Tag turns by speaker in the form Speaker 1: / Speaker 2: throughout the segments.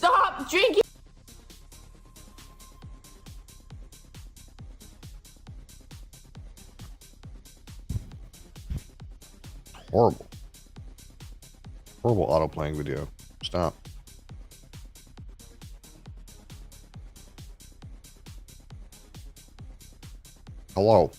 Speaker 1: Stop drinking.
Speaker 2: Horrible. Horrible auto playing video. Stop. Hello.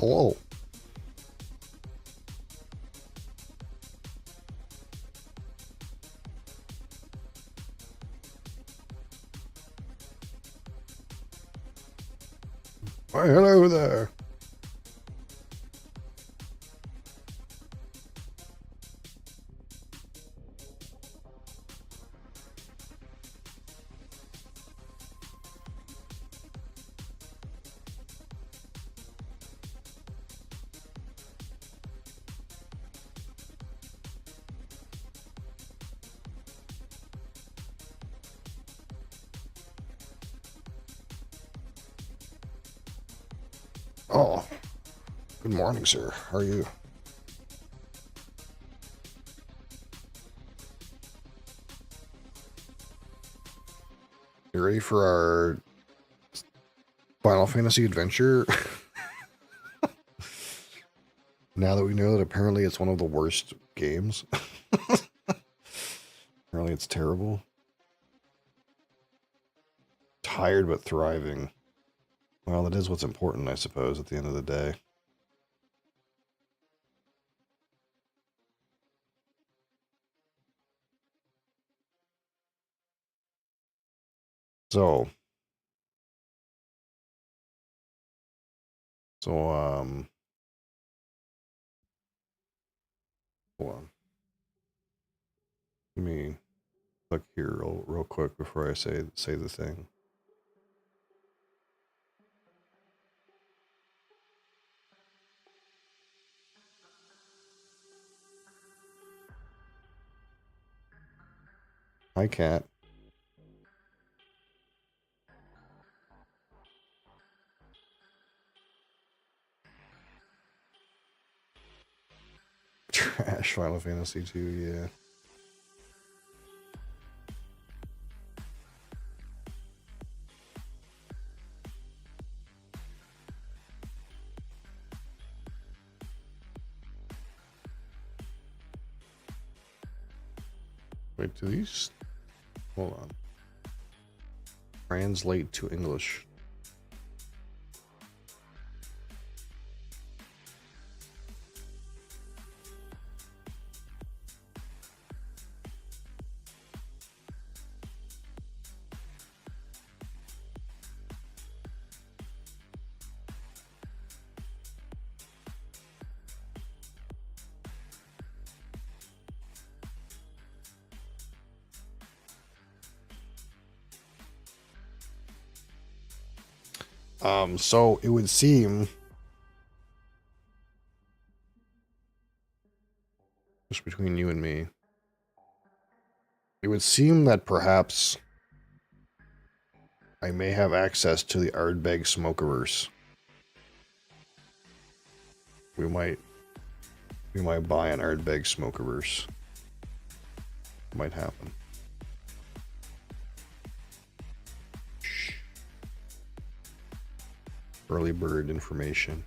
Speaker 2: Hello. Why, hello there. Oh, good morning, sir. How are you? You ready for our Final Fantasy adventure? Now that we know that apparently it's one of the worst games. Apparently it's terrible. Tired but thriving. Well, that is what's important, I suppose, at the end of the day. So, hold on. Let me look here real quick before I say the thing. Hi, cat. Trash Final Fantasy 2, yeah. Wait, do these... Hold on. Translate to English. So it would seem, just between you and me, it would seem that perhaps I may have access to the Ardbeg Smokerverse. We might buy an Ardbeg Smokerverse. Might happen. Early bird information.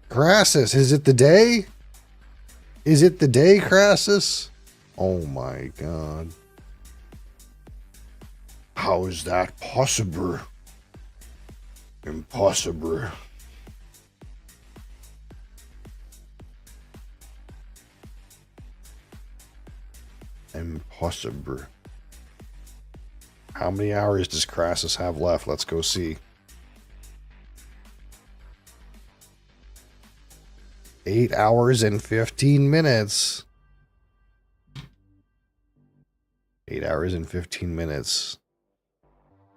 Speaker 2: Crassus, is it the day? Is it the day, Crassus? Oh my god. How is that possible? Impossible. Impossible. How many hours does Crassus have left? Let's go see. 8 hours and 15 minutes. 8 hours and 15 minutes.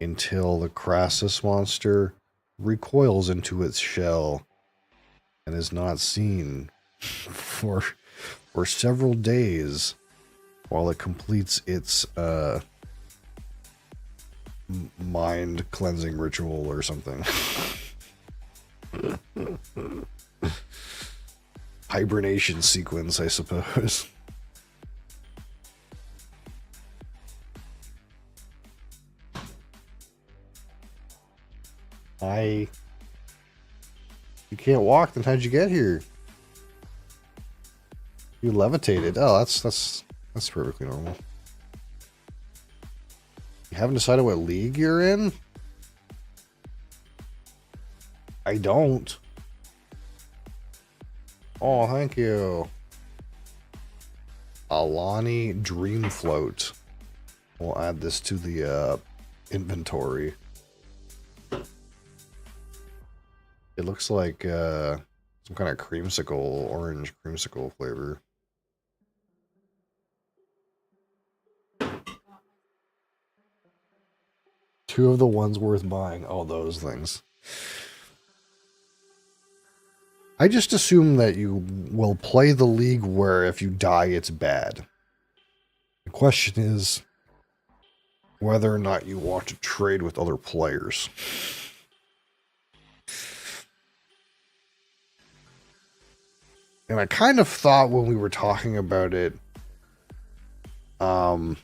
Speaker 2: Until the Crassus monster recoils into its shell and is not seen for several days while it completes its mind cleansing ritual or something. Hibernation sequence, I suppose. You can't walk, then how'd you get here? You levitated. Oh, that's perfectly normal. You haven't decided what league you're in? I don't. Oh, thank you. Alani Dreamfloat. We'll add this to the inventory. It looks like some kind of creamsicle, orange creamsicle flavor. Two of the ones worth buying. Oh, those things. I just assume that you will play the league where if you die, it's bad. The question is, whether or not you want to trade with other players. And I kind of thought when we were talking about it, the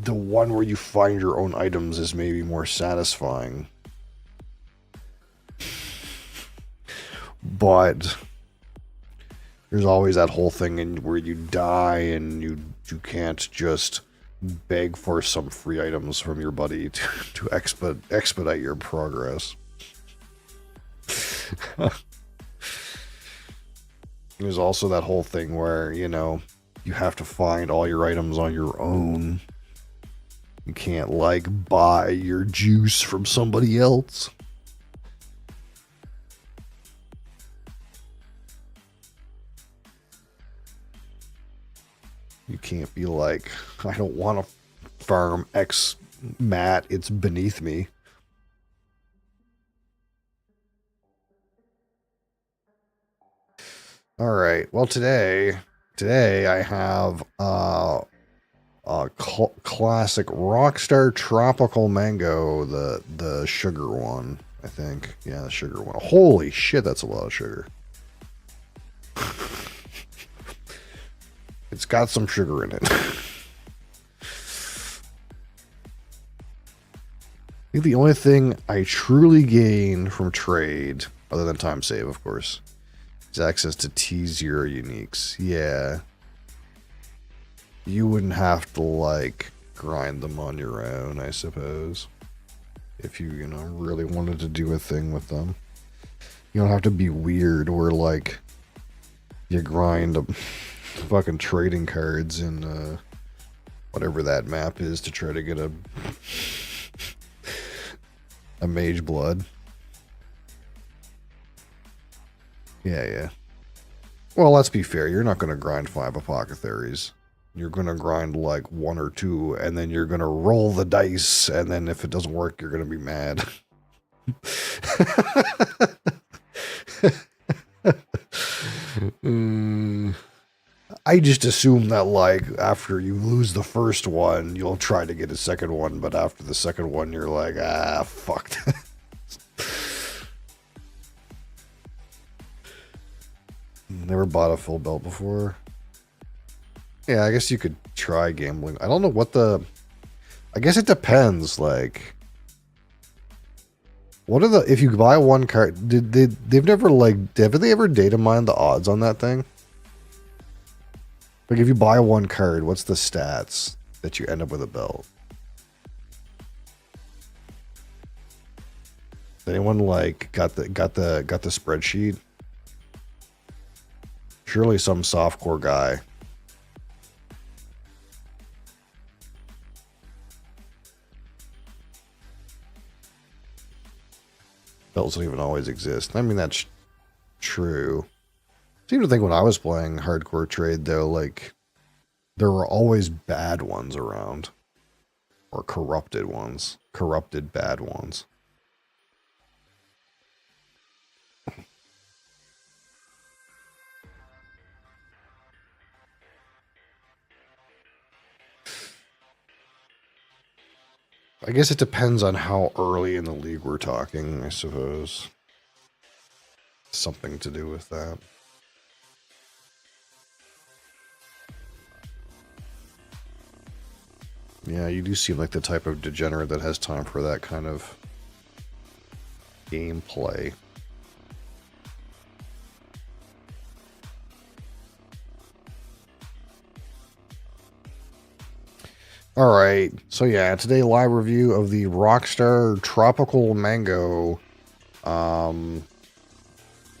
Speaker 2: one where you find your own items is maybe more satisfying. But there's always that whole thing where you die and you can't just beg for some free items from your buddy to expedite your progress. There's also that whole thing where, you know, you have to find all your items on your own. You can't, like, buy your juice from somebody else. You can't be like, I don't want to farm X mat, it's beneath me. All right. Well, today I have classic Rockstar Tropical Mango, the sugar one, I think. Yeah, the sugar one. Holy shit, that's a lot of sugar. It's got some sugar in it. I think the only thing I truly gain from trade, other than time save, of course, is access to T0 uniques. Yeah. You wouldn't have to, like, grind them on your own, I suppose. If you know, really wanted to do a thing with them. You don't have to be weird or, like, you grind fucking trading cards in whatever that map is to try to get a mage blood. Yeah. Well, let's be fair. You're not going to grind 5 apothecaries. You're going to grind like 1 or 2, and then you're going to roll the dice, and then if it doesn't work, you're going to be mad. I just assume that, like, after you lose the first one, you'll try to get a second one, but after the second one, you're like, fuck. Never bought a full belt before. Yeah, I guess you could try gambling. I don't know what I guess it depends, like, what are if you buy one card, they've never, like, have they ever data mined the odds on that thing? Like, if you buy one card, what's the stats that you end up with a belt? Anyone, like, got the spreadsheet? Surely some softcore guy. Belts don't even always exist. I mean, that's true. I seem to think when I was playing hardcore trade, though, like, there were always bad ones around. Or corrupted ones. Corrupted bad ones. I guess it depends on how early in the league we're talking, I suppose. Something to do with that. Yeah, you do seem like the type of degenerate that has time for that kind of gameplay. Alright, so yeah, today live review of the Rockstar Tropical Mango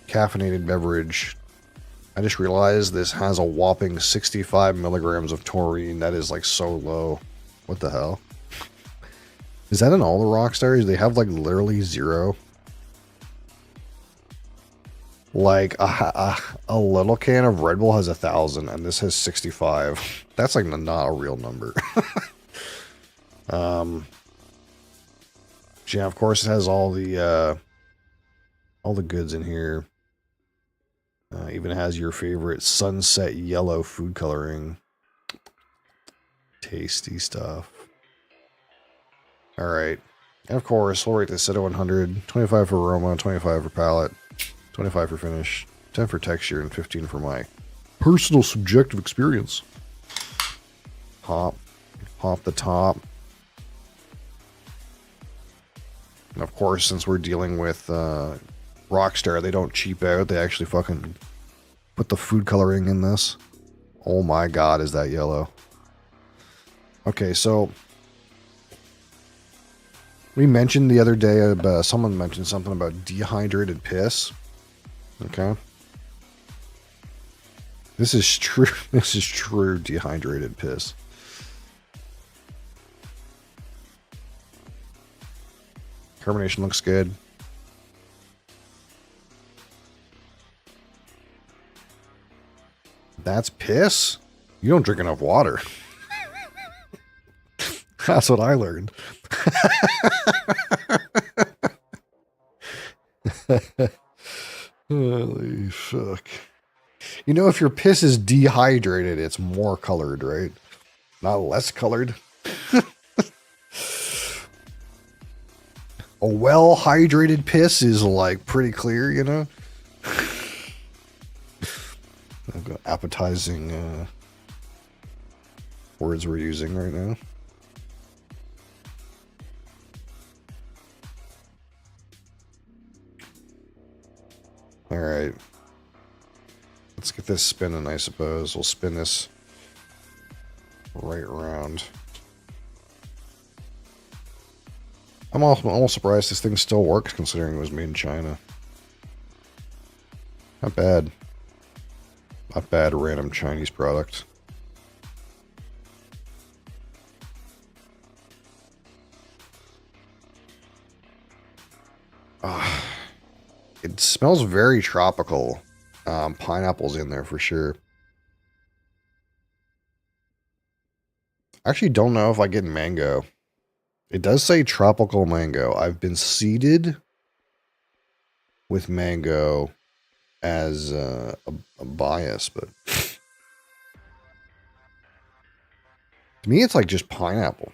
Speaker 2: caffeinated beverage. I just realized this has a whopping 65 milligrams of taurine. That is, like, so low. What the hell? Is that in all the Rockstars? They have, like, literally 0. Like, a little can of Red Bull has 1,000, and this has 65. That's, like, not a real number. Yeah, of course, it has all the goods in here. Even has your favorite sunset yellow food coloring. Tasty stuff. Alright. And of course, we'll rate this at 100. 25 for aroma, 25 for palette, 25 for finish, 10 for texture, and 15 for my personal subjective experience. Pop. Pop the top. And of course, since we're dealing with Rockstar, they don't cheap out. They actually fucking put the food coloring in this. Oh my god, is that yellow. Okay, so we mentioned the other day, someone mentioned something about dehydrated piss. Okay. This is true. This is true dehydrated piss. Carbonation looks good. That's piss? You don't drink enough water. That's what I learned. Holy fuck. You know, if your piss is dehydrated, it's more colored, right? Not less colored. A well-hydrated piss is like pretty clear, you know? I've got appetizing words we're using right now. Alright. Let's get this spinning, I suppose. We'll spin this right around. I'm almost surprised this thing still works considering it was made in China. Not bad. Not bad, random Chinese product. It smells very tropical. Pineapple's in there for sure. I actually don't know if I get mango. It does say tropical mango. I've been seeded with mango as a bias, but to me it's like just pineapple.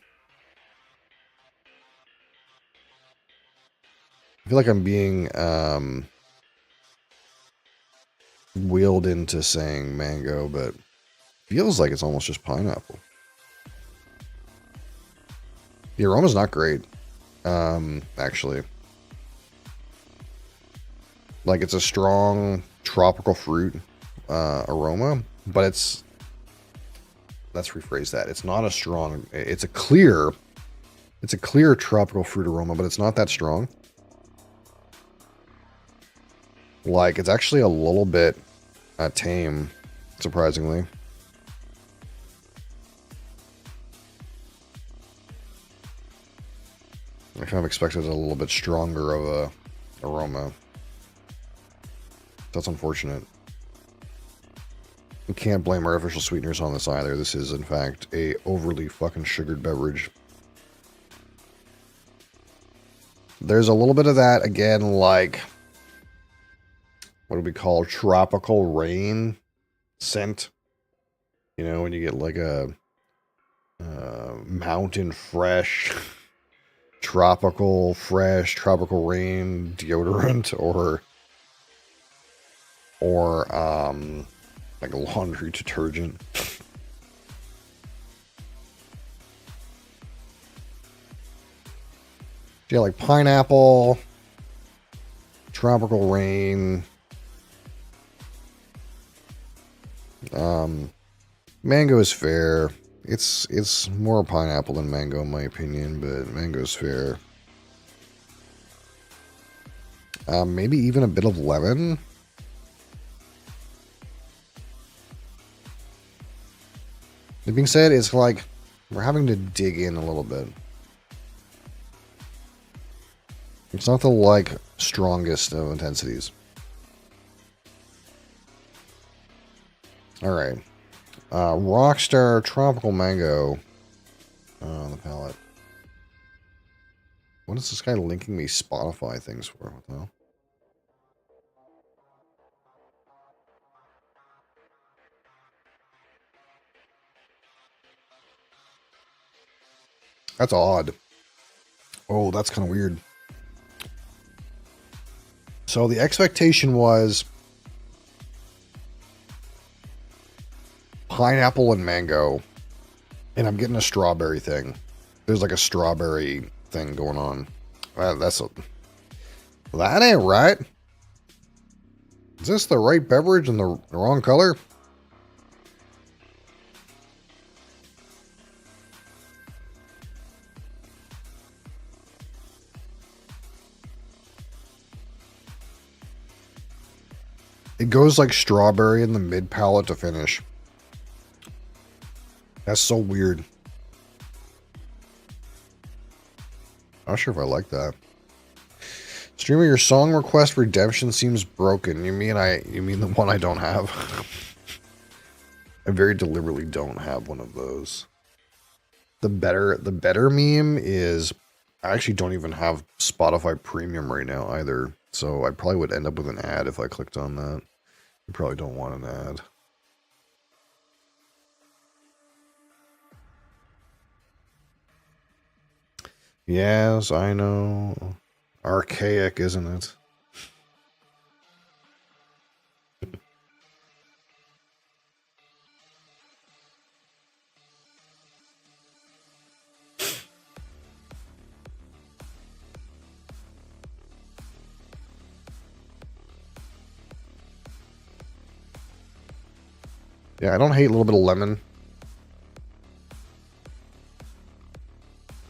Speaker 2: I feel like I'm being wheeled into saying mango, but feels like it's almost just pineapple. The aroma's not great, actually. Like, it's a strong tropical fruit aroma, but let's rephrase that. It's not a strong, it's a clear tropical fruit aroma, but it's not that strong. Like, it's actually a little bit tame, surprisingly. I kind of expected a little bit stronger of a aroma. That's unfortunate. You can't blame artificial sweeteners on this either. This is, in fact, a overly fucking sugared beverage. There's a little bit of that, again, like, what do we call tropical rain scent? You know, when you get like a mountain fresh, tropical rain deodorant, or like a laundry detergent. Yeah, like pineapple, tropical rain, mango is fair. It's more pineapple than mango in my opinion, but mango's fair. Maybe even a bit of lemon. That being said, it's like we're having to dig in a little bit. It's not the like strongest of intensities. All right. Rockstar Tropical Mango on the palette. What is this guy linking me Spotify things for? What the hell? That's odd. Oh, that's kind of weird. So the expectation was pineapple and mango, and I'm getting a strawberry thing. There's like a strawberry thing going on. That ain't right. Is this the right beverage in the wrong color? It goes like strawberry in the mid palate to finish. That's so weird. I'm not sure if I like that. Streamer, your song request redemption seems broken. You mean the one I don't have? I very deliberately don't have one of those. The better meme is I actually don't even have Spotify Premium right now either. So I probably would end up with an ad if I clicked on that. You probably don't want an ad. Yes, I know. Archaic, isn't it? Yeah, I don't hate a little bit of lemon.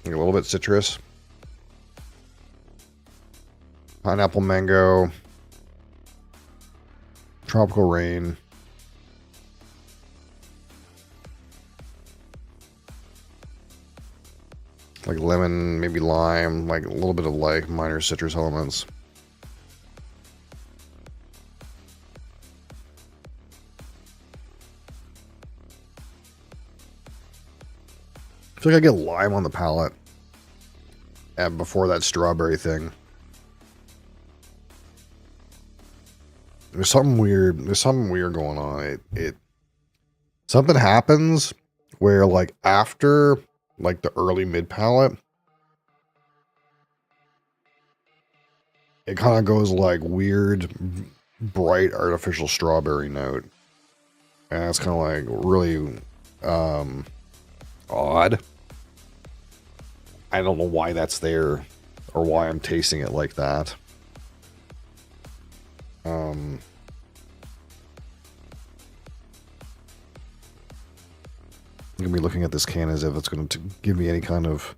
Speaker 2: A little bit citrus. Pineapple, mango. Tropical rain. Like lemon, maybe lime, like a little bit of like minor citrus elements. I feel like I get lime on the palate. And before that strawberry thing. There's something weird. There's something weird going on. Something happens where like after like the early mid palate, it kind of goes like weird, bright artificial strawberry note. And it's kind of like really odd. I don't know why that's there or why I'm tasting it like that. I'm gonna be looking at this can as if it's going to give me any kind of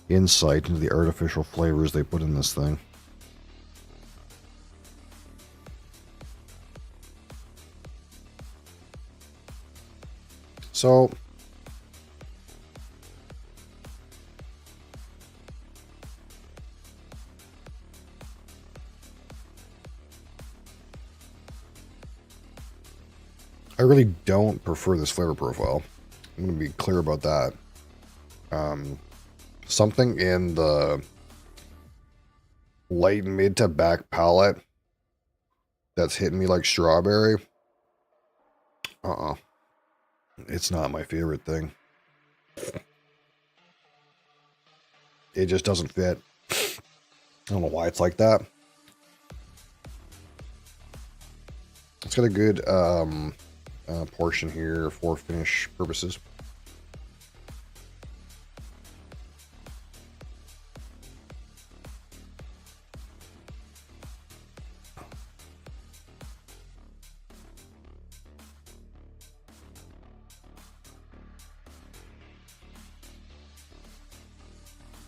Speaker 2: insight into the artificial flavors they put in this thing. So I really don't prefer this flavor profile. I'm going to be clear about that. Something in the light mid to back palate that's hitting me like strawberry. It's not my favorite thing. It just doesn't fit. I don't know why it's like that. It's got a good portion here for finish purposes.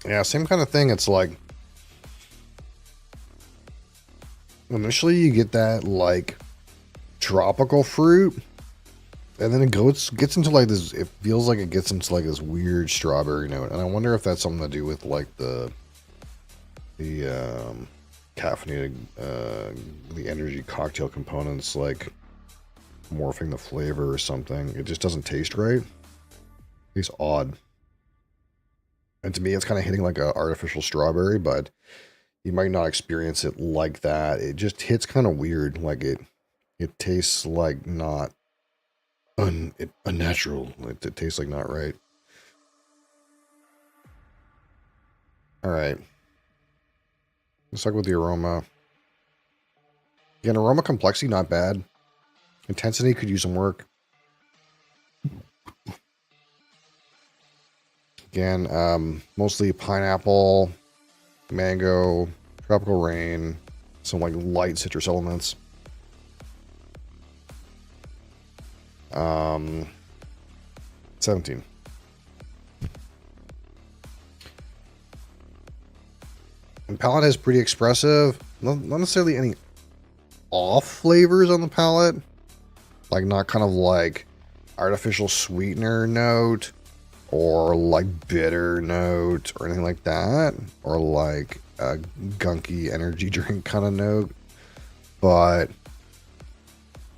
Speaker 2: Yeah, same kind of thing. It's like initially you get that like tropical fruit, and then it gets into like this. It feels like it gets into like this weird strawberry note, and I wonder if that's something to do with like the caffeinated the energy cocktail components, like morphing the flavor or something. It just doesn't taste right. It's odd. And to me, it's kind of hitting like an artificial strawberry, but you might not experience it like that. It just hits kind of weird. Like it tastes like not unnatural. It tastes like not right. All right. Let's talk about the aroma. Again, aroma complexity, not bad. Intensity could use some work. Again, mostly pineapple, mango, tropical rain, some like light citrus elements. 17. And palate is pretty expressive. Not necessarily any off flavors on the palate. Like not kind of like artificial sweetener note or like bitter note or anything like that. Or like a gunky energy drink kind of note. But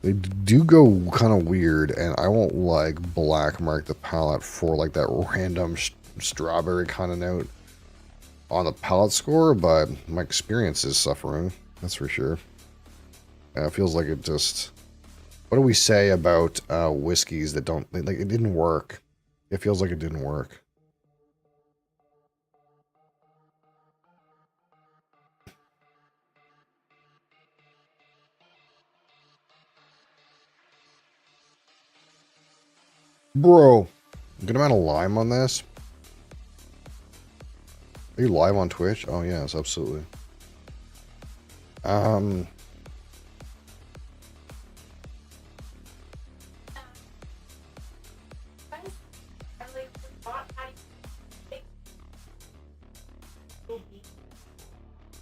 Speaker 2: they do go kind of weird, and I won't like black mark the palate for like that random strawberry kind of note on the palate score, but my experience is suffering, that's for sure. It feels like it just... What do we say about whiskeys that don't... Like, it didn't work. It feels like it didn't work. Bro, good amount of lime on this. Are you live on Twitch? Oh yes, absolutely.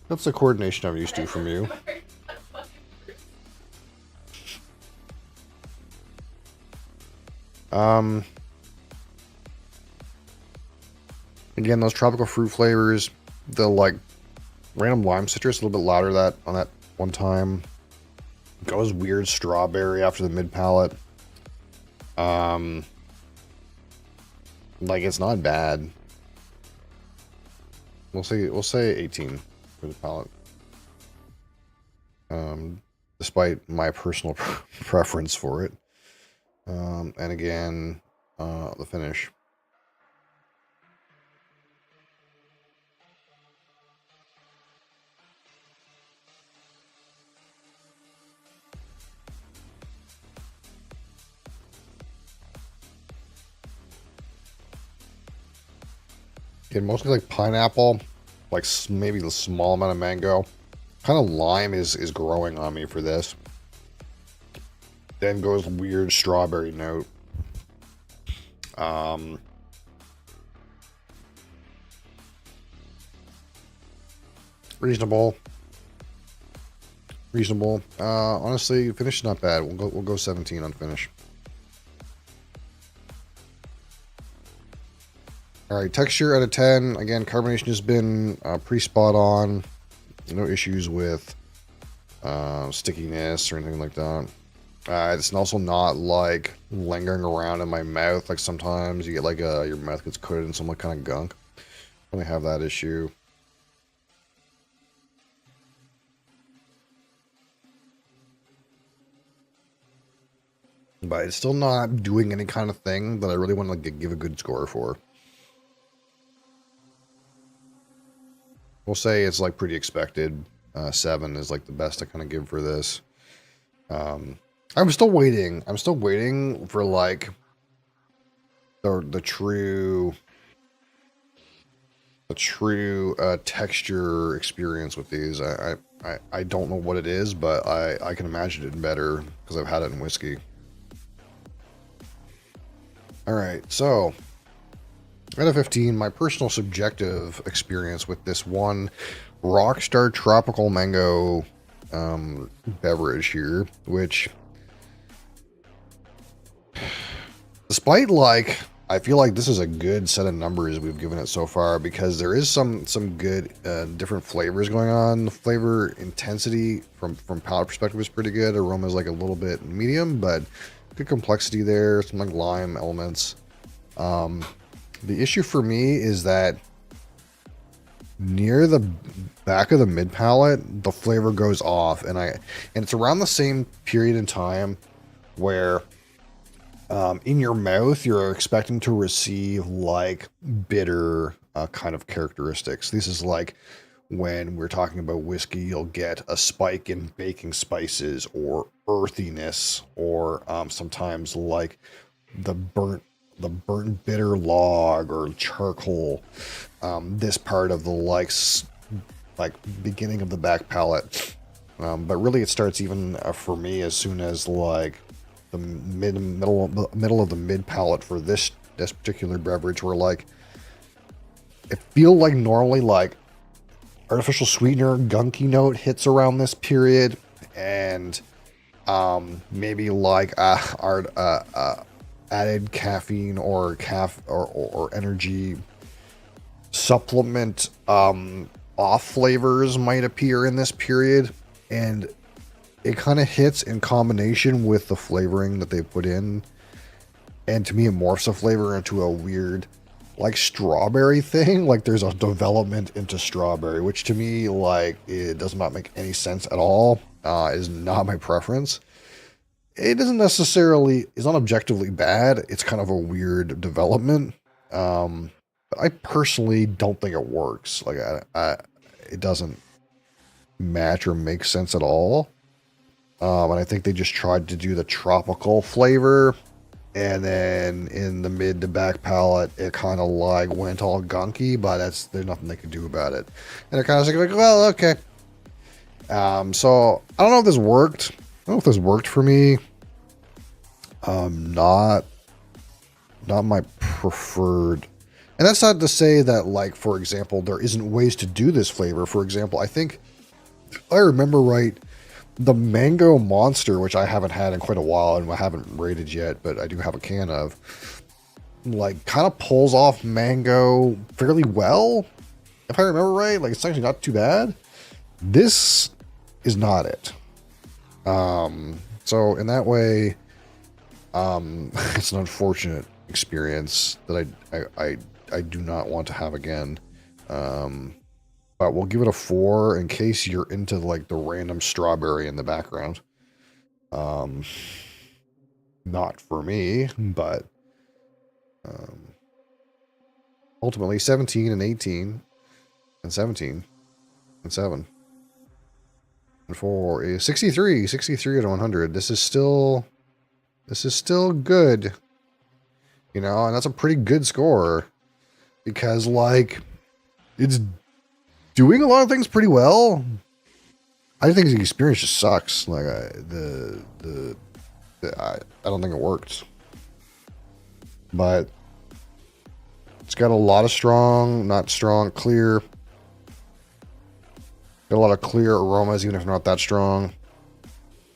Speaker 2: That's the coordination I'm used to from you. Again, those tropical fruit flavors, the like random lime citrus, a little bit louder that on that one time. Goes weird strawberry after the mid palate. Like it's not bad. We'll say 18 for the palate. Despite my personal preference for it. And again, the finish. Again, mostly like pineapple, like maybe a small amount of mango. Kind of lime is growing on me for this. Then goes weird strawberry note. Reasonable. Honestly, finish is not bad. We'll go 17 on finish. All right, texture out of 10. Again, carbonation has been pretty spot on. No issues with stickiness or anything like that. It's also not like lingering around in my mouth. Like sometimes you get like your mouth gets coated in some like kind of gunk. I don't have that issue. But it's still not doing any kind of thing that I really want to like give a good score for. We'll say it's like pretty expected. 7 is like the best I kind of give for this. I'm still waiting. I'm still waiting for like the true texture experience with these. I don't know what it is, but I can imagine it better because I've had it in whiskey. All right, so out of 15, my personal subjective experience with this one Rockstar Tropical Mango beverage here, which, despite like, I feel like this is a good set of numbers we've given it so far because there is some good different flavors going on. The flavor intensity from palate perspective is pretty good. Aroma is like a little bit medium, but good complexity there. Some like lime elements. The issue for me is that near the back of the mid palate, the flavor goes off, and it's around the same period in time where in your mouth you're expecting to receive like bitter kind of characteristics. This is like when we're talking about whiskey, you'll get a spike in baking spices or earthiness, or sometimes like the burnt bitter log or charcoal. This part of the like beginning of the back palate. But really, it starts even for me as soon as like the middle of the mid palate for this particular beverage, where like it feel like normally like artificial sweetener gunky note hits around this period, and maybe like added caffeine or or energy supplement off flavors might appear in this period, and it kind of hits in combination with the flavoring that they put in, and to me it morphs a flavor into a weird like strawberry thing. Like there's a development into strawberry, which to me, like, it does not make any sense at all. It is not my preference. It isn't necessarily, it's not objectively bad. It's kind of a weird development. But I personally don't think it works. Like it doesn't match or make sense at all. And I think they just tried to do the tropical flavor, and then in the mid to back palate, it kind of like went all gunky, but there's nothing they could do about it. And it kind of like, well, okay. So I don't know if this worked. I don't know if this worked for me. Not my preferred. And that's not to say that, like, for example, there isn't ways to do this flavor. For example, I think, if I remember right, the Mango Monster, which I haven't had in quite a while and I haven't rated yet, but I do have a can of, like, kind of pulls off mango fairly well. If I remember right, like, it's actually not too bad. This is not it. So in that way, it's an unfortunate experience that I do not want to have again. But we'll give it a 4 in case you're into like the random strawberry in the background. Not for me, but ultimately 17 and 18 and 17 and 7 and 4 is 63 out of 100. This is still good, you know, and that's a pretty good score, because like it's doing a lot of things pretty well. I think the experience just sucks. Like I don't think it worked, but it's got a lot of clear. Got a lot of clear aromas, even if not that strong.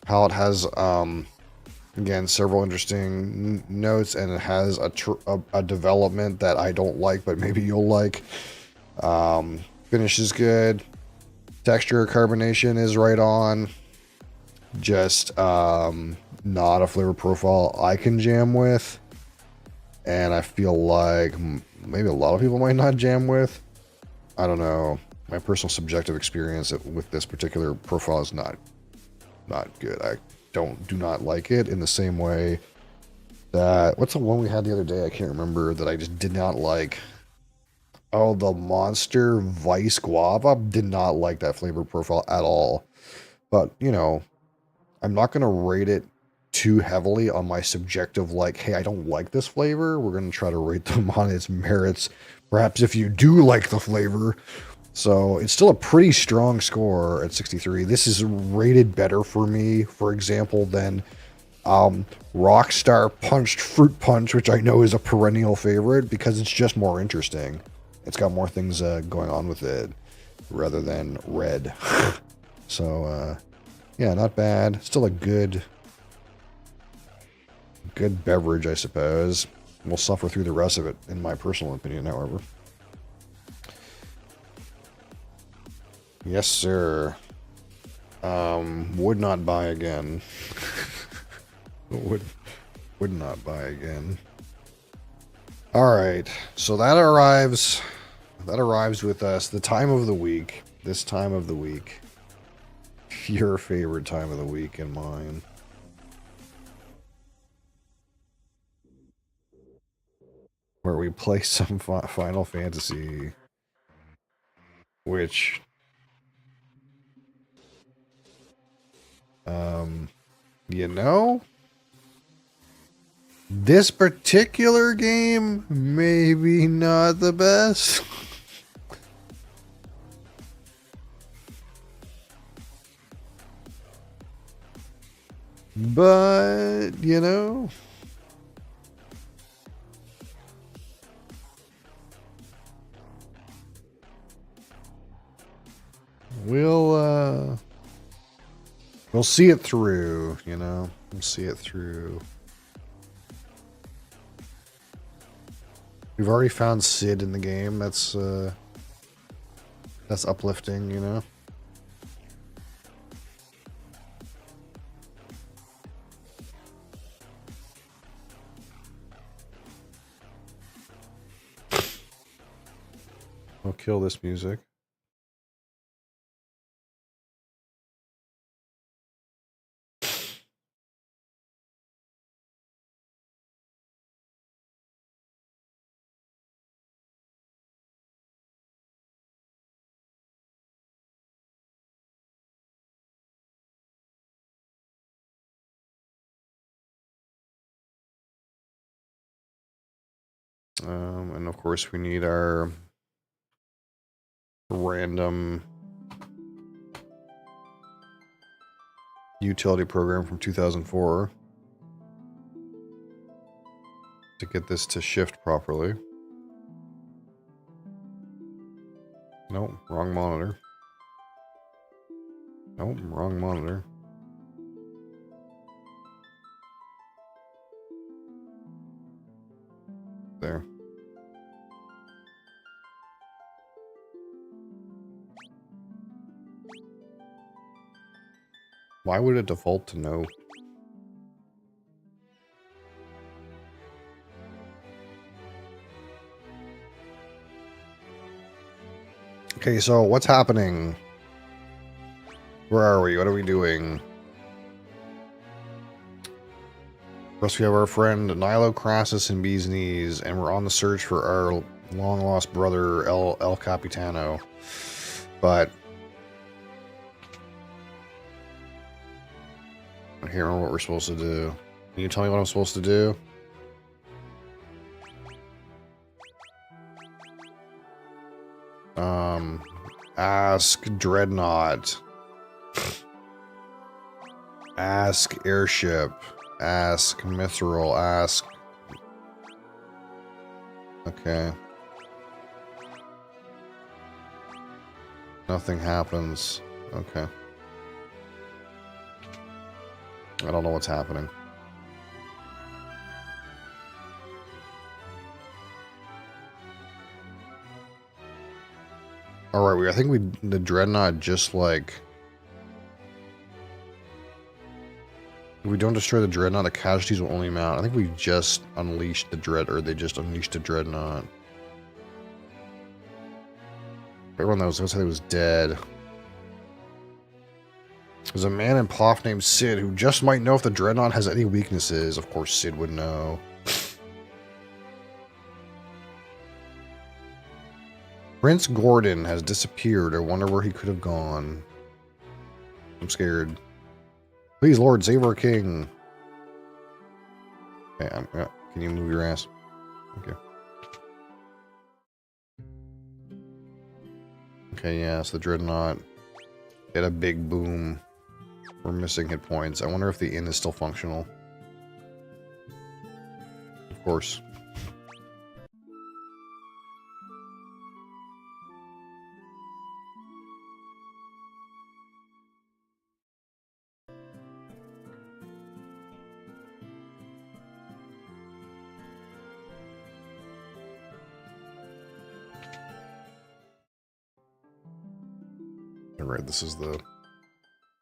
Speaker 2: Palate has again several interesting notes, and it has a development that I don't like, but maybe you'll like. Finish is good. Texture carbonation is right on. Just not a flavor profile I can jam with, and I feel like maybe a lot of people might not jam with. I don't know. My personal subjective experience with this particular profile is not good. I do not like it in the same way that, what's the one we had the other day? I can't remember, that I just did not like. Oh, the Monster Vice Guava. Did not like that flavor profile at all. But, you know, I'm not going to rate it too heavily on my subjective, like, hey, I don't like this flavor. We're going to try to rate them on its merits, perhaps if you do like the flavor. So it's still a pretty strong score at 63. This is rated better for me, for example, than Rockstar Punched Fruit Punch, which I know is a perennial favorite, because it's just more interesting. It's got more things going on with it rather than red. So, yeah, not bad. Still a good beverage, I suppose. We'll suffer through the rest of it, in my personal opinion, however. Yes, sir. Would not buy again. would not buy again. All right, so that arrives with us. The time of the week. This time of the week. Your favorite time of the week and mine. where we play some Final Fantasy, which, you know, this particular game, maybe not the best. But, you know, we'll see it through, you know. We'll see it through. We've already found Sid in the game. That's uplifting, you know. I'll kill this music. And of course we need our random utility program from 2004 to get this to shift properly. Nope, wrong monitor. Nope, wrong monitor. There. Why would it default to no? Okay, so what's happening? Where are we? What are we doing? First, we have our friend Nilo, Crassus, and Bee's Knees, and we're on the search for our long-lost brother, El Capitano. But I can't remember what we're supposed to do. Can you tell me what I'm supposed to do? Ask Dreadnought. Ask Airship. Ask Mithril. Ask... Okay. Nothing happens. Okay. I don't know what's happening. Alright, I think the Dreadnought just like... If we don't destroy the Dreadnought, the casualties will only mount. I think we just unleashed the they just unleashed the Dreadnought. Everyone that was outside was dead. There's a man in Poff named Sid who just might know if the Dreadnought has any weaknesses. Of course Sid would know. Prince Gordon has disappeared. I wonder where he could have gone. I'm scared. Please, Lord, save our king. Okay, can you move your ass? Okay. Okay, yeah, so the Dreadnought hit a big boom. We're missing hit points. I wonder if the inn is still functional. Of course. Alright, this is the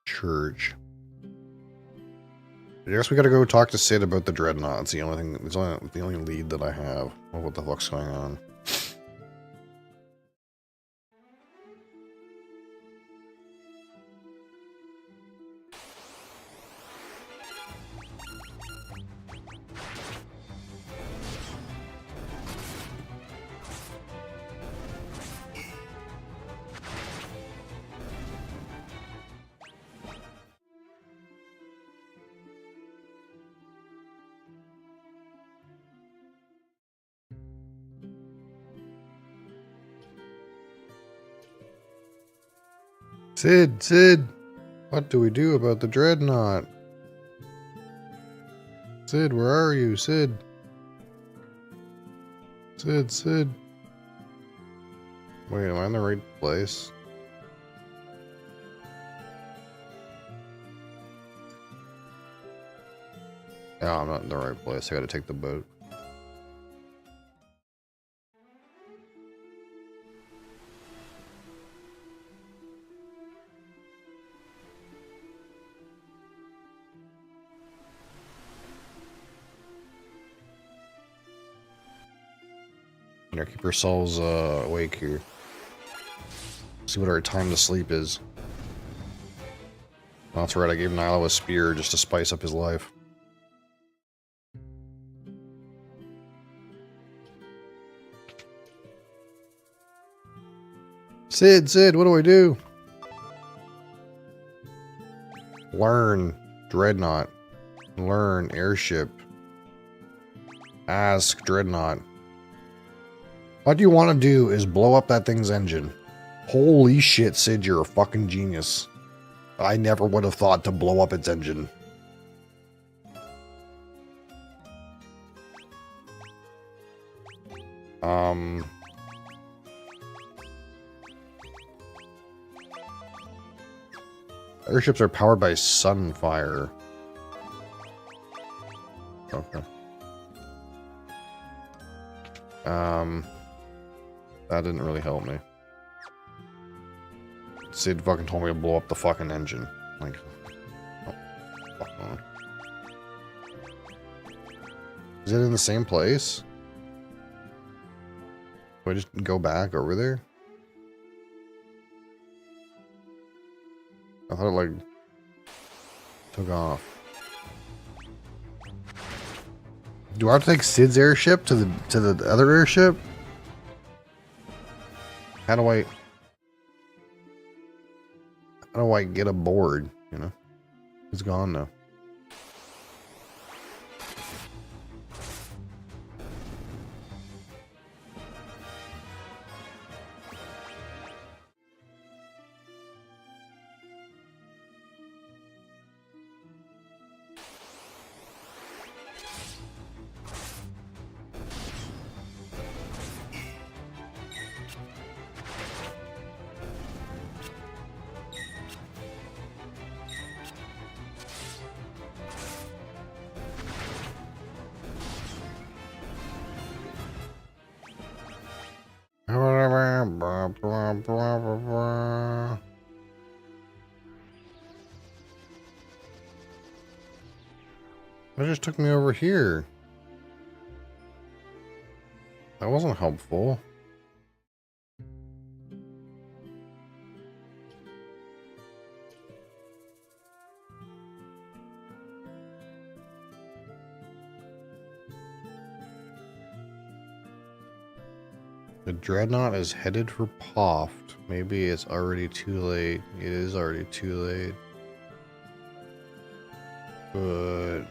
Speaker 2: church. I guess we gotta go talk to Sid about the Dreadnought. It's the only thing, it's the only lead that I have of what the fuck's going on. Sid! What do we do about the dreadnought? Sid, where are you? Sid! Sid! Wait, am I in the right place? No, I'm not in the right place. I gotta take the boat. Better keep ourselves awake here. See what our time to sleep is. Oh, that's right, I gave Nilo a spear just to spice up his life. Sid, what do I do? Learn Dreadnought. Learn Airship. Ask Dreadnought. What you want to do is blow up that thing's engine. Holy shit, Sid, you're a fucking genius. I never would have thought to blow up its engine. Airships are powered by sunfire. Okay. That didn't really help me. Sid fucking told me to blow up the fucking engine. Like, oh, fuck on. Is it in the same place? Do I just go back over there? I thought it, like, took off. Do I have to take Sid's airship to the other airship? How do I get aboard, you know? It's gone now. That just took me over here. That wasn't helpful. The Dreadnought is headed for Poft. Maybe it's already too late. It is already too late. But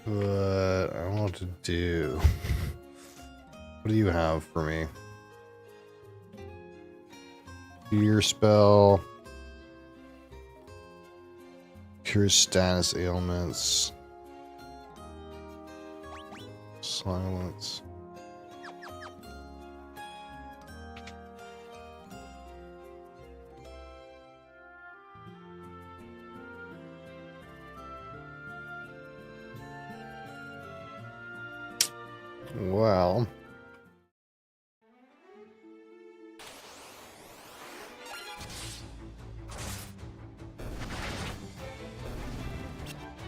Speaker 2: I don't know what to do. What do you have for me? Fear spell. Cure status ailments. Silence. Well,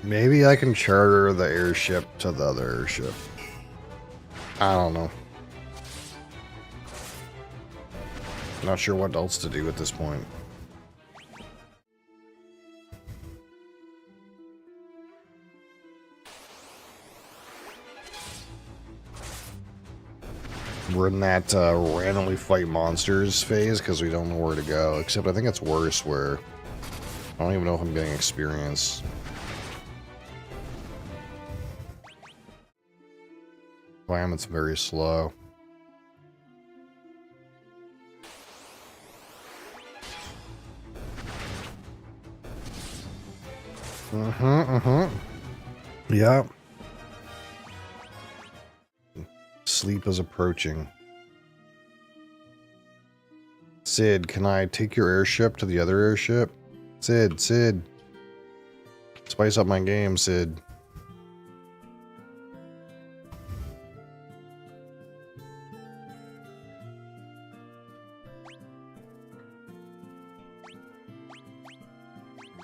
Speaker 2: maybe I can charter the airship to the other airship. I don't know. Not sure what else to do at this point. We're in that randomly fight monsters phase because we don't know where to go. Except I think it's worse where I don't even know if I'm getting experience. Climate's very slow. Yeah. Sleep is approaching. Sid, can I take your airship to the other airship? Sid. Spice up my game, Sid.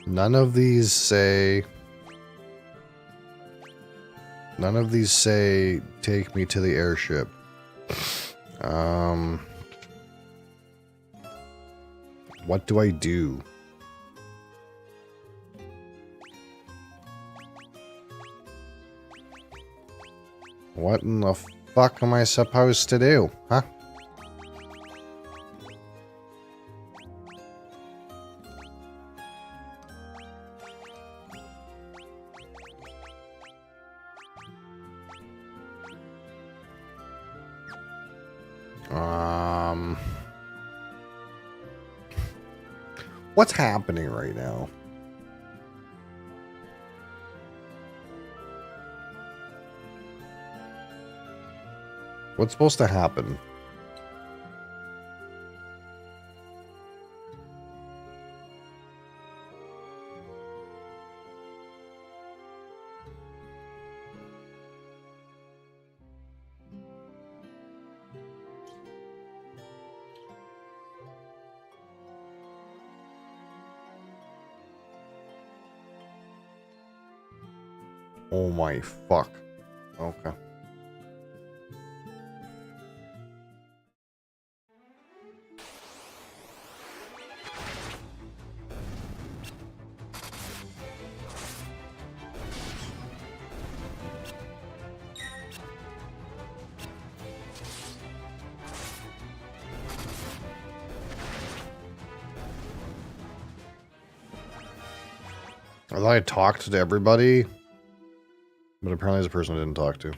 Speaker 2: None of these say take me to the airship. What do I do? What in the fuck am I supposed to do? Huh? What's happening right now? What's supposed to happen? Oh my fuck. Okay. I thought I talked to everybody, but apparently there's a person I didn't talk to.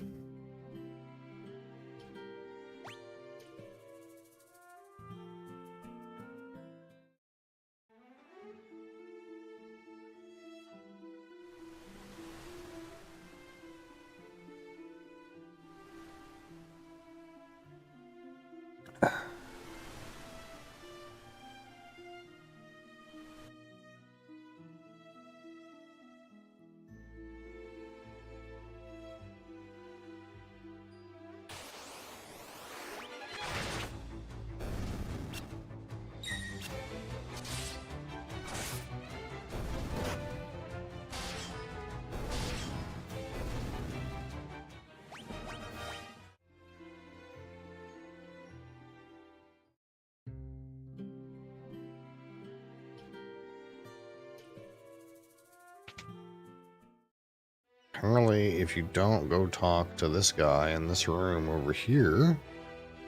Speaker 2: Apparently, if you don't go talk to this guy in this room over here,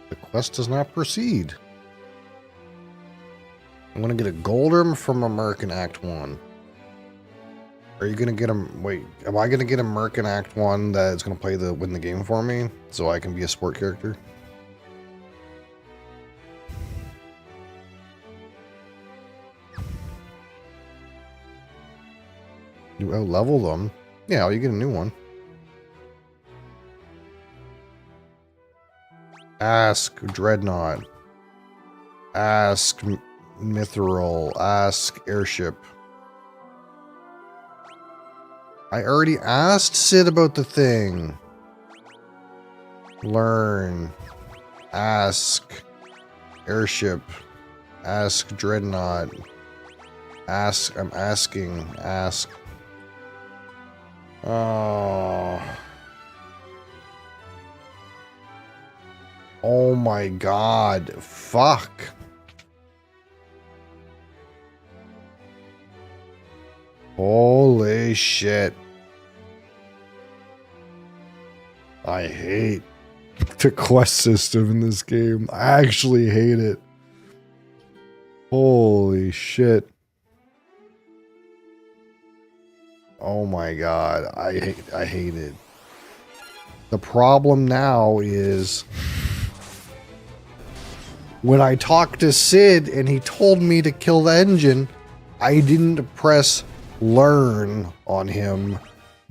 Speaker 2: the quest does not proceed. I'm gonna get a Goldrum from American Act 1. Are you gonna get him? Wait, am I gonna get a Merc in Act 1 that is gonna win the game for me so I can be a sport character? You out-level them? Yeah, you get a new one. Ask Dreadnought. Ask Mithril. Ask Airship. I already asked Sid about the thing. Learn. Ask Airship. Ask Dreadnought. Ask. I'm asking. Ask. Oh. Oh my god. Fuck. Holy shit. I hate the quest system in this game. I actually hate it. Holy shit. Oh my god. I hate it. The problem now is when I talked to Sid and he told me to kill the engine, I didn't press learn on him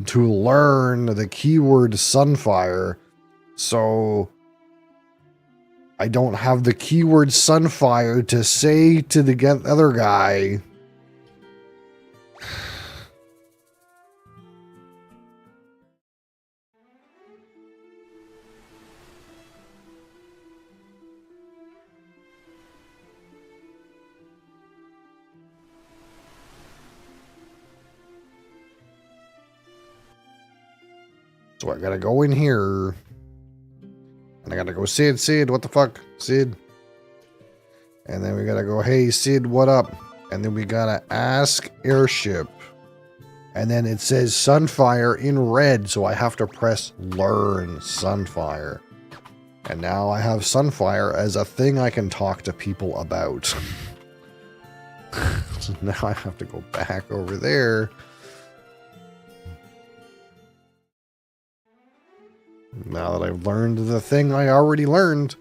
Speaker 2: to learn the keyword Sunfire, so I don't have the keyword Sunfire to say to the other guy. So I gotta go in here. And I gotta go, Sid, what the fuck? Sid. And then we gotta go, hey, Sid, what up? And then we gotta ask Airship. And then it says Sunfire in red, so I have to press Learn Sunfire. And now I have Sunfire as a thing I can talk to people about. So now I have to go back over there. Now that I've learned the thing I already learned.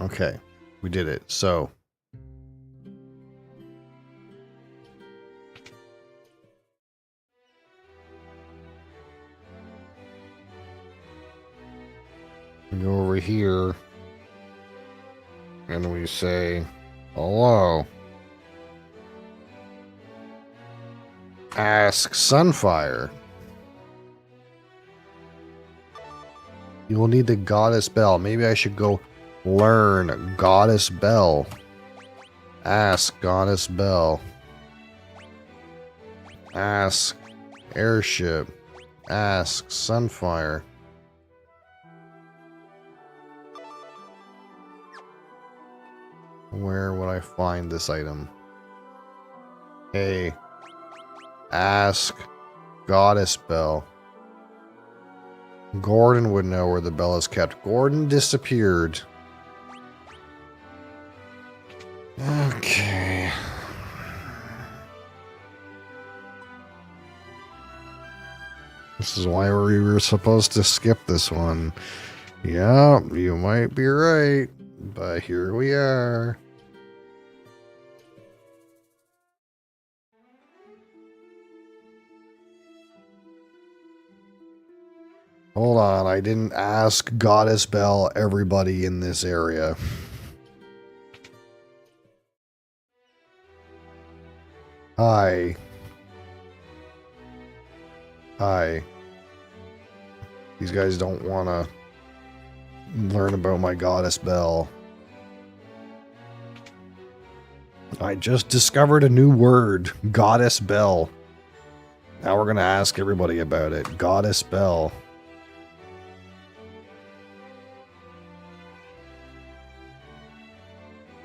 Speaker 2: Okay, we did it. So we go over here and we say, hello. Ask Sunfire. You will need the Goddess Bell. Maybe I should go learn Goddess Bell. Ask Goddess Bell. Ask Airship. Ask Sunfire. Where would I find this item? Hey. Ask Goddess Bell. Gordon would know where the bell is kept. Gordon disappeared. Okay. This is why we were supposed to skip this one. Yeah, you might be right, but here we are. Hold on, I didn't ask Goddess Bell everybody in this area. Hi. Hi. These guys don't want to learn about my Goddess Bell. I just discovered a new word. Goddess Bell. Now we're going to ask everybody about it. Goddess Bell.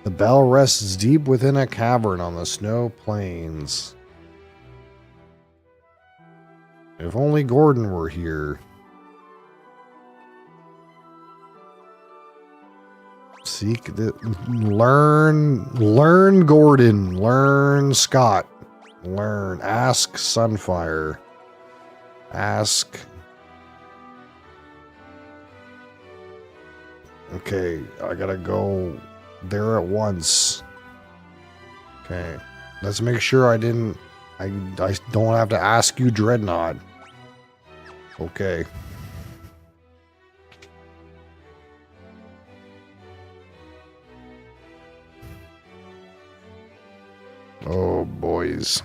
Speaker 2: The bell rests deep within a cavern on the snow plains. If only Gordon were here. Seek the... Learn Gordon. Learn Scott. Learn. Ask Sunfire. Ask... Okay, I gotta go there at once. Okay. Let's make sure I don't have to ask you Dreadnought. Okay. Oh, boys.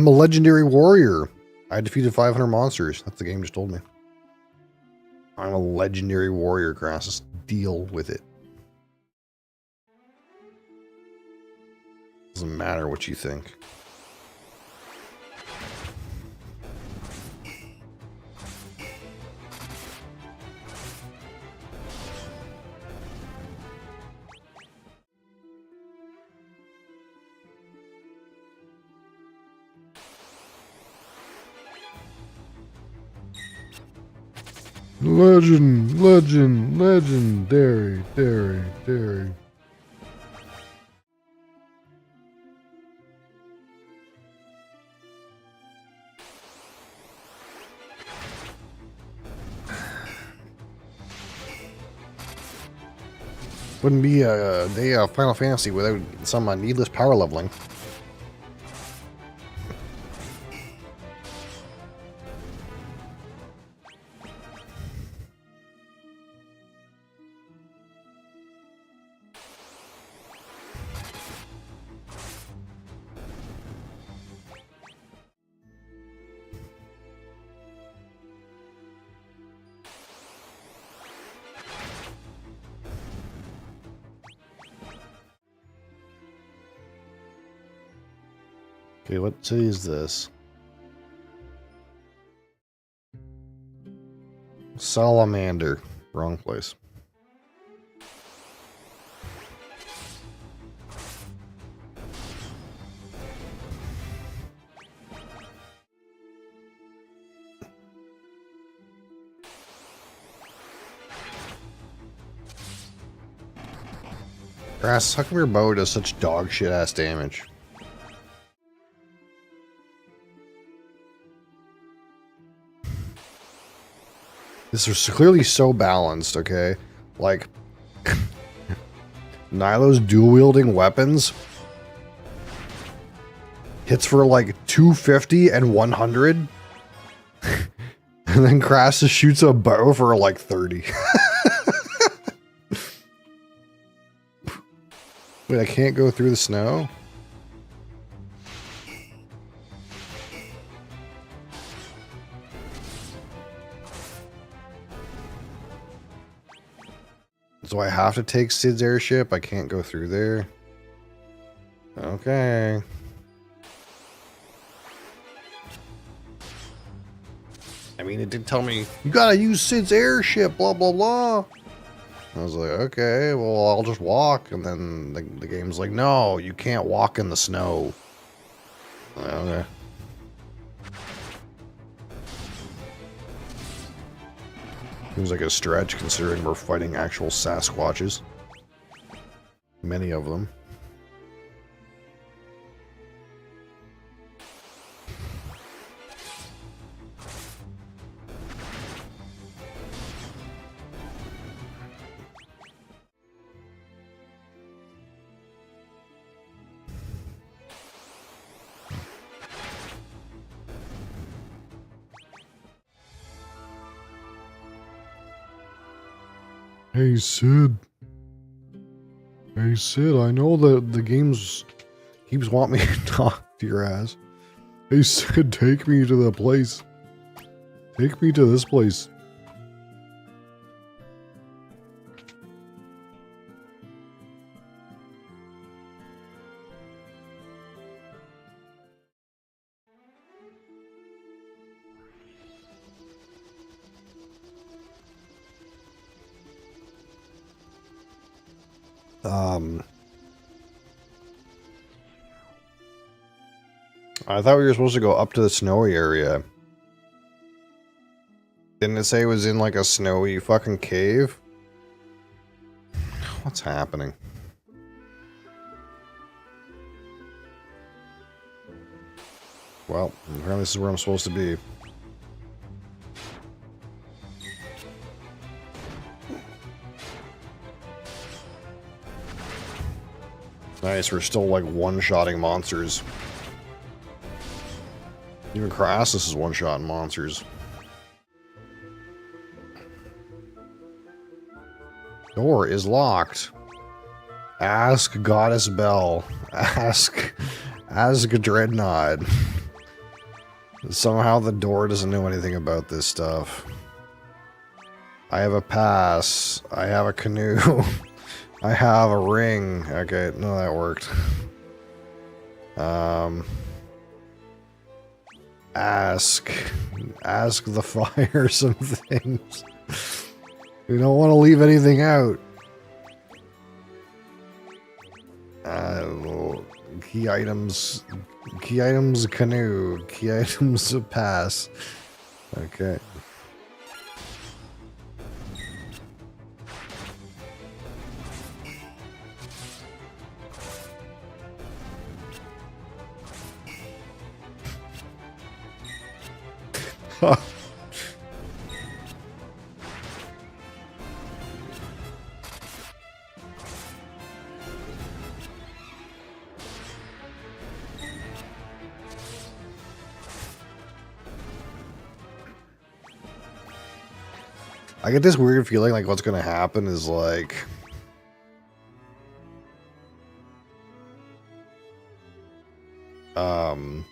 Speaker 2: I'm a legendary warrior. I defeated 500 monsters. That's the game just told me. I'm a legendary warrior, Crassus. Deal with it. Doesn't matter what you think. Legendary, dairy. Wouldn't be a day of Final Fantasy without some needless power leveling. Okay, what city is this? Salamander. Wrong place. Grass, how come your bow does such dog shit ass damage? This is clearly so balanced, okay? Like, Nilo's dual-wielding weapons hits for like 250 and 100. And then Crassus shoots a bow for like 30. Wait, I can't go through the snow? So I have to take Cid's airship? I can't go through there? Okay. I mean, it did tell me, you gotta use Cid's airship, blah, blah, blah. I was like, okay, well, I'll just walk. And then the game's like, no, you can't walk in the snow. Okay. Seems like a stretch considering we're fighting actual Sasquatches. Many of them. Hey Cid. Hey Cid, I know that the games keeps wanting me to talk to your ass. Hey Cid, take me to the place. Take me to this place. I thought we were supposed to go up to the snowy area. Didn't it say it was in like a snowy fucking cave? What's happening? Well, apparently this is where I'm supposed to be. Nice, we're still like one-shotting monsters. Even Crassus is one-shotting monsters. Door is locked. Ask Goddess Bell. Ask Dreadnought. Somehow the door doesn't know anything about this stuff. I have a pass. I have a canoe. I have a ring. Okay, no, that worked. Ask the fire some things. We don't want to leave anything out. Key items, canoe, key items, pass. Okay. I get this weird feeling like what's gonna happen is like... I'm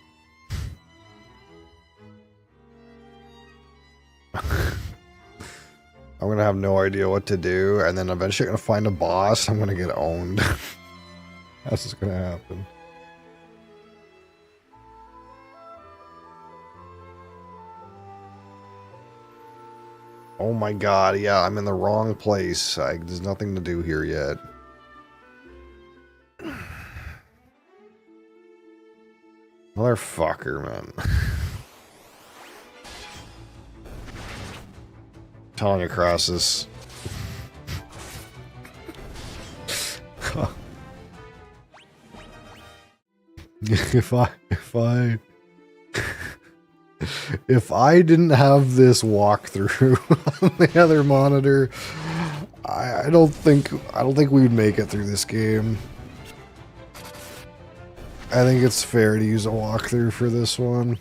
Speaker 2: gonna have no idea what to do, and then eventually I'm gonna find a boss, I'm gonna get owned. That's what's gonna happen. Oh my god, yeah, I'm in the wrong place. There's nothing to do here yet. Motherfucker, man. Telling you, Crassus. If I didn't have this walkthrough on the other monitor, I don't think we would make it through this game. I think it's fair to use a walkthrough for this one.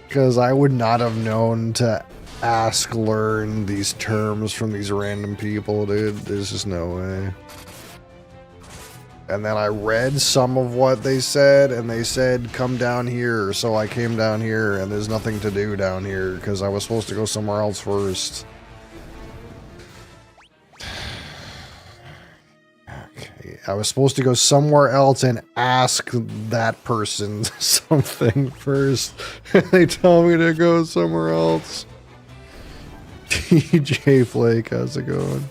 Speaker 2: Because I would not have known to learn these terms from these random people, dude. There's just no way. And then I read some of what they said, and they said, come down here. So I came down here, and there's nothing to do down here, because I was supposed to go somewhere else first. Okay, I was supposed to go somewhere else and ask that person something first. They tell me to go somewhere else. TJ Flake, how's it going?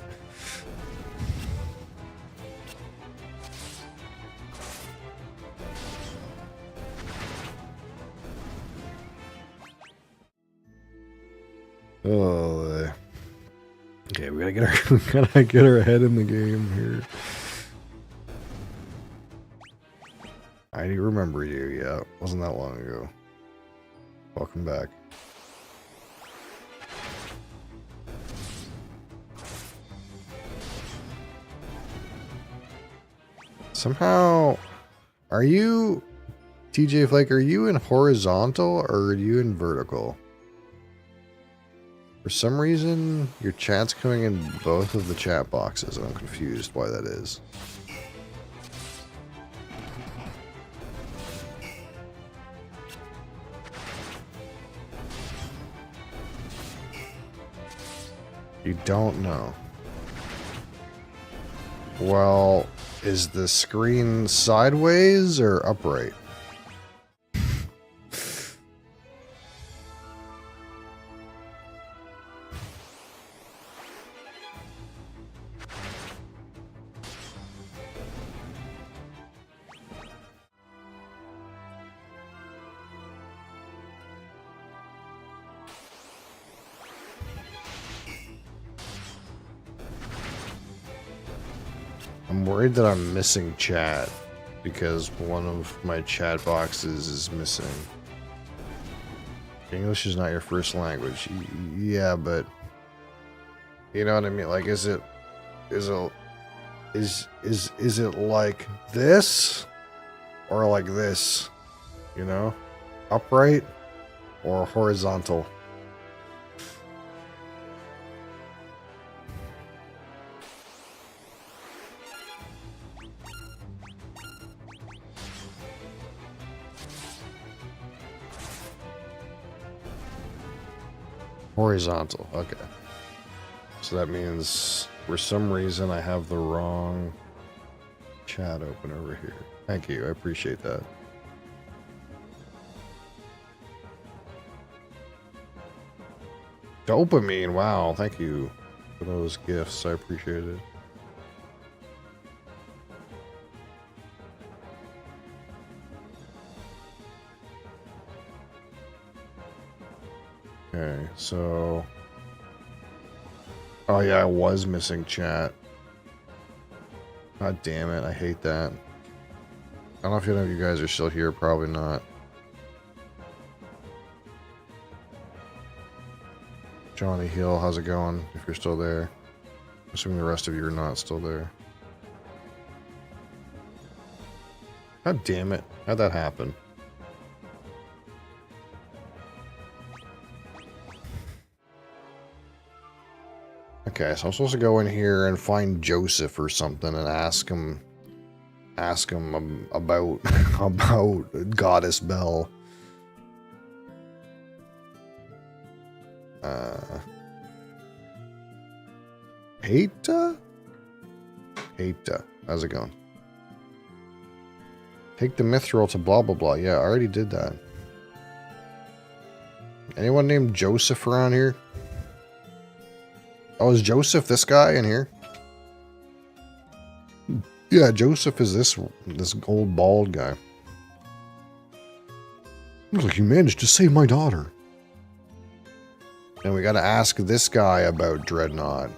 Speaker 2: Oh, okay, we gotta get our head in the game here. I remember you, yeah. Wasn't that long ago. Welcome back. Somehow, are you, TJ Flake, are you in horizontal or are you in vertical? For some reason, your chat's coming in both of the chat boxes, and I'm confused why that is. You don't know. Well, is the screen sideways or upright? I'm worried that I'm missing chat because one of my chat boxes is missing. English is not your first language. Yeah, but you know what I mean? Like, is it like this or like this? You know, upright or horizontal? Horizontal, okay. So that means for some reason I have the wrong chat open over here. Thank you, I appreciate that. Dopamine, wow, thank you for those gifts, I appreciate it. Okay, so... Oh yeah, I was missing chat. God damn it, I hate that. I don't know if any of you guys are still here, probably not. Johnny Hill, how's it going, if you're still there? Assuming the rest of you are not still there. God damn it, how'd that happen? Okay, so I'm supposed to go in here and find Joseph or something and ask him about about Goddess Bell. Heta? Heta, how's it going? Take the mithril to blah blah blah. Yeah, I already did that. Anyone named Joseph around here? Oh, is Joseph this guy in here? Yeah, Joseph is this old bald guy. Looks like you managed to save my daughter. And we gotta ask this guy about Dreadnought.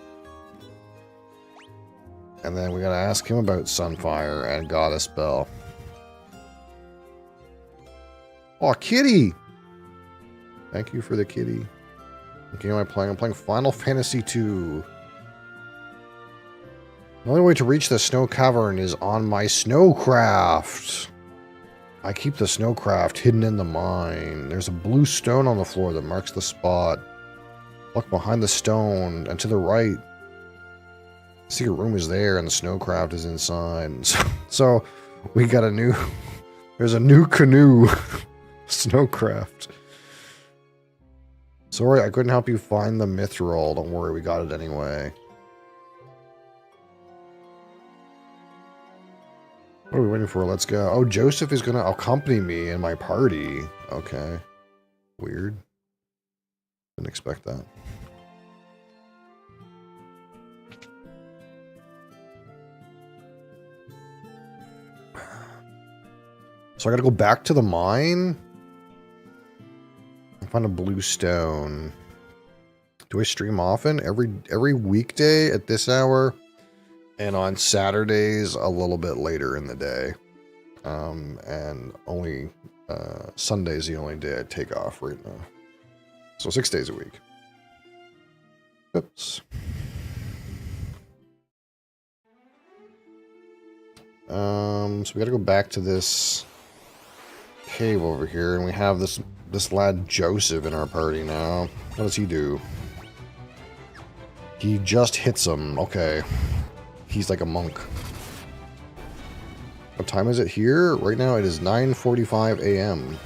Speaker 2: And then we gotta ask him about Sunfire and Goddess Bell. Oh, kitty! Thank you for the kitty. What game am I playing? I'm playing Final Fantasy II. The only way to reach the snow cavern is on my snowcraft. I keep the snowcraft hidden in the mine. There's a blue stone on the floor that marks the spot. Look behind the stone and to the right. The secret room is there and the snowcraft is inside. So we got a new... There's a new canoe. Snowcraft. Sorry, I couldn't help you find the mithril. Don't worry, we got it anyway. What are we waiting for? Let's go. Oh, Joseph is gonna accompany me in my party. Okay. Weird. Didn't expect that. So I gotta go back to the mine? Find a blue stone. Do I stream often? Every weekday at this hour, and on Saturdays a little bit later in the day. And only Sunday's the only day I take off right now. So 6 days a week. Oops. So we gotta go back to this cave over here, and we have this lad Joseph in our party now. What does he do? He just hits him. Okay. He's like a monk. What time is it here? Right now it is 9:45 a.m.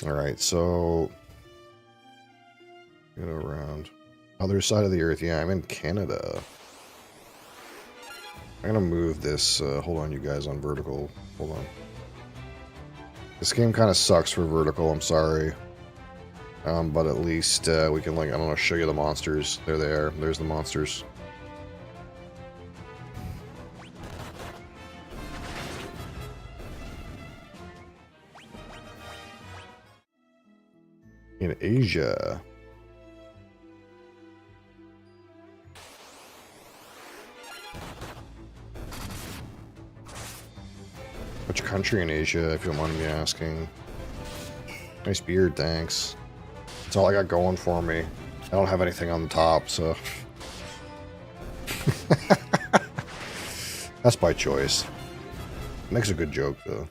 Speaker 2: Alright, so... Get around. Other side of the earth. Yeah, I'm in Canada. I'm gonna move this... hold on, you guys, on vertical. Hold on. This game kind of sucks for vertical, I'm sorry. But at least we can, like, I don't know, show you the monsters. There they are. There's the monsters. In Asia. Which country in Asia, if you don't mind me asking? Nice beard, thanks. That's all I got going for me. I don't have anything on the top, so... That's by choice. Makes a good joke, though.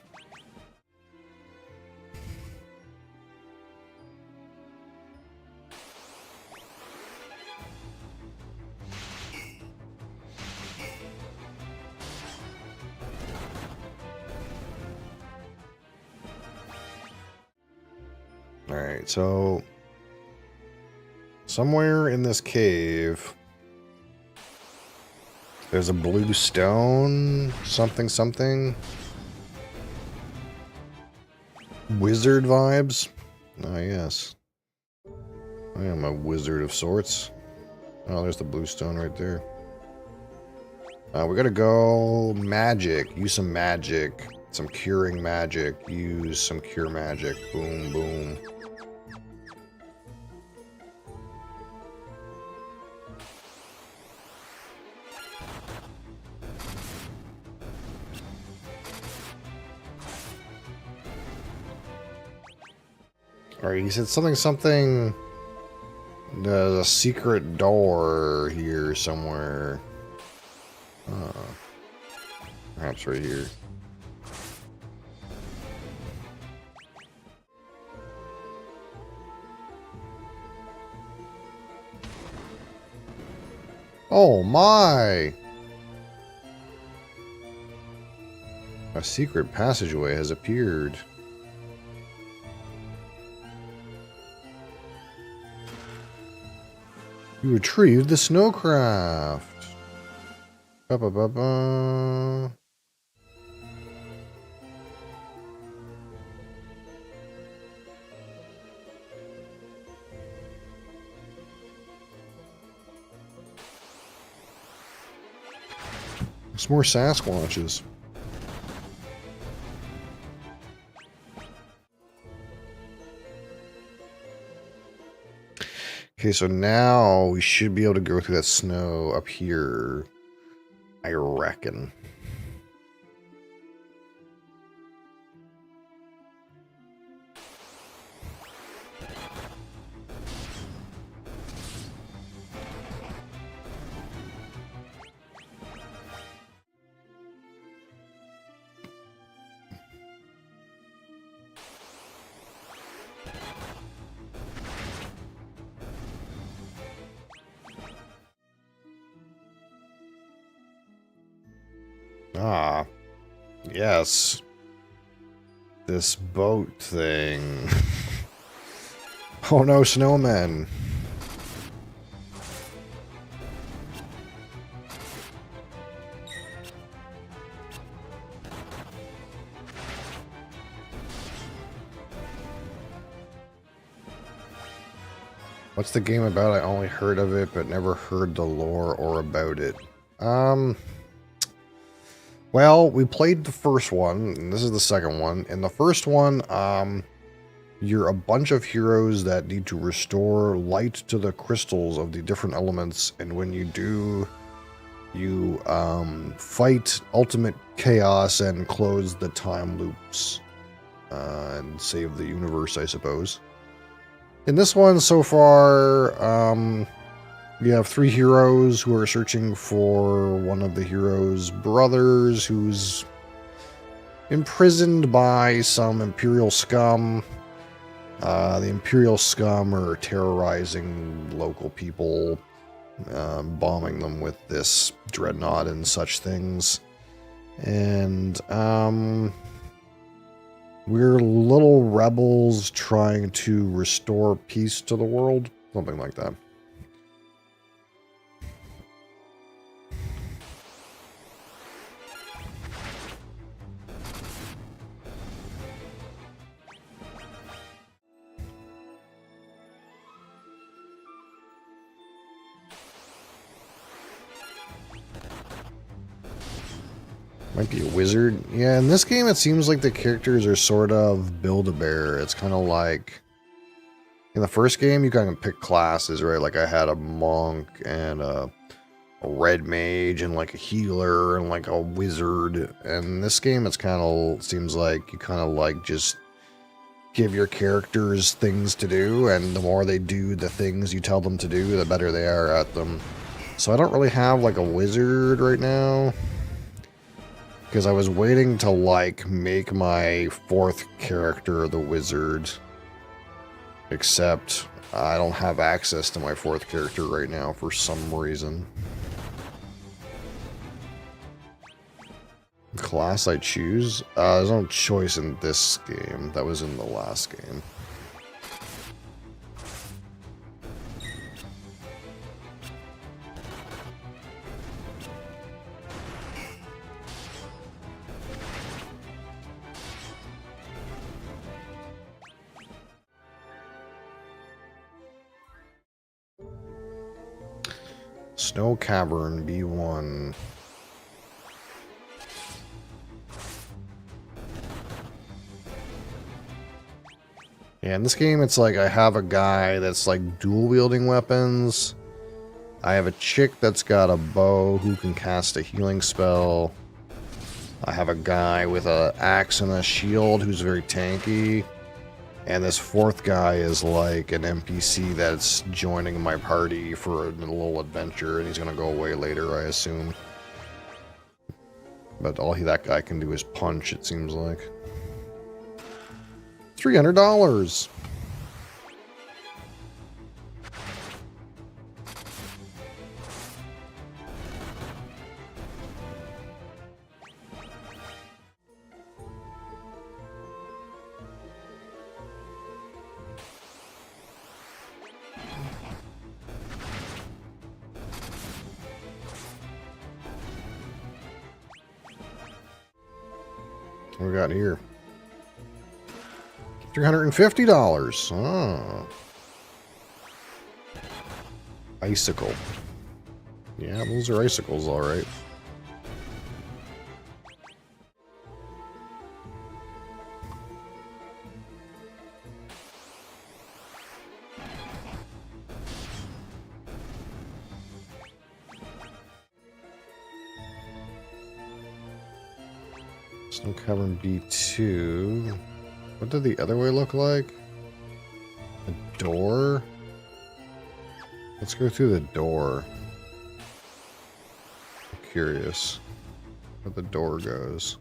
Speaker 2: Alright, so somewhere in this cave there's a blue stone, something, something. Wizard vibes? Ah, yes. I am a wizard of sorts. Oh, there's the blue stone right there. We gotta go magic. Use some magic. Some curing magic. Use some cure magic. Boom, boom. Alright, he said something, something. There's a secret door here somewhere. Perhaps right here. Oh my! A secret passageway has appeared. You retrieved the snowcraft. Ba ba ba ba. Some more Sasquatches. Okay, so now we should be able to go through that snow up here, I reckon. Ah, yes. This boat thing. Oh no, snowmen. What's the game about? I only heard of it, but never heard the lore or about it. Well, we played the first one, and this is the second one. In the first one, you're a bunch of heroes that need to restore light to the crystals of the different elements, and when you do, you fight ultimate chaos and close the time loops and save the universe, I suppose. In this one, so far, we have 3 heroes who are searching for one of the heroes' brothers who's imprisoned by some Imperial scum. The Imperial scum are terrorizing local people, bombing them with this dreadnought and such things. And we're little rebels trying to restore peace to the world. Something like that. Might be a wizard. Yeah, in this game it seems like the characters are sort of Build-A-Bear. It's kind of like... In the first game, you kind of pick classes, right? Like I had a monk and a red mage and like a healer and like a wizard. And in this game, it's kind of seems like you kind of like just give your characters things to do, and the more they do the things you tell them to do, the better they are at them. So I don't really have like a wizard right now, because I was waiting to like make my 4th character the wizard. Except I don't have access to my 4th character right now for some reason. Class I choose? There's no choice in this game. That was in the last game. Snow Cavern B1. Yeah, in this game, it's like I have a guy that's like dual wielding weapons. I have a chick that's got a bow who can cast a healing spell. I have a guy with an axe and a shield who's very tanky. And this fourth guy is like an NPC that's joining my party for a little adventure, and he's going to go away later, I assume. But all that guy can do is punch, it seems like. $300. What we got here? $350. Ah. Icicle. Yeah, those are icicles, all right. Snow Cavern B2. What did the other way look like? A door? Let's go through the door. I'm curious where the door goes.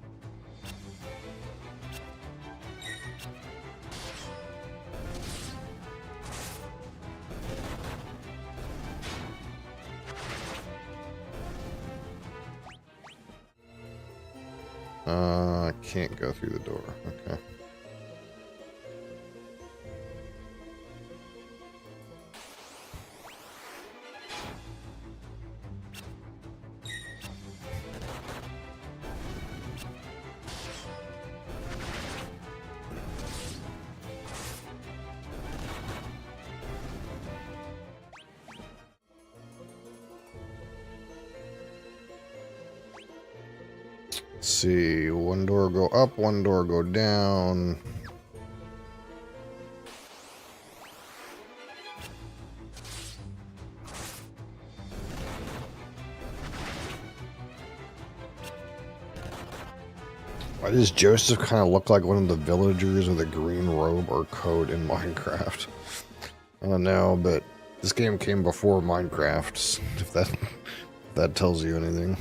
Speaker 2: I can't go through the door. Okay. Let's see, one door go up, one door go down. Why does Joseph kind of look like one of the villagers with a green robe or coat in Minecraft? I don't know, but this game came before Minecraft, if that tells you anything.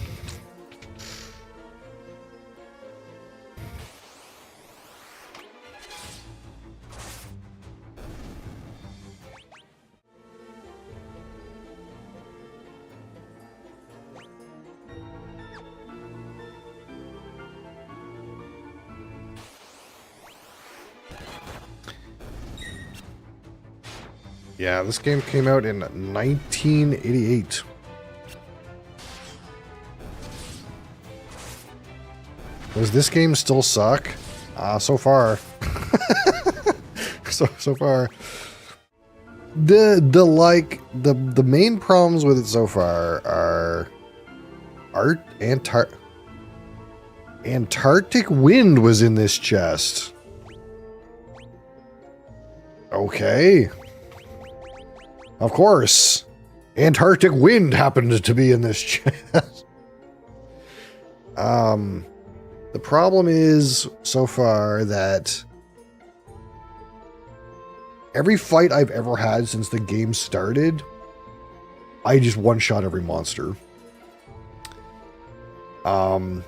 Speaker 2: Yeah, this game came out in 1988. Does this game still suck? So far. so far. The main problems with it so far are Antarctic Wind was in this chest. Okay. Of course, Antarctic Wind happened to be in this chest. The problem is, so far, that every fight I've ever had since the game started, I just one-shot every monster. And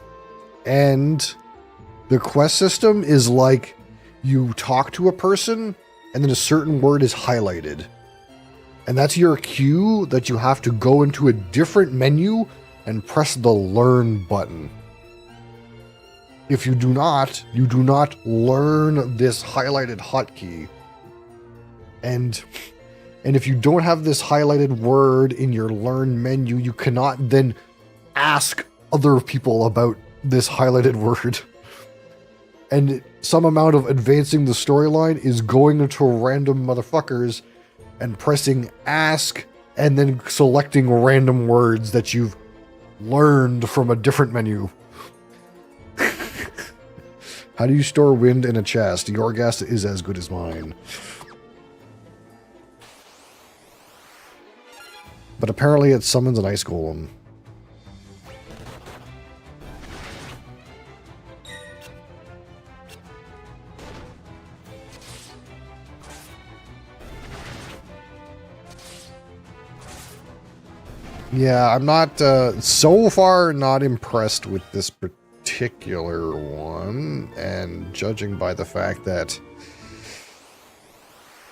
Speaker 2: the quest system is like, you talk to a person, and then a certain word is highlighted. And that's your cue that you have to go into a different menu and press the learn button. If you do not learn this highlighted hotkey. And if you don't have this highlighted word in your learn menu, you cannot then ask other people about this highlighted word. And some amount of advancing the storyline is going into random motherfuckers and pressing ask and then selecting random words that you've learned from a different menu. How do you store wind in a chest? Your guess is as good as mine. But apparently it summons an ice golem. Yeah, I'm not, so far, not impressed with this particular one, and judging by the fact that,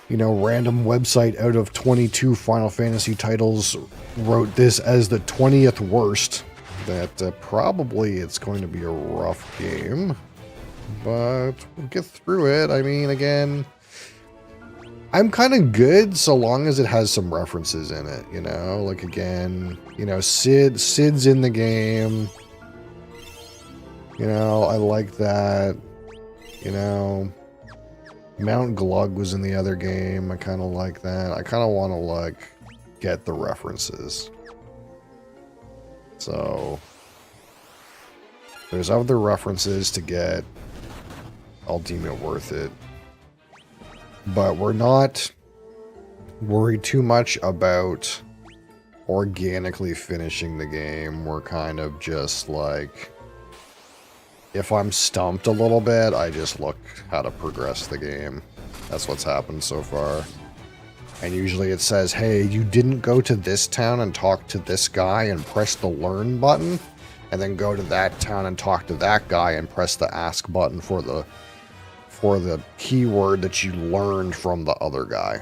Speaker 2: you know, random website out of 22 Final Fantasy titles wrote this as the 20th worst, that probably it's going to be a rough game, but we'll get through it. I mean, again, I'm kind of good so long as it has some references in it, you know? Like, again, you know, Sid's in the game. You know, I like that. You know, Mount Glug was in the other game. I kind of like that. I kind of want to, like, get the references. So, there's other references to get. I'll deem it worth it. But we're not worried too much about organically finishing the game. We're kind of just like, if I'm stumped a little bit, I just look how to progress the game. That's what's happened so far. And usually it says, hey, you didn't go to this town and talk to this guy and press the learn button, and then go to that town and talk to that guy and press the ask button for the keyword that you learned from the other guy.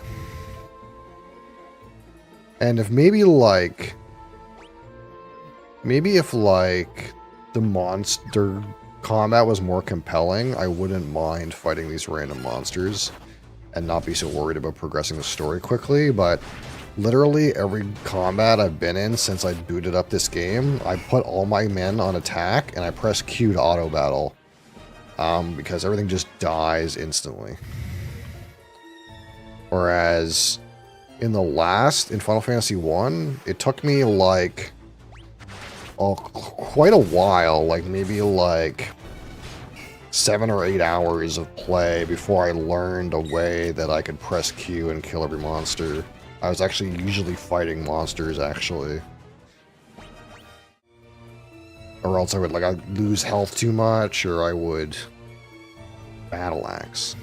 Speaker 2: And if maybe if the monster combat was more compelling, I wouldn't mind fighting these random monsters and not be so worried about progressing the story quickly. But literally every combat I've been in since I booted up this game, I put all my men on attack and I press Q to auto battle. Because everything just dies instantly. Whereas in Final Fantasy 1, it took me like quite a while, like maybe like 7 or 8 hours of play before I learned a way that I could press Q and kill every monster. I was actually usually fighting monsters, actually. Or else I'd lose health too much, or I would battle axe.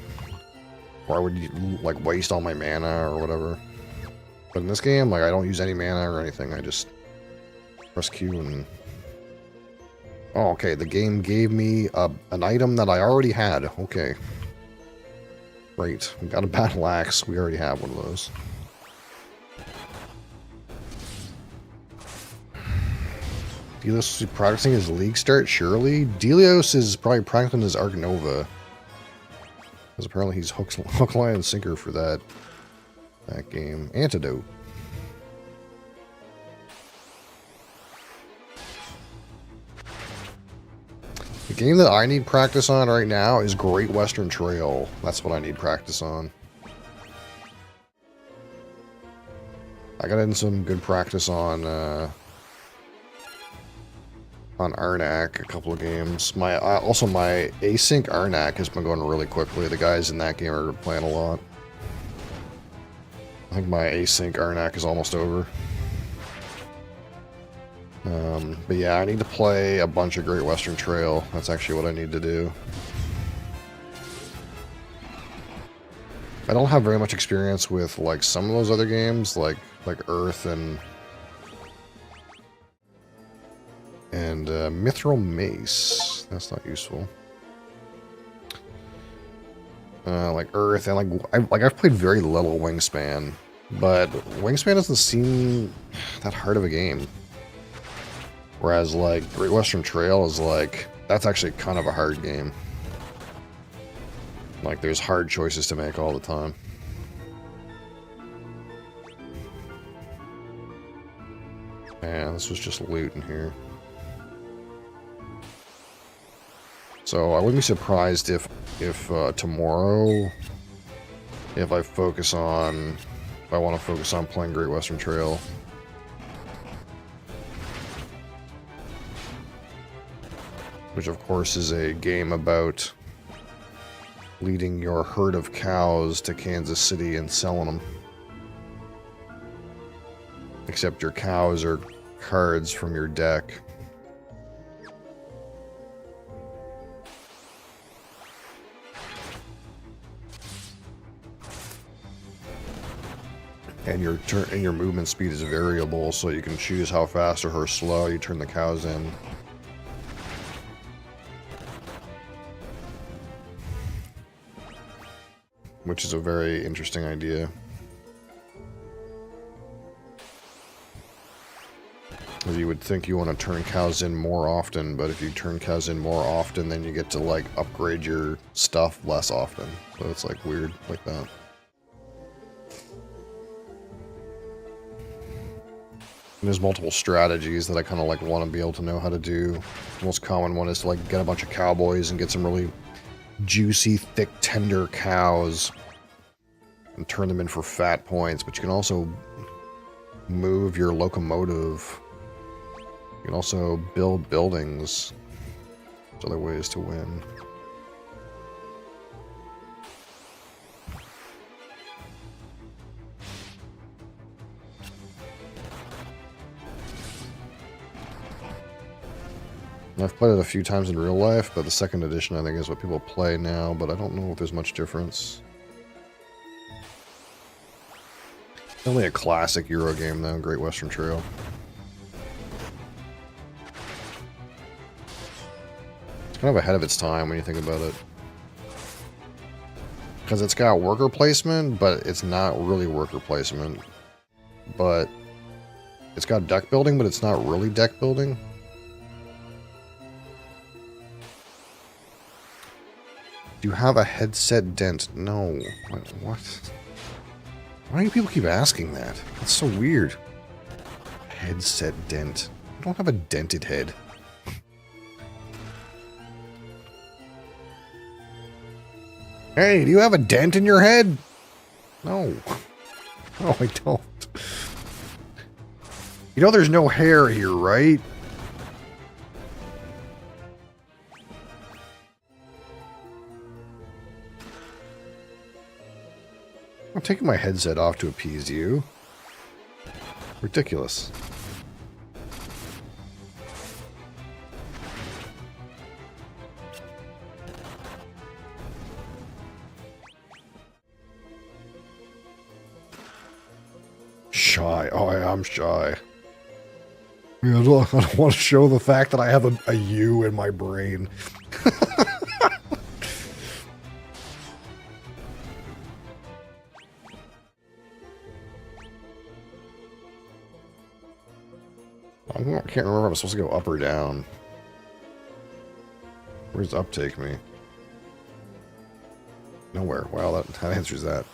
Speaker 2: Or I would, like, waste all my mana or whatever. But in this game, like, I don't use any mana or anything. I just press Q and... Oh, okay, the game gave me an item that I already had. Okay. Great. We got a battle axe. We already have one of those. Delios is practicing his league start, surely? Delios is probably practicing his Arc Nova. Because apparently he's hook, line, and sinker for that game. Antidote. The game that I need practice on right now is Great Western Trail. That's what I need practice on. I got in some good practice on Arnak a couple of games. Also my async Arnak has been going really quickly. The guys in that game are playing a lot. I think my async Arnak is almost over. But yeah, I need to play a bunch of Great Western Trail. That's actually what I need to do. I don't have very much experience with like some of those other games, like Earth and Mithril Mace. That's not useful. Like Earth and I've played very little Wingspan, but Wingspan doesn't seem that hard of a game. Whereas like Great Western Trail is like, that's actually kind of a hard game. Like there's hard choices to make all the time. Yeah, this was just loot in here. So I wouldn't be surprised if tomorrow, if I focus on if I want to focus on playing Great Western Trail. Which, of course, is a game about leading your herd of cows to Kansas City and selling them. Except your cows are cards from your deck. And your movement speed is variable, so you can choose how fast or how slow you turn the cows in. Which is a very interesting idea. You would think you want to turn cows in more often, but if you turn cows in more often, then you get to, like, upgrade your stuff less often. So it's, like, weird like that. And there's multiple strategies that I kind of, like, want to be able to know how to do. The most common one is to, like, get a bunch of cowboys and get some really juicy, thick, tender cows and turn them in for fat points, but you can also move your locomotive. You can also build buildings. There's other ways to win. I've played it a few times in real life, but the second edition I think is what people play now, but I don't know if there's much difference. Only a classic Euro game though, Great Western Trail. It's kind of ahead of its time when you think about it. Because it's got worker placement, but it's not really worker placement. But it's got deck building, but it's not really deck building. Do you have a headset dent? No. What? Why do people keep asking that? That's so weird. Headset dent. I don't have a dented head. Hey, do you have a dent in your head? No. No, I don't. You know there's no hair here, right? I'm taking my headset off to appease you. Ridiculous. Shy. Oh, I am shy. Yeah, I don't want to show the fact that I have a U in my brain. I can't remember if I'm supposed to go up or down. Where does up take me? Nowhere. Wow, that answers that.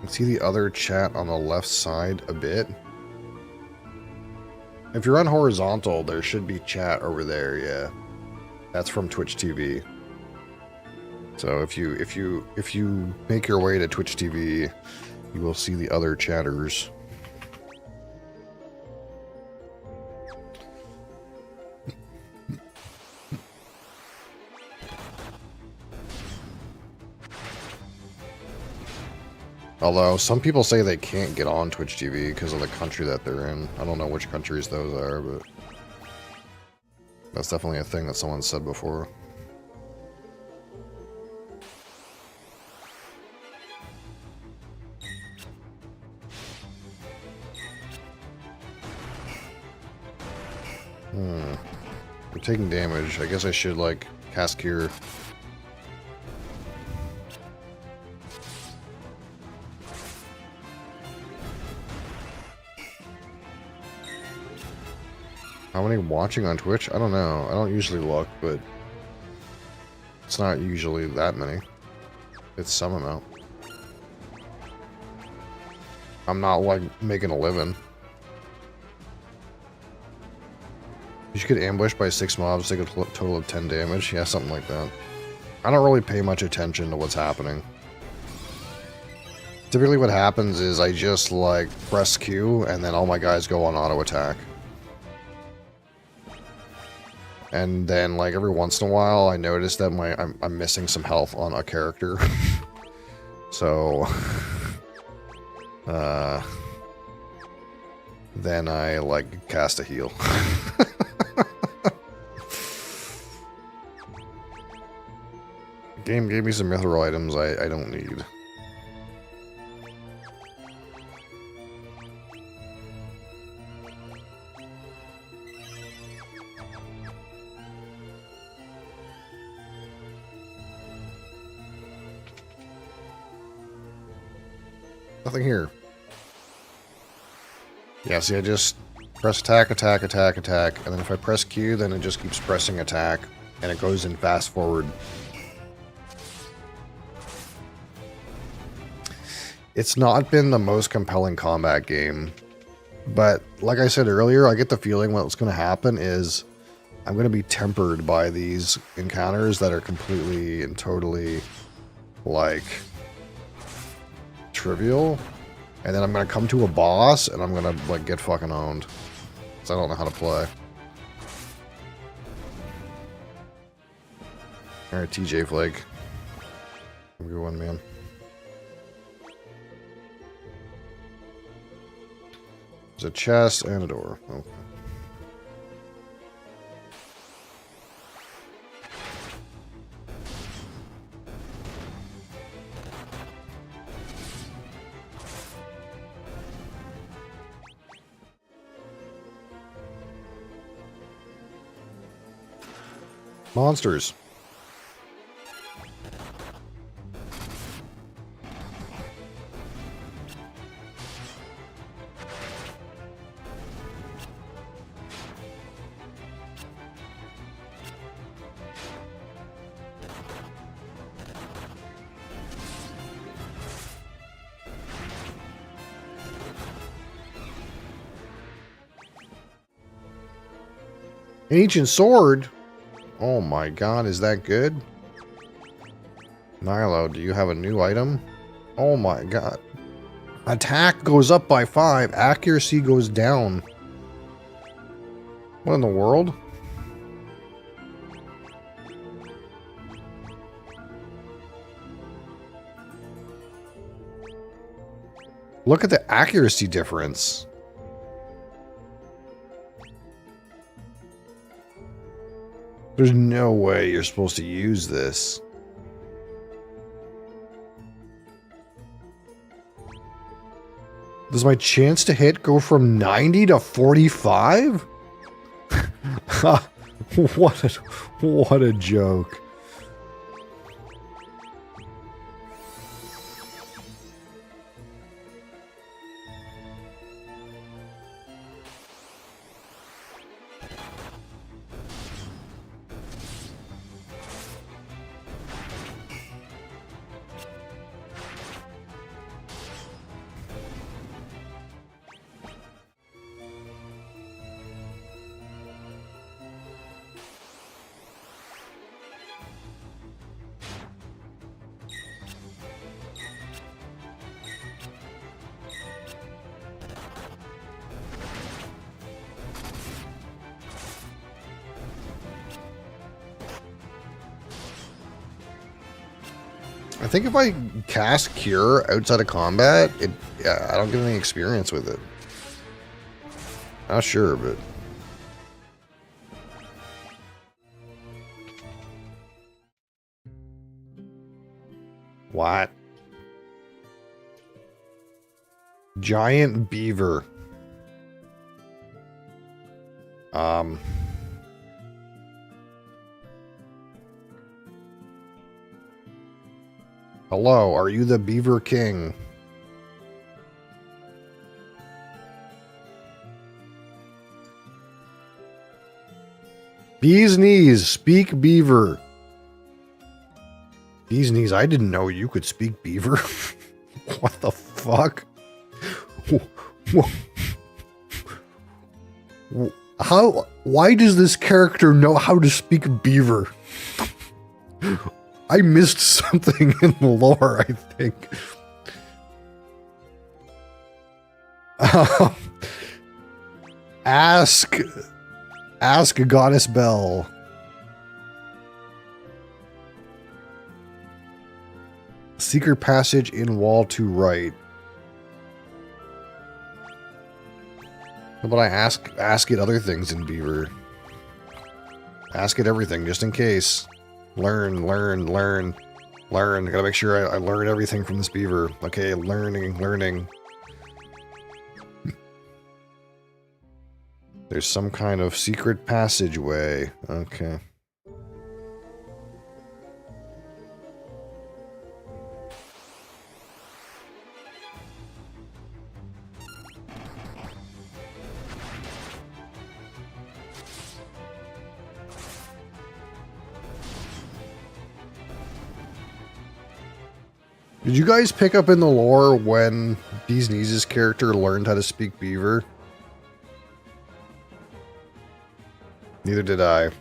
Speaker 2: See the other chat on the left side a bit? If you're on horizontal, there should be chat over there, yeah. That's from Twitch TV. So if you make your way to Twitch TV, you will see the other chatters. Although, some people say they can't get on Twitch TV because of the country that they're in. I don't know which countries those are, but that's definitely a thing that someone said before. I'm taking damage. I guess I should, like, cast Cure. How many watching on Twitch? I don't know. I don't usually look, but it's not usually that many. It's some amount. I'm not, like, making a living. You should get ambushed by 6 mobs, take a total of 10 damage. Yeah, something like that. I don't really pay much attention to what's happening. Typically what happens is I just, like, press Q, and then all my guys go on auto attack. And then, like, every once in a while, I notice that I'm missing some health on a character. So... then I, like, cast a heal. Game gave me some mithril items I don't need. Nothing here. Yeah, see, I just press attack, attack, attack, attack, and then if I press Q, then it just keeps pressing attack, and it goes in fast forward. It's not been the most compelling combat game, but like I said earlier, I get the feeling what's going to happen is I'm going to be tempered by these encounters that are completely and totally, like, trivial. And then I'm going to come to a boss, and I'm going to, like, get fucking owned. Because I don't know how to play. Alright, TJ Flake. Have a good one, man. There's a chest and a door. Okay. Monsters. Ancient sword? Oh my god, is that good? Nilo, do you have a new item? Oh my god. Attack goes up by 5, accuracy goes down. What in the world? Look at the accuracy difference. There's no way you're supposed to use this. Does my chance to hit go from 90 to 45? What a joke. I think if I cast Cure outside of combat, I don't get any experience with it. Not sure, but... What? Giant beaver. Hello, are you the Beaver King? Bee's knees, speak beaver. Bee's knees, I didn't know you could speak beaver. What the fuck? Why does this character know how to speak beaver? I missed something in the lore, I think. Ask Goddess Bell. Secret passage in wall to right. How about I ask it other things in Beaver? Ask it everything, just in case. Learn. Gotta make sure I learn everything from this Beaver. Okay, learning. There's some kind of secret passageway. Okay. Did you guys pick up in the lore when Bee's Knees' character learned how to speak Beaver? Neither did I.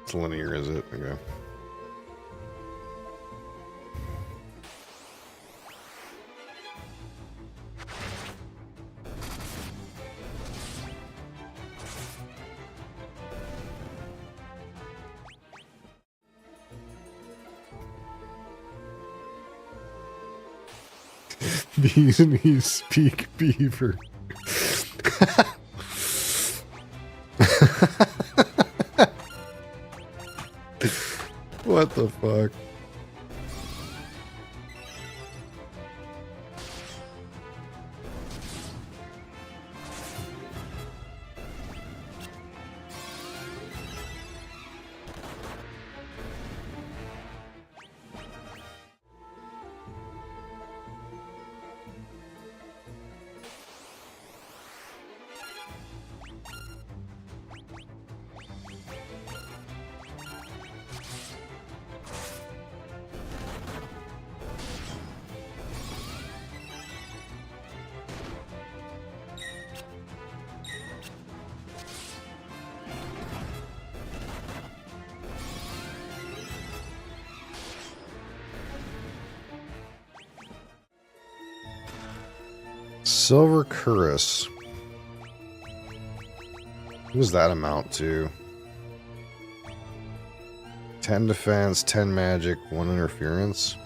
Speaker 2: It's linear, is it? Okay. Bees Knees speak beaver. What the fuck? Silver Cuirass. What does that amount to? 10 defense, 10 magic, 1 interference.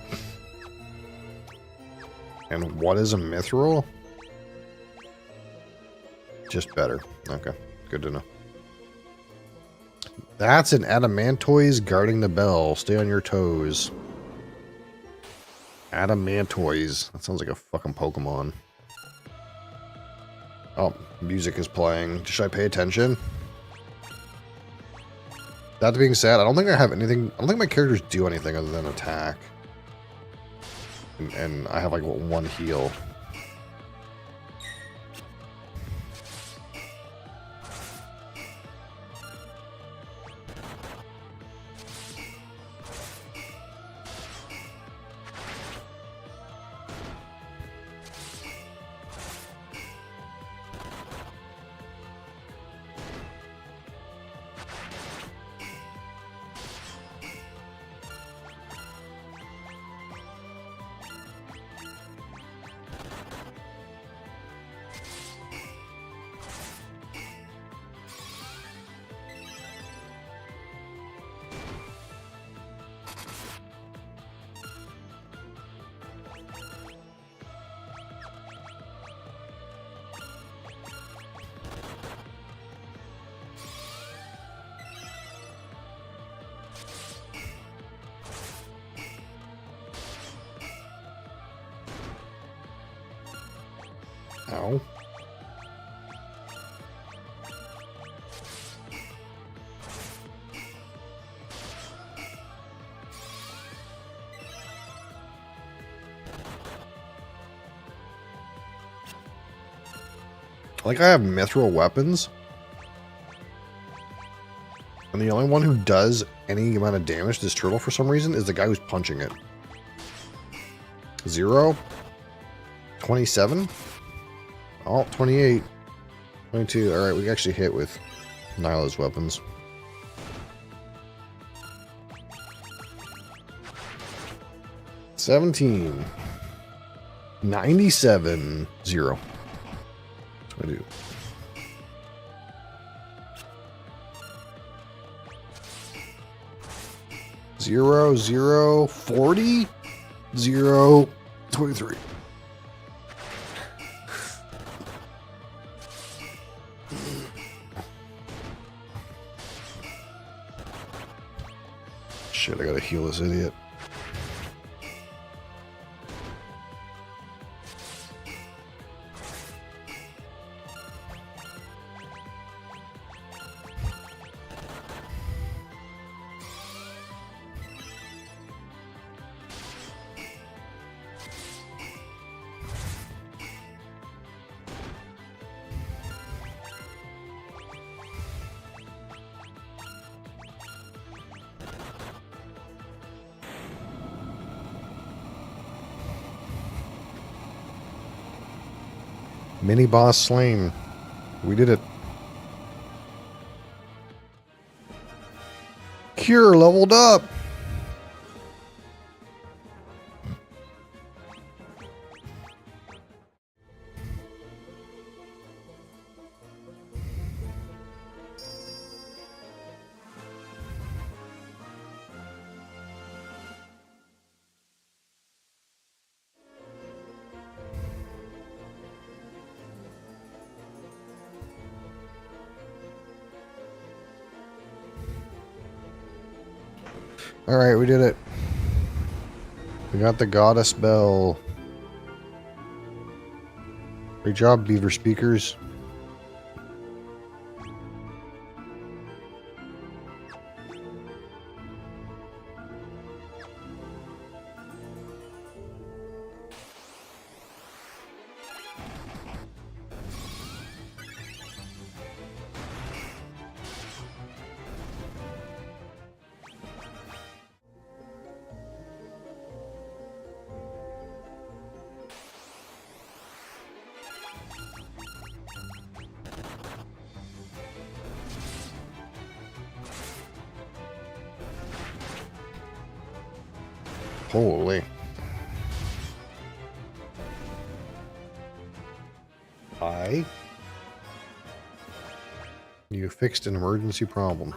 Speaker 2: And what is a mithril? Just better. Okay, good to know. That's an Adamantoise guarding the bell. Stay on your toes. Adamantoise. That sounds like a fucking Pokemon. Oh, music is playing. Should I pay attention? That being said, I don't think I have anything. I don't think my characters do anything other than attack. And I have like one heal. Ow. Like, I have mithril weapons, and the only one who does any amount of damage to this turtle for some reason is the guy who's punching it. 0, 27, oh, 28, 22. All right, we actually hit with Nyla's weapons. $17, 97, 0. I do. Zero, 0, 40, 0, 23. Shit, I gotta heal this idiot. Mini boss slain. We did it. Cure leveled up. Alright, we did it. We got the goddess bell. Great job, Beaver Speakers. Holy. Hi. You fixed an emergency problem.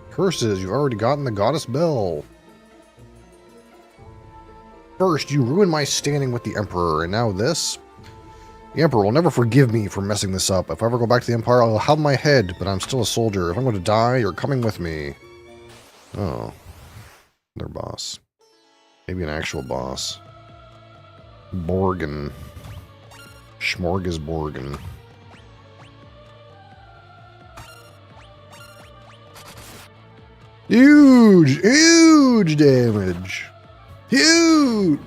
Speaker 2: Curses, you've already gotten the goddess bell. First, you ruined my standing with the Emperor, and now this? The Emperor will never forgive me for messing this up. If I ever go back to the Empire, I'll have my head, but I'm still a soldier. If I'm going to die, you're coming with me. Oh. Their boss. Maybe an actual boss. Borgin. Schmorgasborgin. Huge! Huge damage! Huge!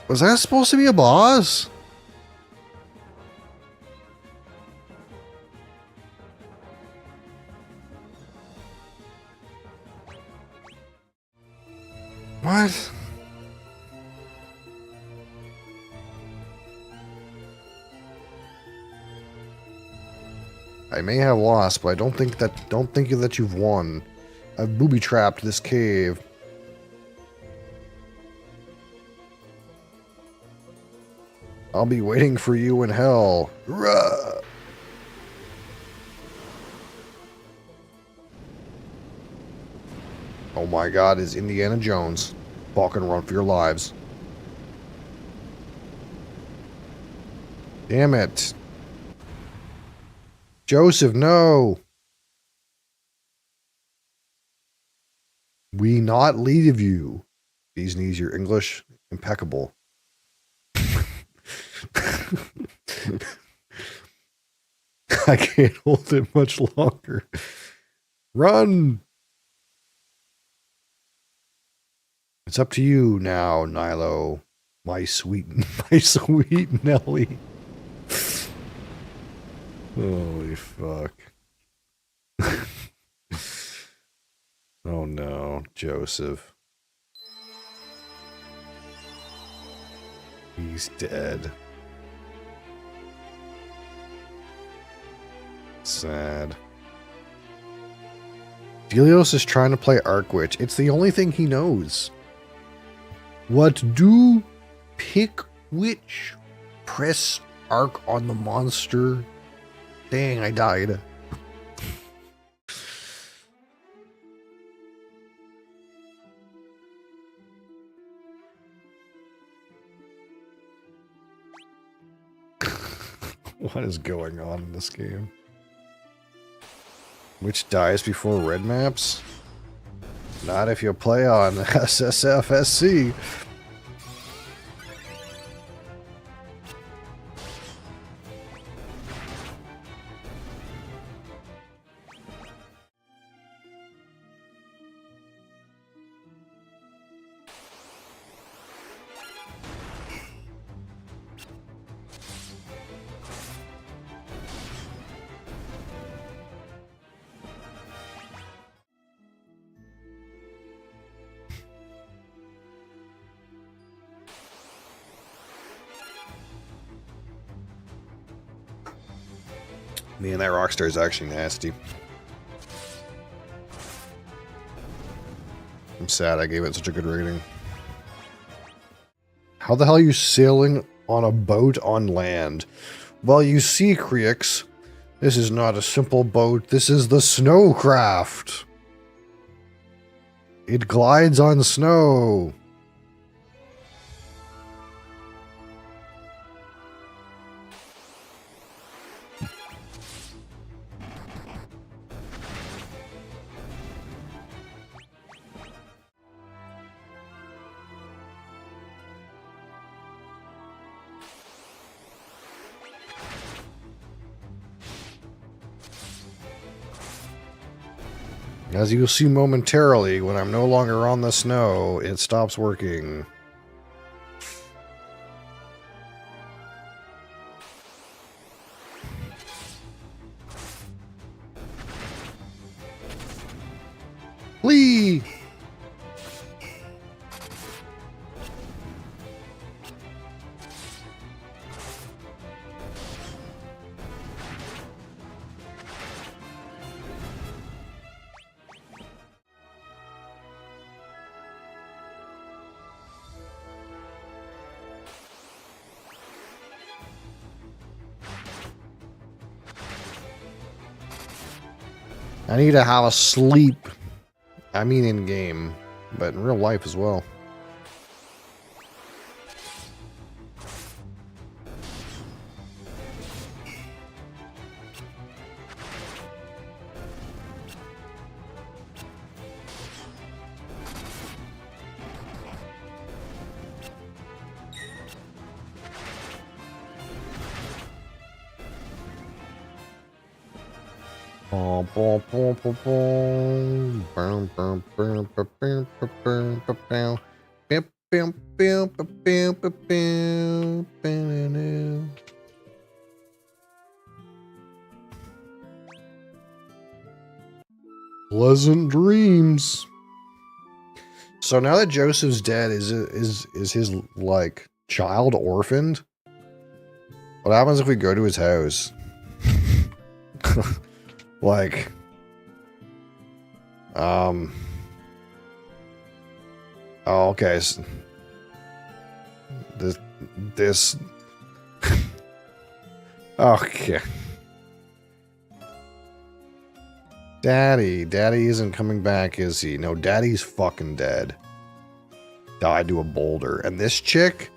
Speaker 2: Was that supposed to be a boss? What? I may have lost, but I don't think that you've won. I've booby-trapped this cave. I'll be waiting for you in hell. Rah! Oh my god, it's Indiana Jones. Fucking run for your lives. Damn it. Joseph, no. We not leave you. These knees, your English, impeccable. I can't hold it much longer. Run! It's up to you now, Nilo. My sweet Nelly. Holy fuck. Oh no, Joseph. He's dead. Sad. Delios is trying to play Arkwitch. It's the only thing he knows. What do? Pick which? Press arc on the monster. Dang, I died. What is going on in this game? Which dies before red maps? Not if you play on SSFSC. Man, that Rockstar is actually nasty. I'm sad I gave it such a good rating. How the hell are you sailing on a boat on land? Well, you see, Creix, this is not a simple boat. This is the Snowcraft. It glides on snow. As you'll see momentarily, when I'm no longer on the snow, it stops working. Flee! I need to have a sleep. I mean in game, but in real life as well. Pleasant dreams. So now that Joseph's dead, is his like child orphaned? What happens if we go to his house? Like, oh, okay. So this, okay. Daddy isn't coming back, is he? No, Daddy's fucking dead. Died to a boulder. And this chick,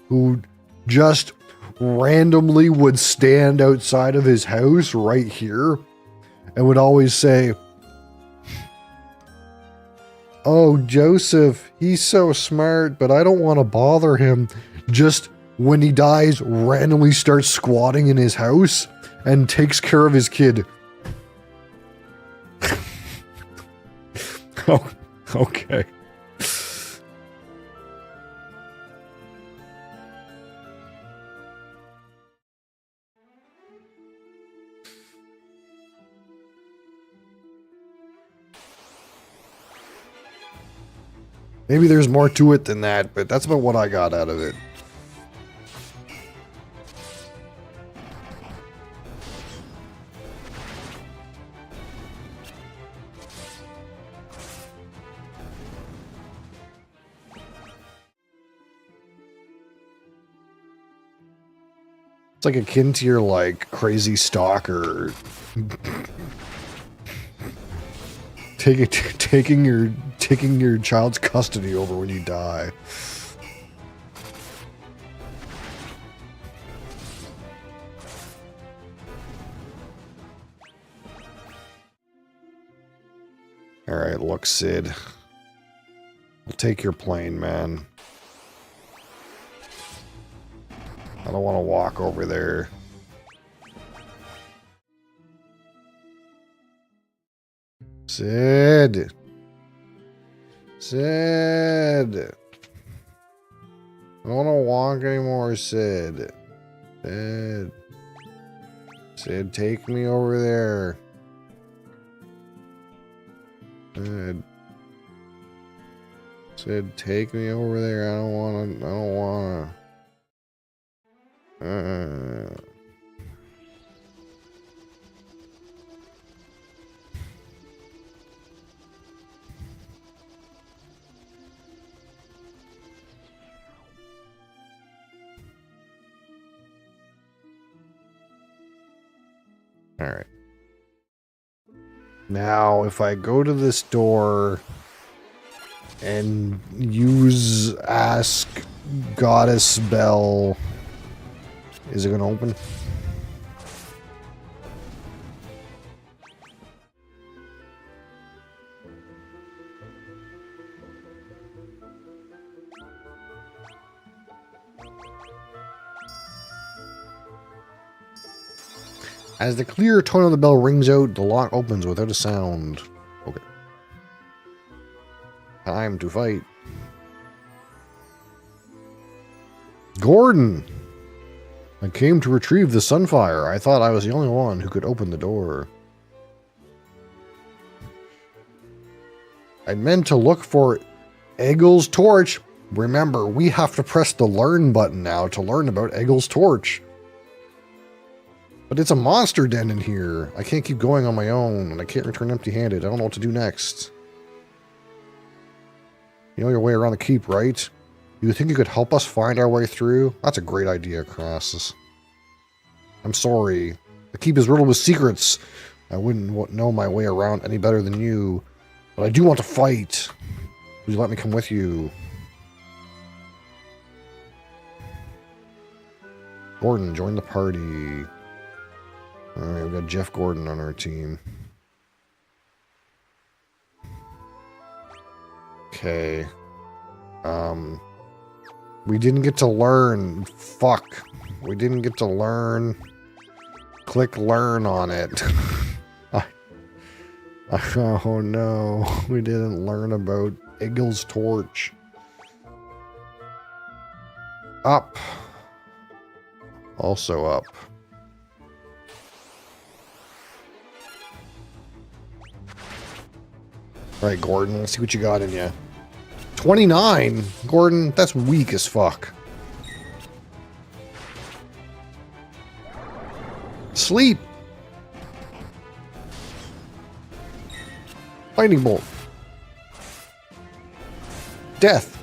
Speaker 2: who just randomly would stand outside of his house right here and would always say, "Oh, Joseph, he's so smart, but I don't want to bother him." Just when he dies, randomly starts squatting in his house and takes care of his kid. Oh, okay. Maybe there's more to it than that, but that's about what I got out of it. It's like akin to your, like, crazy stalker taking your child's custody over when you die. Alright, look, Sid. I'll take your plane, man. I don't want to walk over there. Sid! Sid! I don't want to walk anymore, Sid. Sid. Sid, take me over there. Sid. Sid, take me over there. I don't wanna. Alright. Now, if I go to this door and use Ask Goddess Bell, is it going to open? As the clear tone of the bell rings out, the lock opens without a sound. Okay. Time to fight. Gordon! I came to retrieve the Sunfire. I thought I was the only one who could open the door. I meant to look for Egil's torch. Remember, we have to press the learn button now to learn about Egil's torch. But it's a monster den in here. I can't keep going on my own, and I can't return empty-handed. I don't know what to do next. You know your way around the keep, right? You think you could help us find our way through? That's a great idea, Crassus. I'm sorry. The keep is riddled with secrets. I wouldn't know my way around any better than you. But I do want to fight. Would you let me come with you? Gordon, join the party. Alright, we've got Jeff Gordon on our team. Okay. We didn't get to learn. Fuck. We didn't get to learn. Click learn on it. Oh no. We didn't learn about Egil's torch. Up. Also up. Alright, Gordon, let's see what you got in you. 29? Gordon, that's weak as fuck. Sleep! Lightning bolt. Death.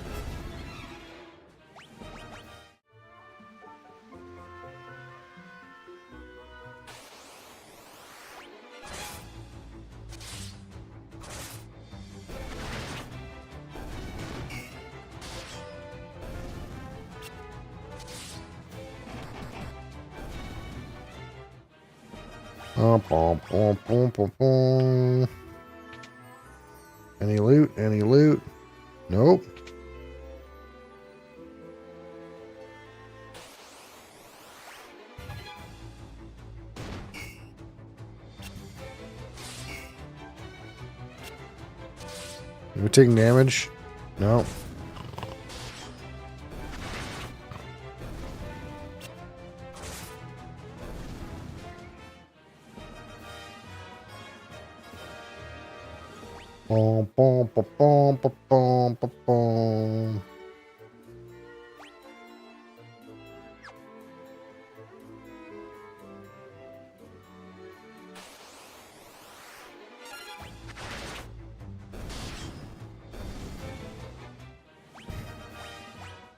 Speaker 2: Bum, bum, bum, bum, bum. Any loot? Any loot? Nope. Are we taking damage? No. Bum, bum, bum, bum, bum, bum, bum, bum.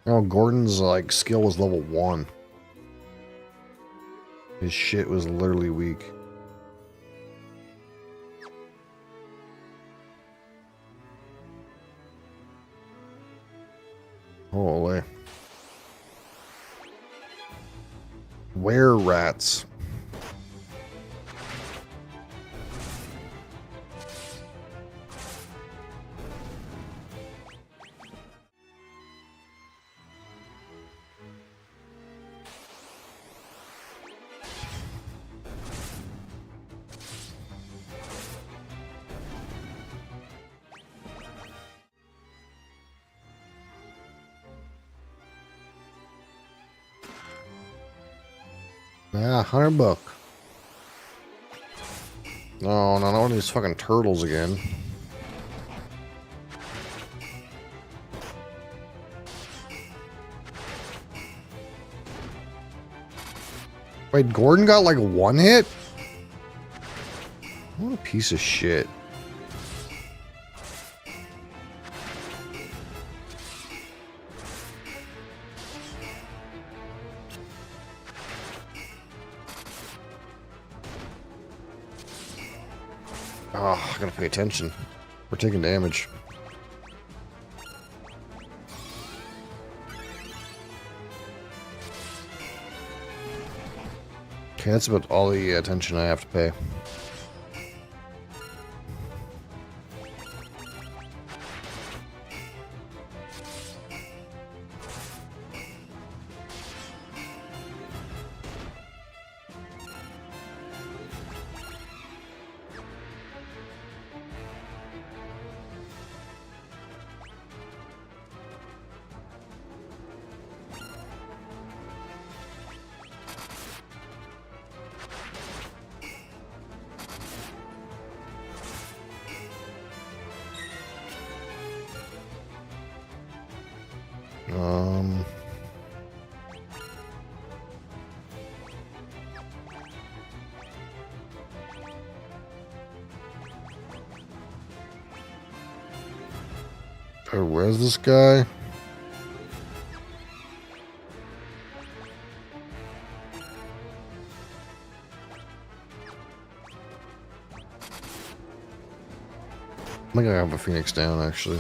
Speaker 2: Oh, Gordon's like skill was level 1. His shit was literally weak. Holy. Were rats. Yeah, $100. No, not all these fucking turtles again. Wait, Gordon got like 1 hit? What a piece of shit. Oh, I gotta pay attention. We're taking damage. Okay, that's about all the attention I have to pay. Oh, where's this guy? I think I have a Phoenix down, actually.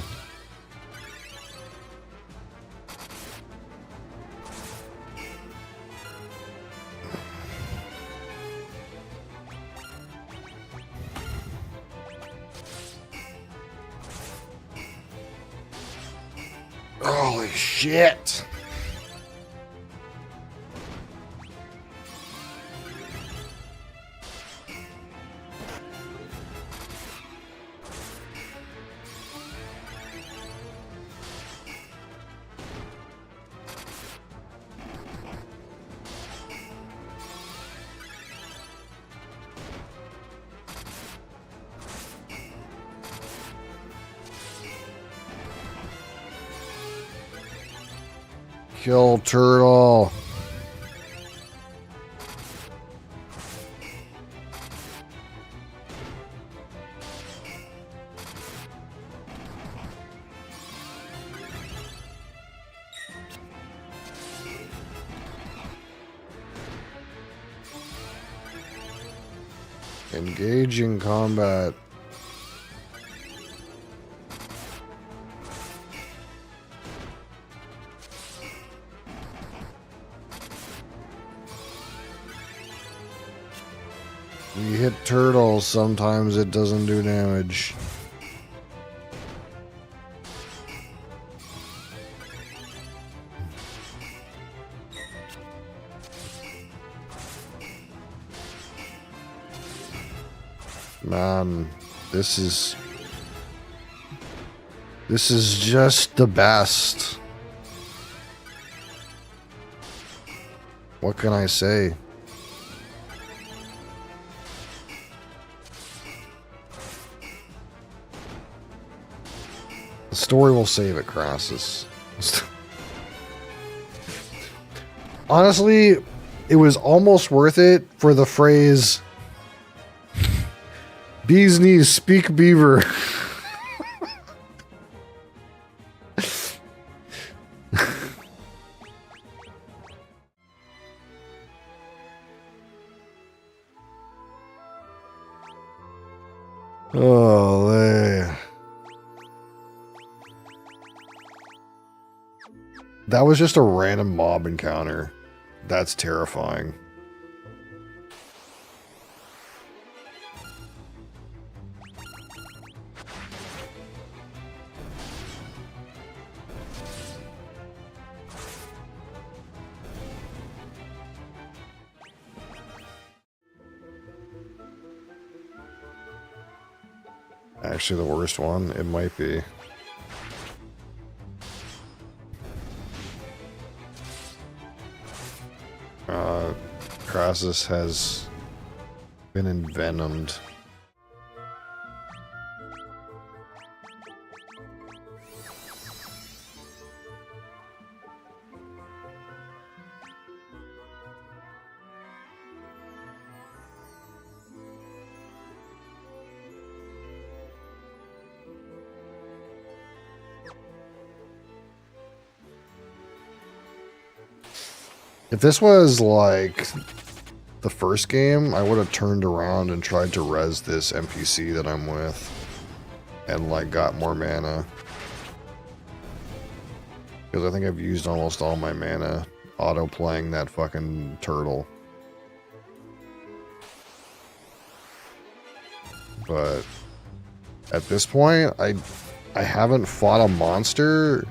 Speaker 2: Holy shit! Kill turtle. Engage in combat. You hit turtles, sometimes it doesn't do damage. Man, this is just the best. What can I say? The story will save it, Crassus. Honestly, it was almost worth it for the phrase "Bee's knees speak beaver." Oh, that was just a random mob encounter. That's terrifying. Actually, the worst one, it might be. Crassus has been envenomed. If this was like the first game, I would have turned around and tried to res this NPC that I'm with and like got more mana. Because I think I've used almost all my mana auto playing that fucking turtle. But at this point, I haven't fought a monster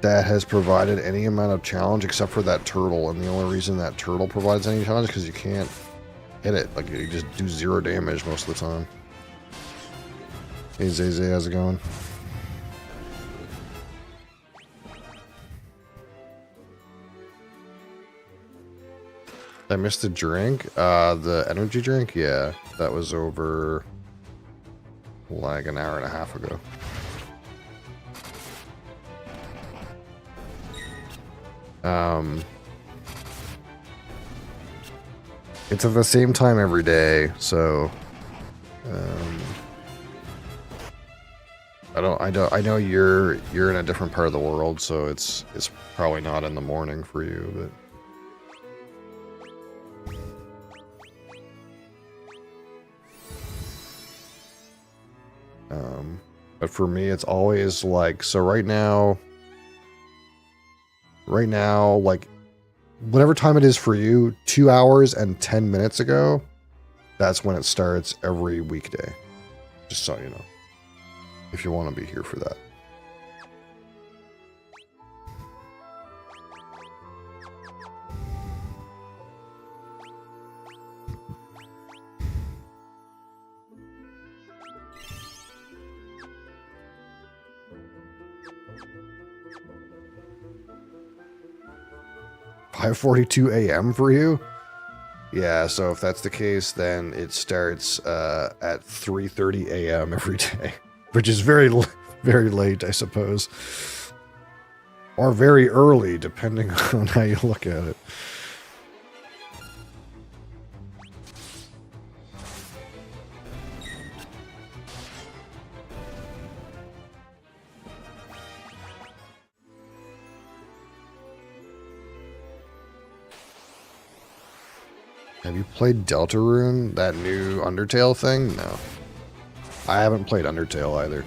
Speaker 2: that has provided any amount of challenge except for that turtle, and the only reason that turtle provides any challenge is because you can't hit it. Like, you just do 0 damage most of the time. Hey Zay, how's it going? I missed the drink? The energy drink? Yeah, that was over like an hour and a half ago. It's at the same time every day, so I know you're in a different part of the world, so it's probably not in the morning for you, but for me it's always like, so right now, like, whatever time it is for you, 2 hours and 10 minutes ago, that's when it starts every weekday. Just so you know, if you want to be here for that. "5:42 a.m. for you?" Yeah, so if that's the case, then it starts at 3:30 a.m. every day, which is very late, I suppose, or very early, depending on how you look at it. Have you played Deltarune, that new Undertale thing? No. I haven't played Undertale either.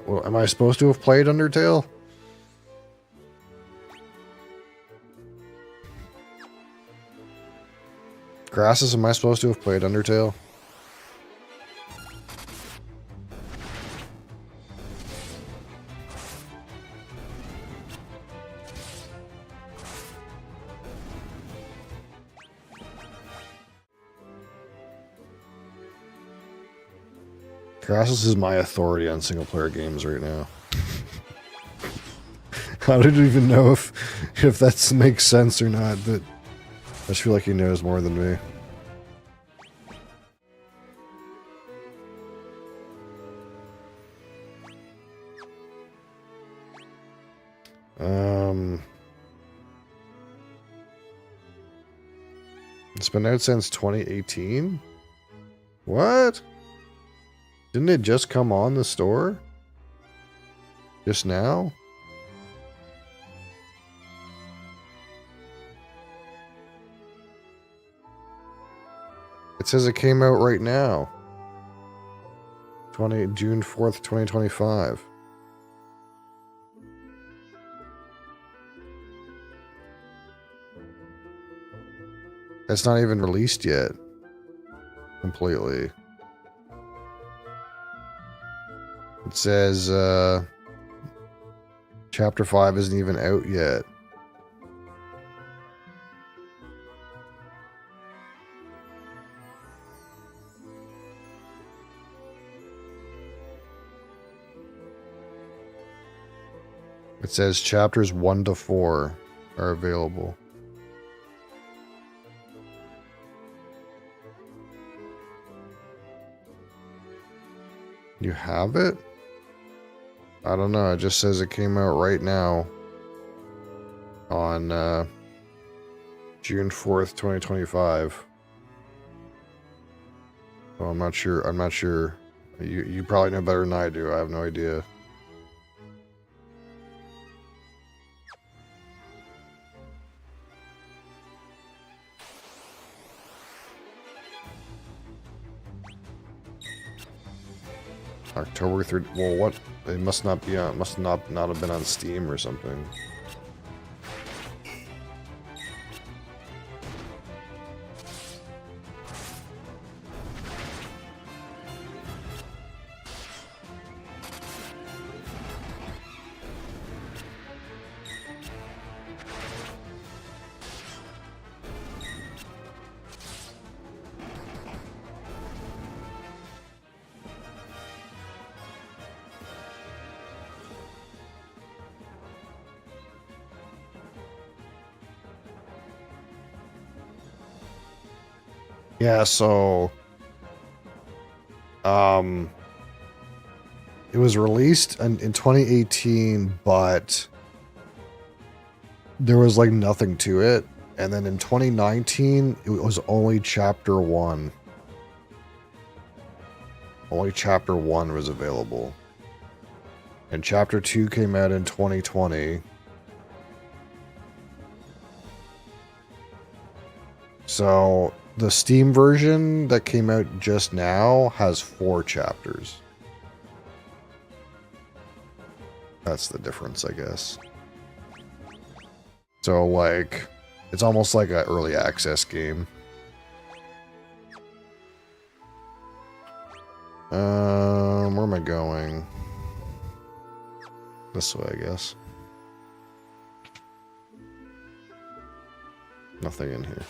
Speaker 2: Well, am I supposed to have played Undertale? Grassus, am I supposed to have played Undertale? Grassus is my authority on single-player games right now. I don't even know if that makes sense or not, but I just feel like he knows more than me. It's been out since 2018? What? Didn't it just come on the store? Just now? It says it came out right now. June 4th, 2025. It's not even released yet. Completely. It says, Chapter 5 isn't even out yet. It says chapters 1 to 4 are available. You have it? I don't know. It just says it came out right now on June 4th, 2025. So I'm not sure. I'm not sure. You probably know better than I do. I have no idea. October 3rd. Well, what? It must not be on. Must not have been on Steam or something. Yeah, so it was released in 2018, but there was like nothing to it. And then in 2019, it was only chapter 1. Only chapter 1 was available. And chapter 2 came out in 2020. So the Steam version that came out just now has 4 chapters. That's the difference, I guess. So, like, it's almost like an early access game. Where am I going? This way, I guess. Nothing in here.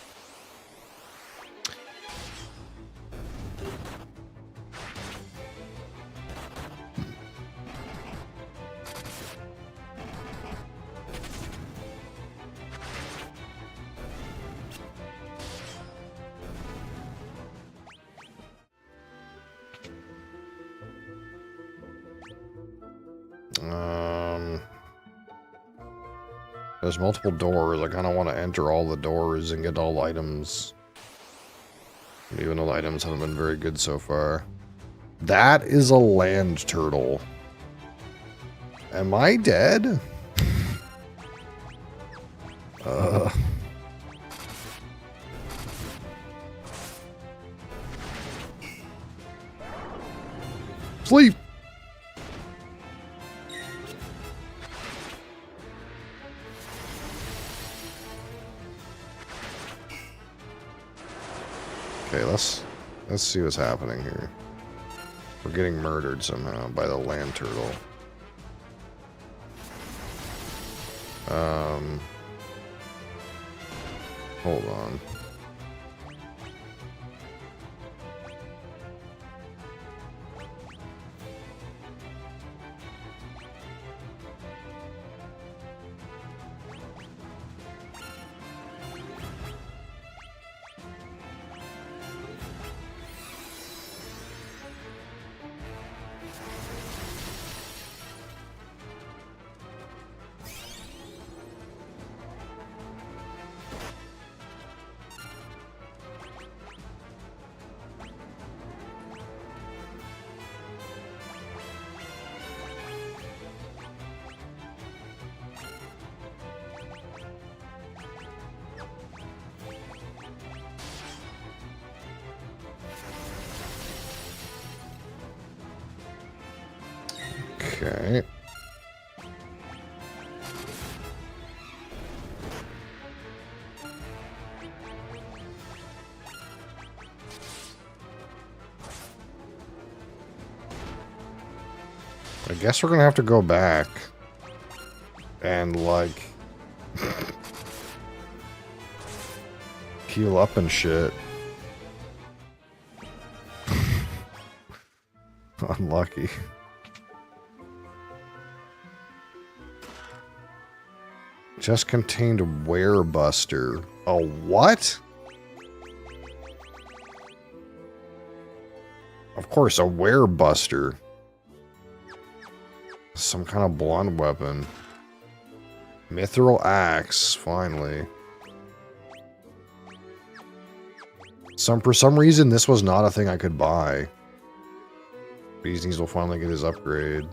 Speaker 2: There's multiple doors. I kind of want to enter all the doors and get all the items. Even though the items haven't been very good so far. That is a land turtle. Am I dead? Sleep! let's see what's happening here. We're getting murdered somehow by the land turtle. Hold on. Okay. I guess we're gonna have to go back and, like, heal up and shit. Unlucky. Just contained a Werebuster. A what? Of course, a Werebuster. Some kind of blunt weapon. Mithril axe, finally. For some reason, this was not a thing I could buy. Bees will finally get his upgrade.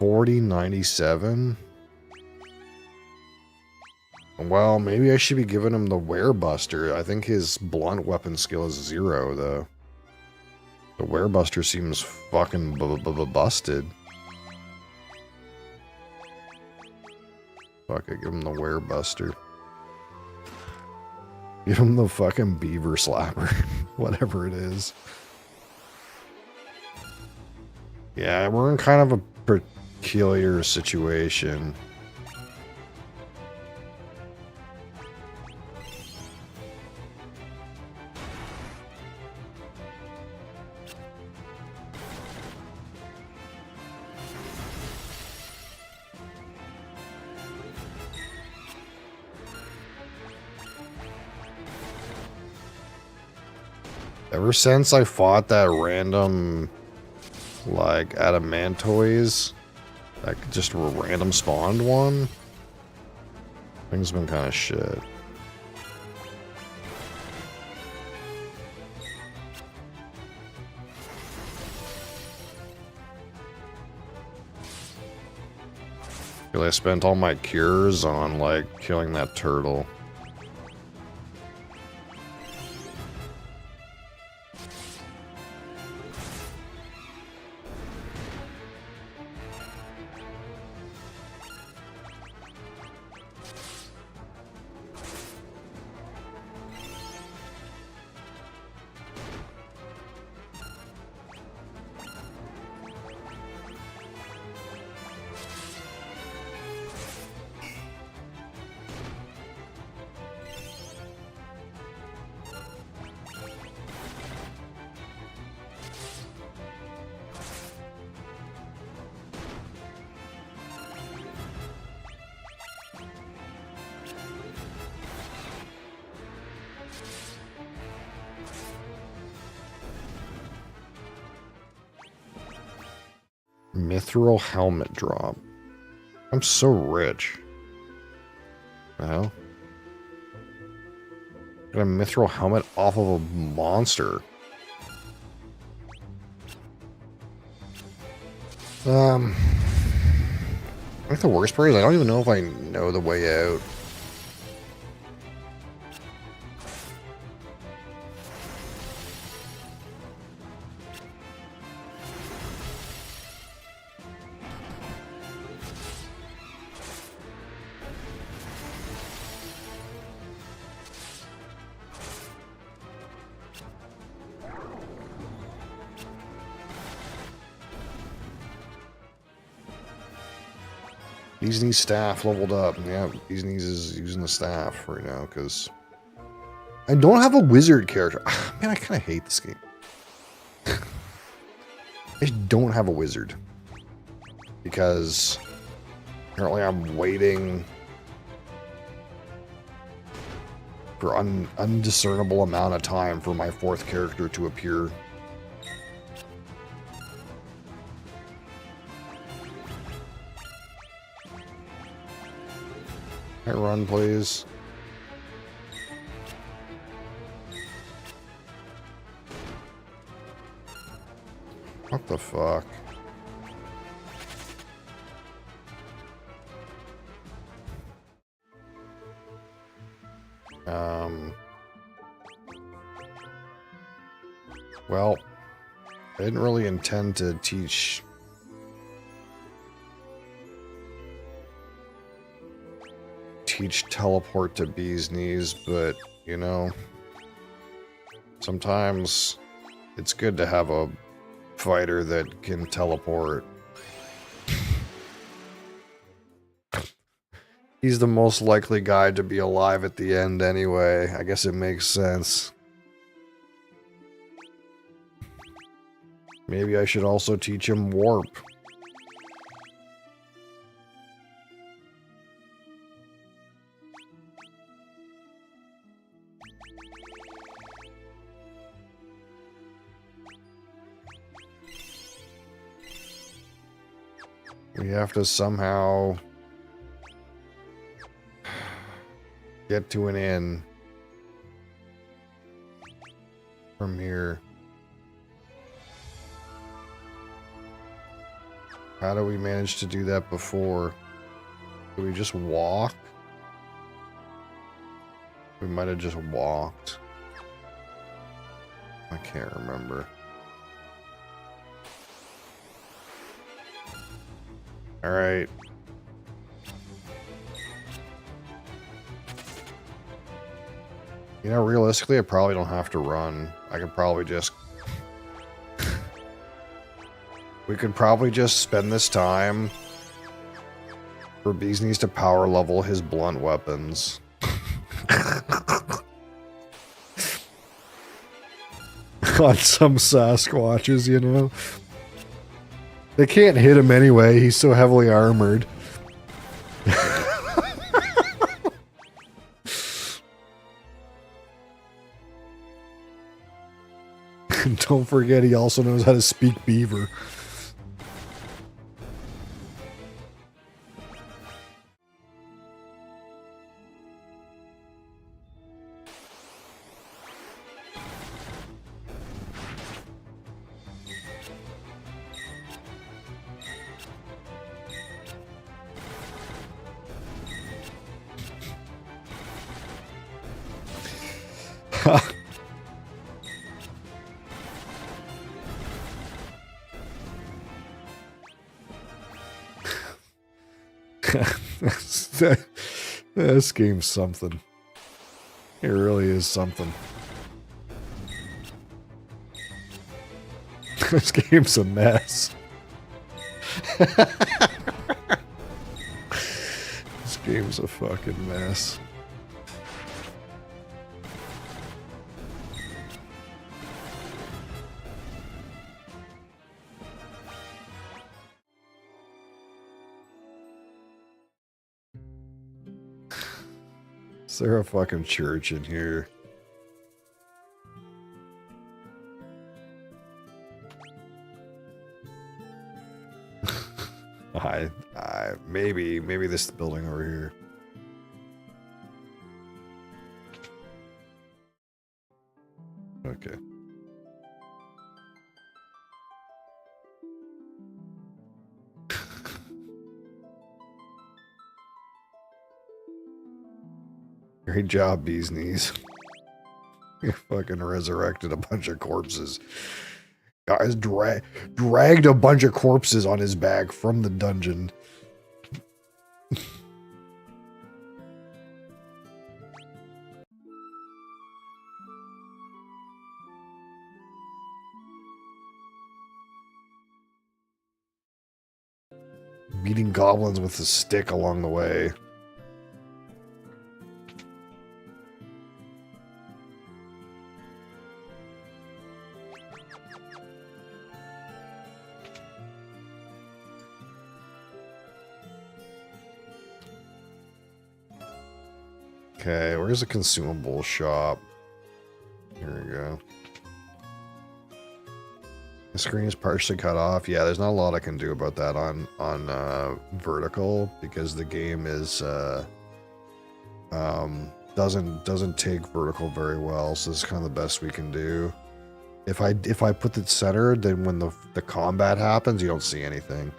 Speaker 2: $40.97. Well, maybe I should be giving him the Werebuster. I think his blunt weapon skill is 0, though. The Werebuster seems fucking busted. Fuck it, give him the Werebuster. Give him the fucking Beaver Slapper. Whatever it is. Yeah, we're in kind of a peculiar situation. Ever since I fought that random, like, Adamantoise, that just random spawned one, things have been kind of shit. I spent all my cures on, like, killing that turtle. Mithril helmet drop. I'm so rich. The hell? Got a mithril helmet off of a monster. I think the worst part is I don't even know if I know the way out. Bee's Knees staff leveled up. Yeah, Bee's Knees is using the staff right now because I don't have a wizard character. Man, I kind of hate this game. I don't have a wizard because apparently I'm waiting for undiscernible amount of time for my 4th character to appear. Can I run, please? What the fuck? Well, I didn't really intend to teach teleport to Bee's Knees, but, you know, sometimes it's good to have a fighter that can teleport. He's the most likely guy to be alive at the end anyway. I guess it makes sense. Maybe I should also teach him warp. We have to somehow get to an inn from here. How do we manage to do that before? Do we just walk? We might have just walked. I can't remember. All right. You know, realistically, I probably don't have to run. I could probably just... We could probably just spend this time for Bees Knees to power level his blunt weapons. On some Sasquatches, you know? They can't hit him anyway, he's so heavily armored. Don't forget, he also knows how to speak beaver. This game's something. It really is something. This game's a mess. This game's a fucking mess. Is there a fucking church in here? Maybe this building over here. Okay. Great job, Bees Knees. You fucking resurrected a bunch of corpses. Guys dragged a bunch of corpses on his back from the dungeon. beating goblins with a stick along the way. Okay, where's the consumable shop? Here we go. The screen is partially cut off. Yeah, there's not a lot I can do about that on vertical because the game is doesn't take vertical very well. So this is kind of the best we can do. If I put it centered, then when the combat happens, you don't see anything.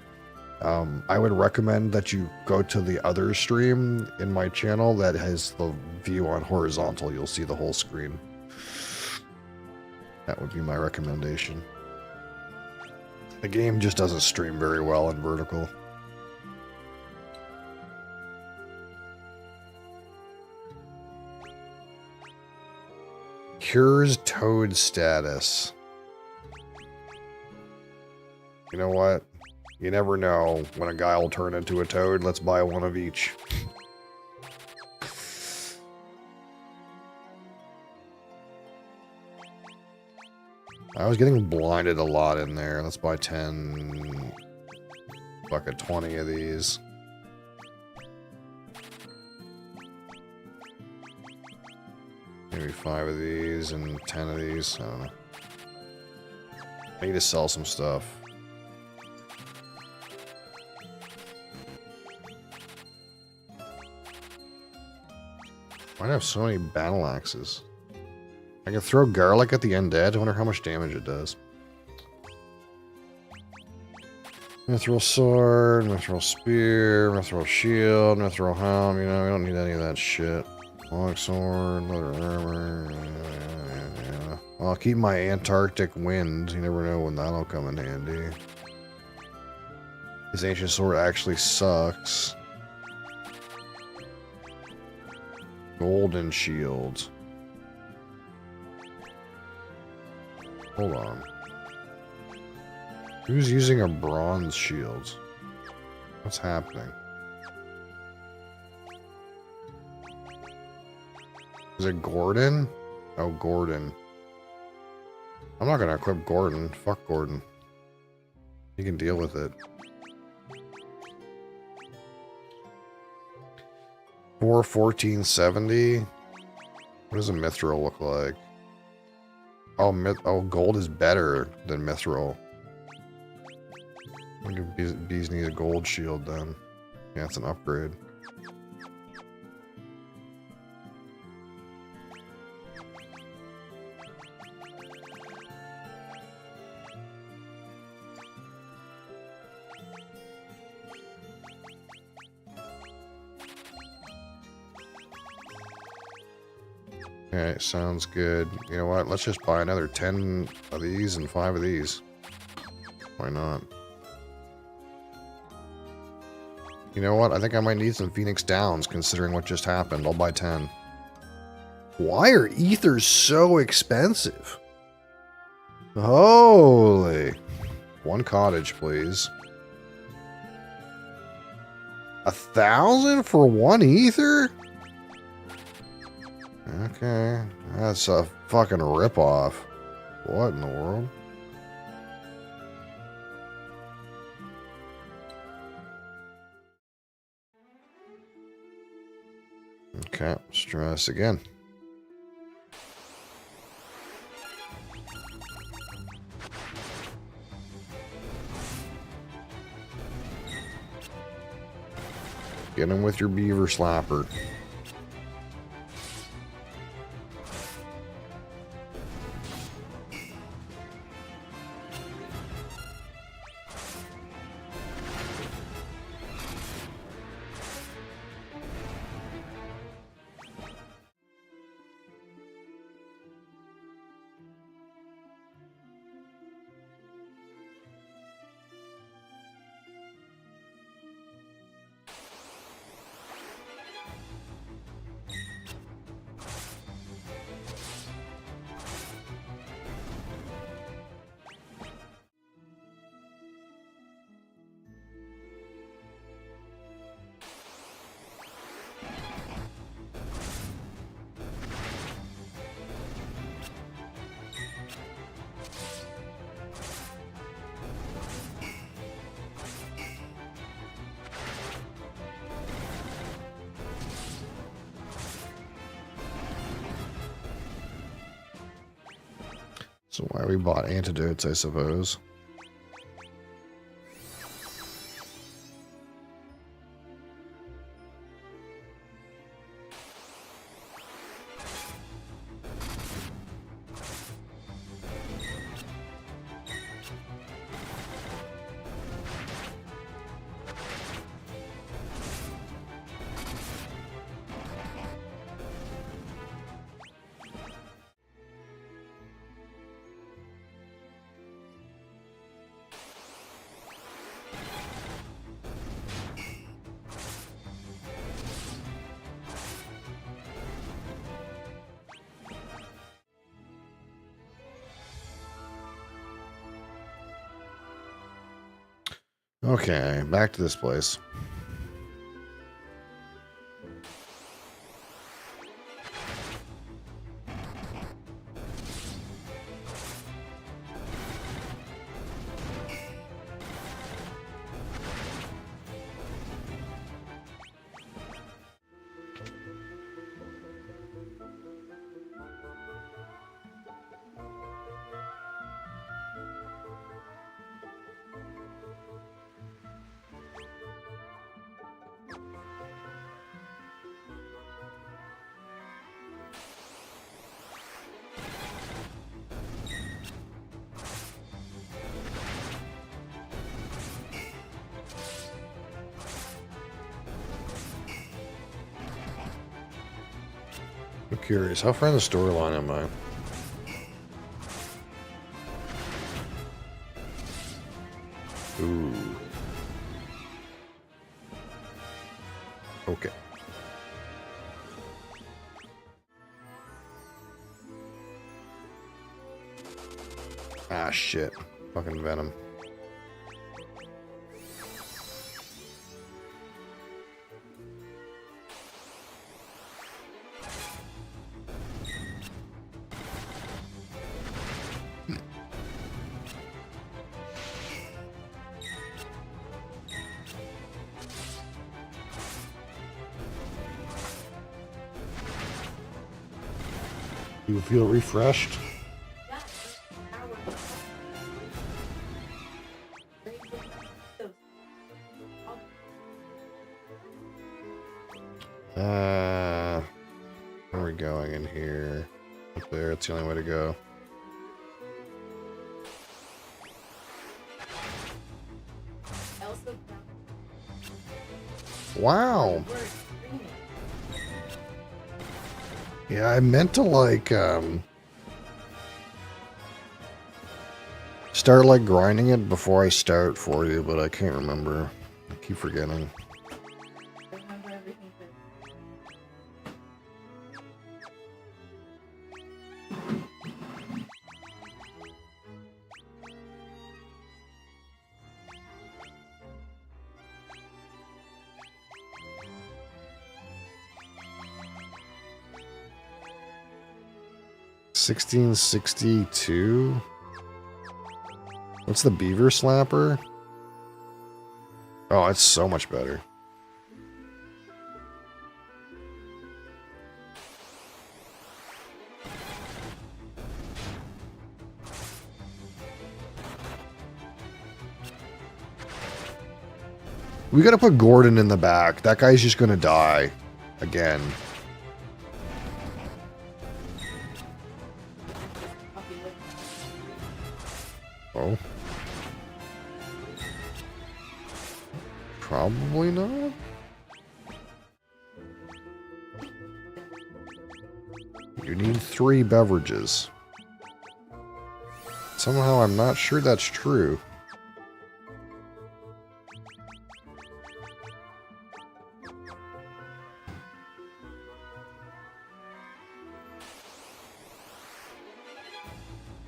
Speaker 2: I would recommend that you go to the other stream in my channel that has the view on horizontal. You'll see the whole screen. That would be my recommendation. The game just doesn't stream very well in vertical. Cures Toad status. You know what? You never know when a guy will turn into a toad. Let's buy one of each. I was getting blinded a lot in there. Let's buy 10... Fucking 20 of these. Maybe 5 of these and 10 of these. I don't know. I need to sell some stuff. Why do I have so many battle axes? I can throw garlic at the undead. I wonder how much damage it does. Mithril sword, mithril spear, mithril shield, mithril helm. You know, we don't need any of that shit. Long sword, leather armor. Yeah. I'll keep my Antarctic wind. You never know when that'll come in handy. This ancient sword actually sucks. Golden shield. Hold on. Who's using a bronze shield? What's happening? Is it Gordon? Oh, Gordon. I'm not gonna equip Gordon. Fuck Gordon. He can deal with it. 41470. What does a mithril look like? Oh, gold is better than mithril. I think bees need a gold shield then. Yeah, it's an upgrade. Alright, sounds good. You know what? Let's just buy another 10 of these and 5 of these. Why not? You know what? I think I might need some Phoenix Downs considering what just happened. I'll buy 10. Why are ethers so expensive? Holy. 1 cottage, please. 1,000 for 1 ether? Okay, that's a fucking ripoff. What in the world? Okay, let's try this again. Get him with your beaver slapper. So why we bought antidotes, I suppose. Okay, back to this place. I'm curious, how far in the storyline am I? Ooh. Okay. Ah, shit. Fucking Venom. You feel refreshed? Where are we going in here? Up there, it's the only way to go. Wow. Yeah, I meant to like start like grinding it before I start for you, but I can't remember. I keep forgetting. $16.62. What's the Beaver Slapper? Oh, it's so much better. We gotta put Gordon in the back. That guy's just gonna die. Again. Oh. Probably not. You need 3 beverages. Somehow I'm not sure that's true.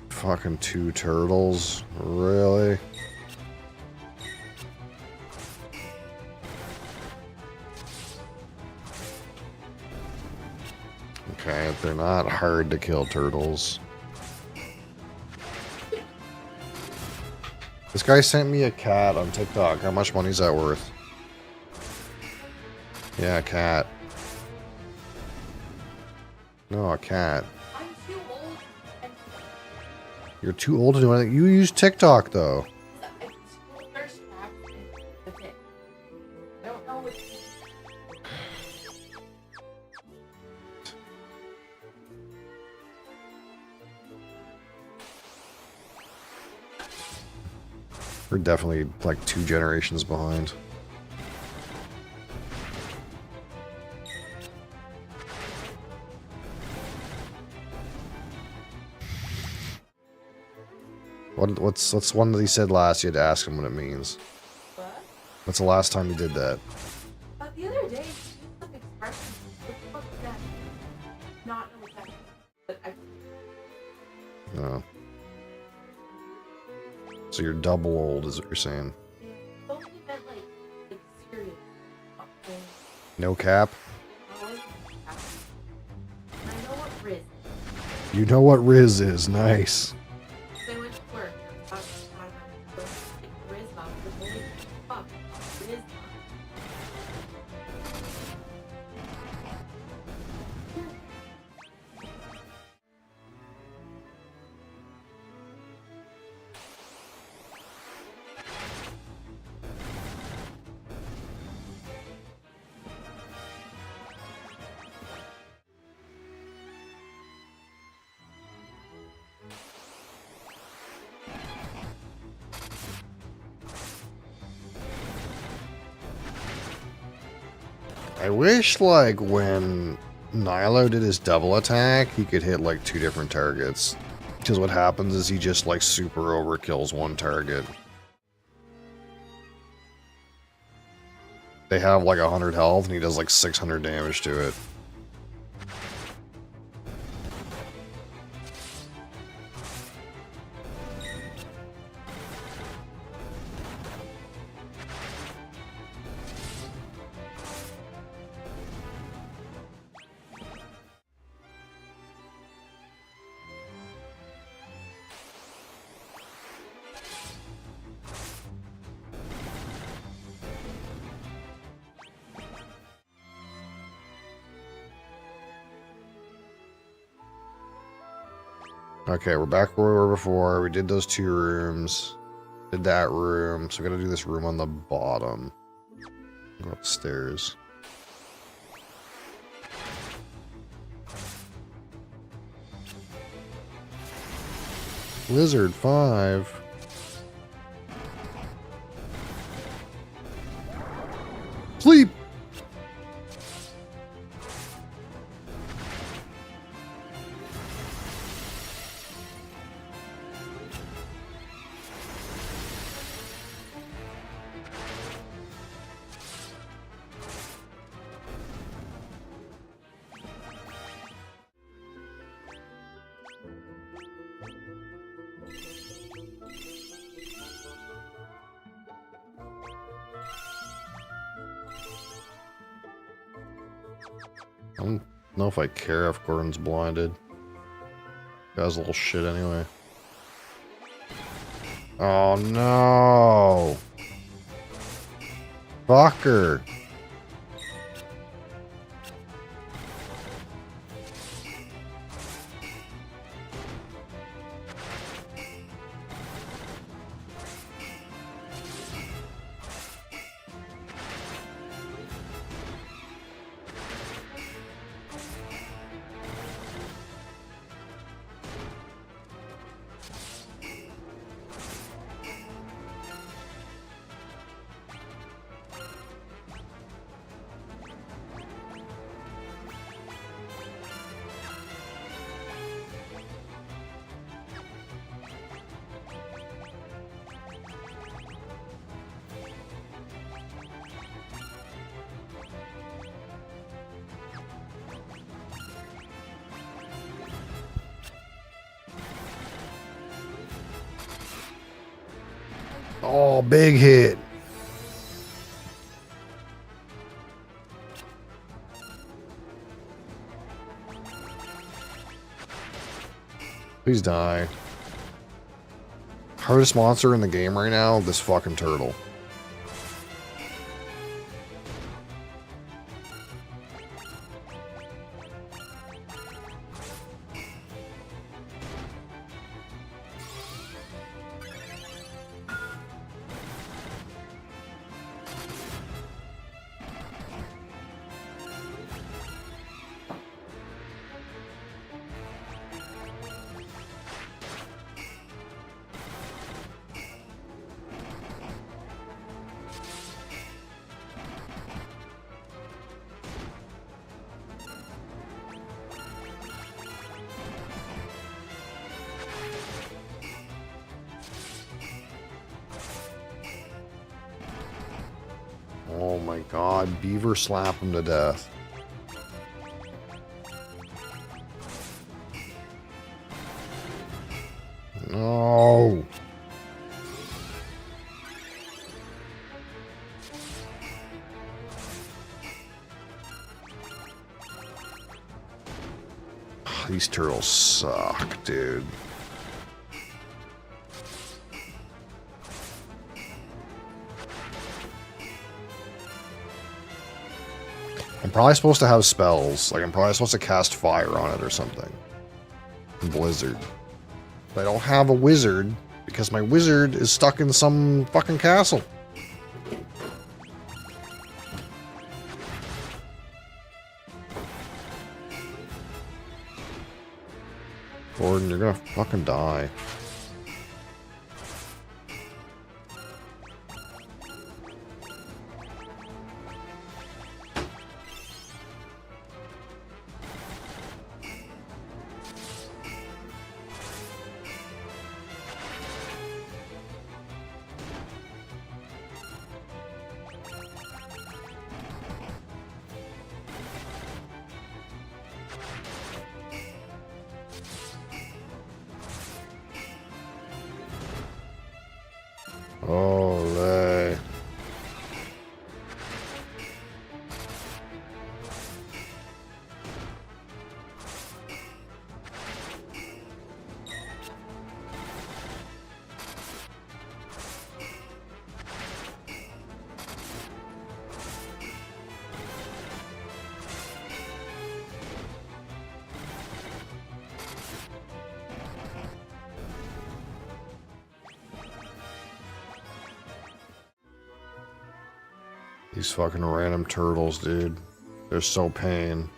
Speaker 2: Fucking 2 turtles. Really? Okay, they're not hard to kill turtles. This guy sent me a cat on TikTok. How much money is that worth? Yeah, a cat. No, a cat. You're too old to do anything. You use TikTok, though.
Speaker 1: Thirst trap. That's it. I don't know what.
Speaker 2: We're definitely like 2 generations behind. What's one that he said last? You had to ask him what it means.
Speaker 1: What?
Speaker 2: What's the last time you did that?
Speaker 1: The other day, she used some expression. What the fuck is that? Not know what that means, but I.
Speaker 2: No. So you're double old, is what you're saying?
Speaker 1: Yeah. Don't you meant like serious? Not saying.
Speaker 2: No cap?
Speaker 1: I always have. And I know what Riz.
Speaker 2: You know what Riz is. Nice.
Speaker 1: They went to work. I was like, Riz not the boy. Fuck. Riz not.
Speaker 2: I wish, like, when Nilo did his double attack, he could hit, like, 2 different targets. Because what happens is he just, like, super overkills one target. They have, like, 100 health, and he does, like, 600 damage to it. Okay, we're back where we were before. We did those 2 rooms. Did that room. So we gotta do this room on the bottom. Go upstairs. Lizard 5. Sleep! I don't know if I care if Gordon's blinded. Guy's a little shit anyway. Oh no! Fucker! Oh, big hit. Please die. Hardest monster in the game right now, this fucking turtle. my god, beaver slap him to death. No. These turtles suck, dude. I'm probably supposed to have spells. Like, I'm probably supposed to cast fire on it or something. Blizzard. But I don't have a wizard because my wizard is stuck in some fucking castle. Gordon, you're gonna fucking die. Olé. These fucking random turtles, dude. They're so pain.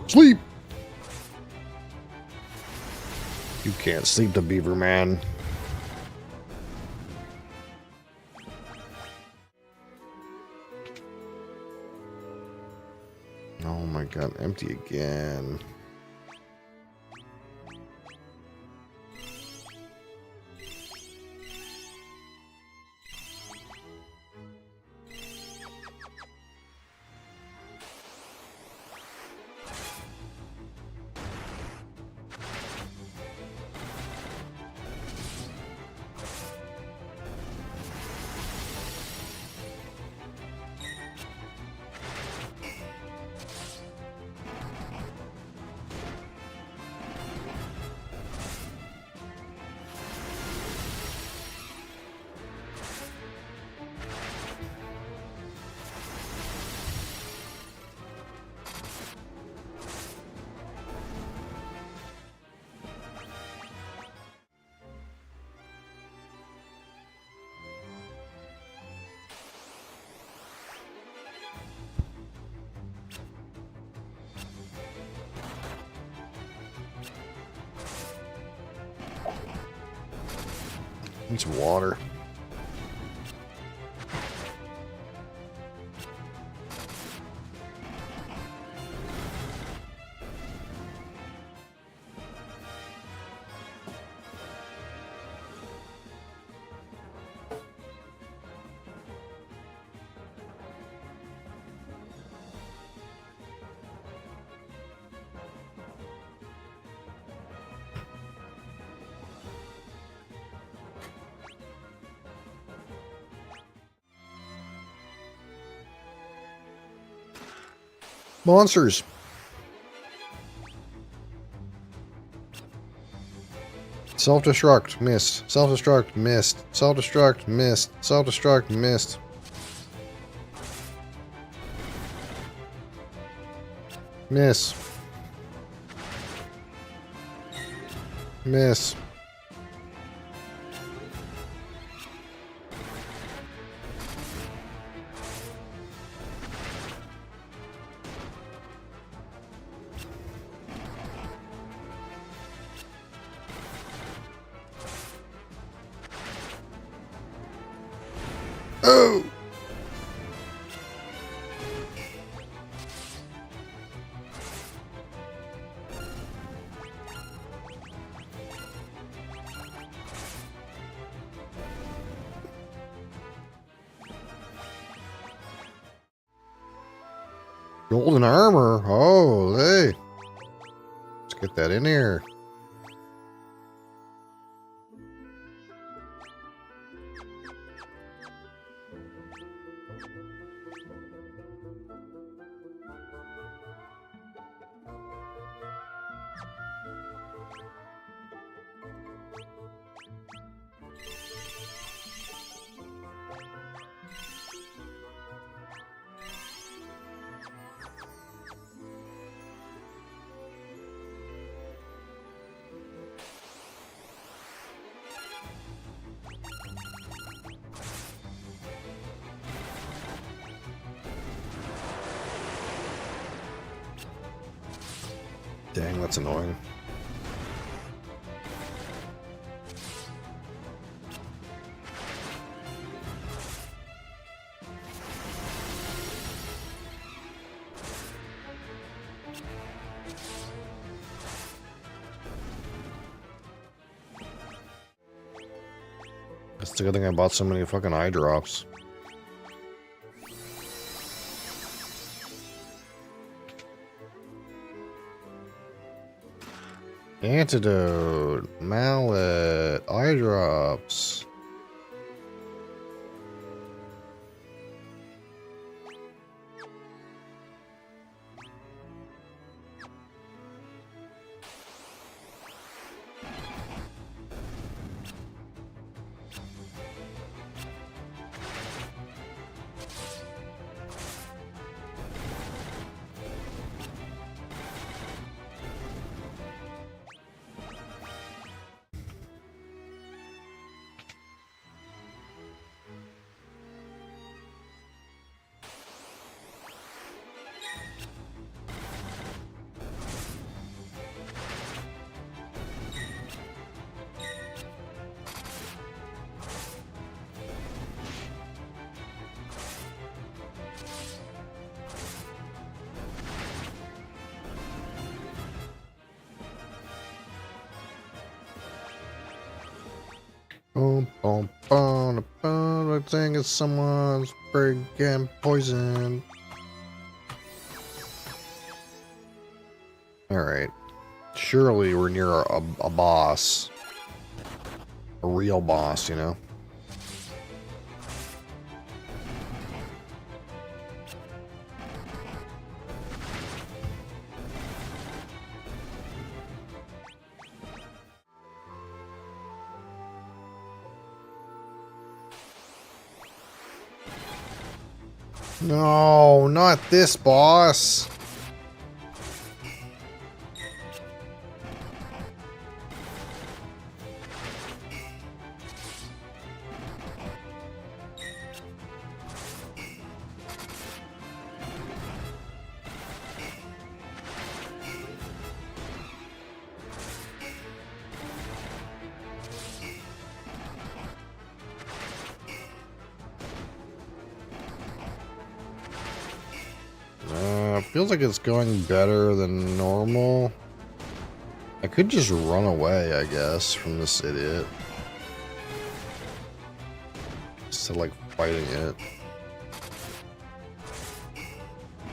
Speaker 2: Sleep! You can't sleep, the beaver man. Oh my god, empty again. Need some water. Monsters. Self-destruct, missed. Self-destruct, missed. Self-destruct, missed. Self-destruct, missed. Miss. Miss. Oh! Golden armor. Oh, hey. Let's get that in here. Dang, that's annoying. That's the good thing I bought so many fucking eye drops. Antidote, mallet, eye drops. Boom, boom, boom, boom. I think it's someone's friggin' poison. Alright. Surely we're near a boss. A real boss, you know? No, not this boss. Feels like it's going better than normal. I could just run away, I guess, from this idiot. Instead of, like, fighting it.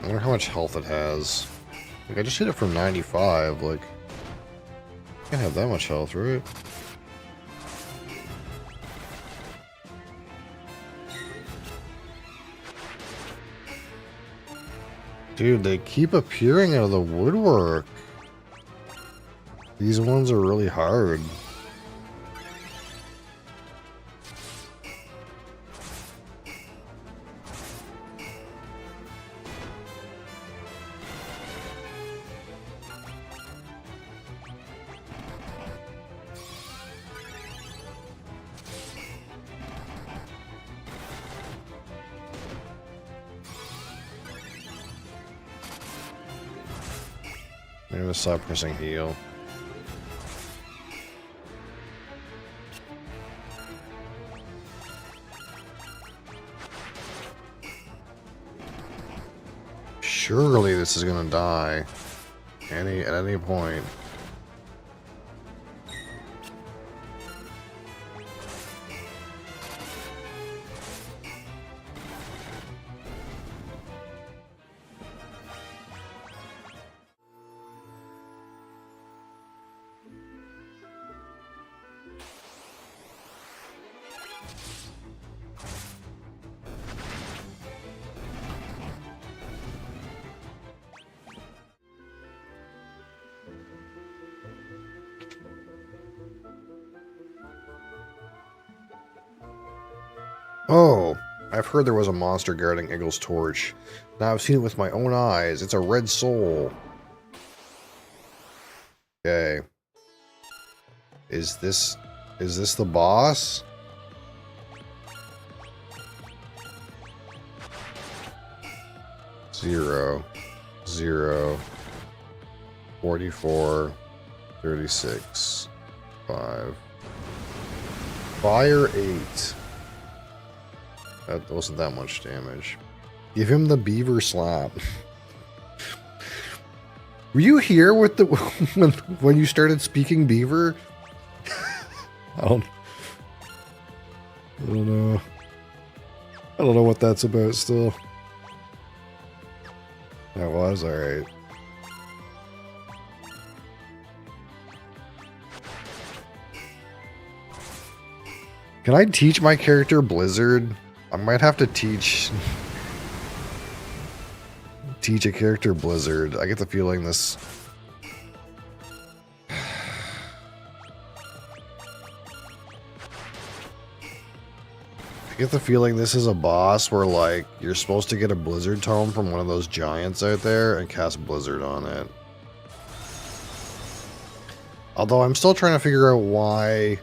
Speaker 2: I wonder how much health it has. Like, I just hit it from 95, like... Can't have that much health, right? Dude, they keep appearing out of the woodwork. These ones are really hard. I'm gonna stop pressing heal. Surely this is gonna die. At any point. Oh, I've heard there was a monster guarding Eggle's torch. Now I've seen it with my own eyes. It's a red soul. Okay. Is this the boss? Zero. 44. 36. 5. Fire 8. That wasn't that much damage. Give him the beaver slap. Were you here with the when you started speaking beaver? I don't know. I don't know what that's about still. That was alright. Can I teach my character Blizzard? I might have to teach a character Blizzard. I get the feeling this... I get the feeling this is a boss where, like, you're supposed to get a Blizzard tome from one of those giants out there and cast Blizzard on it. Although I'm still trying to figure out why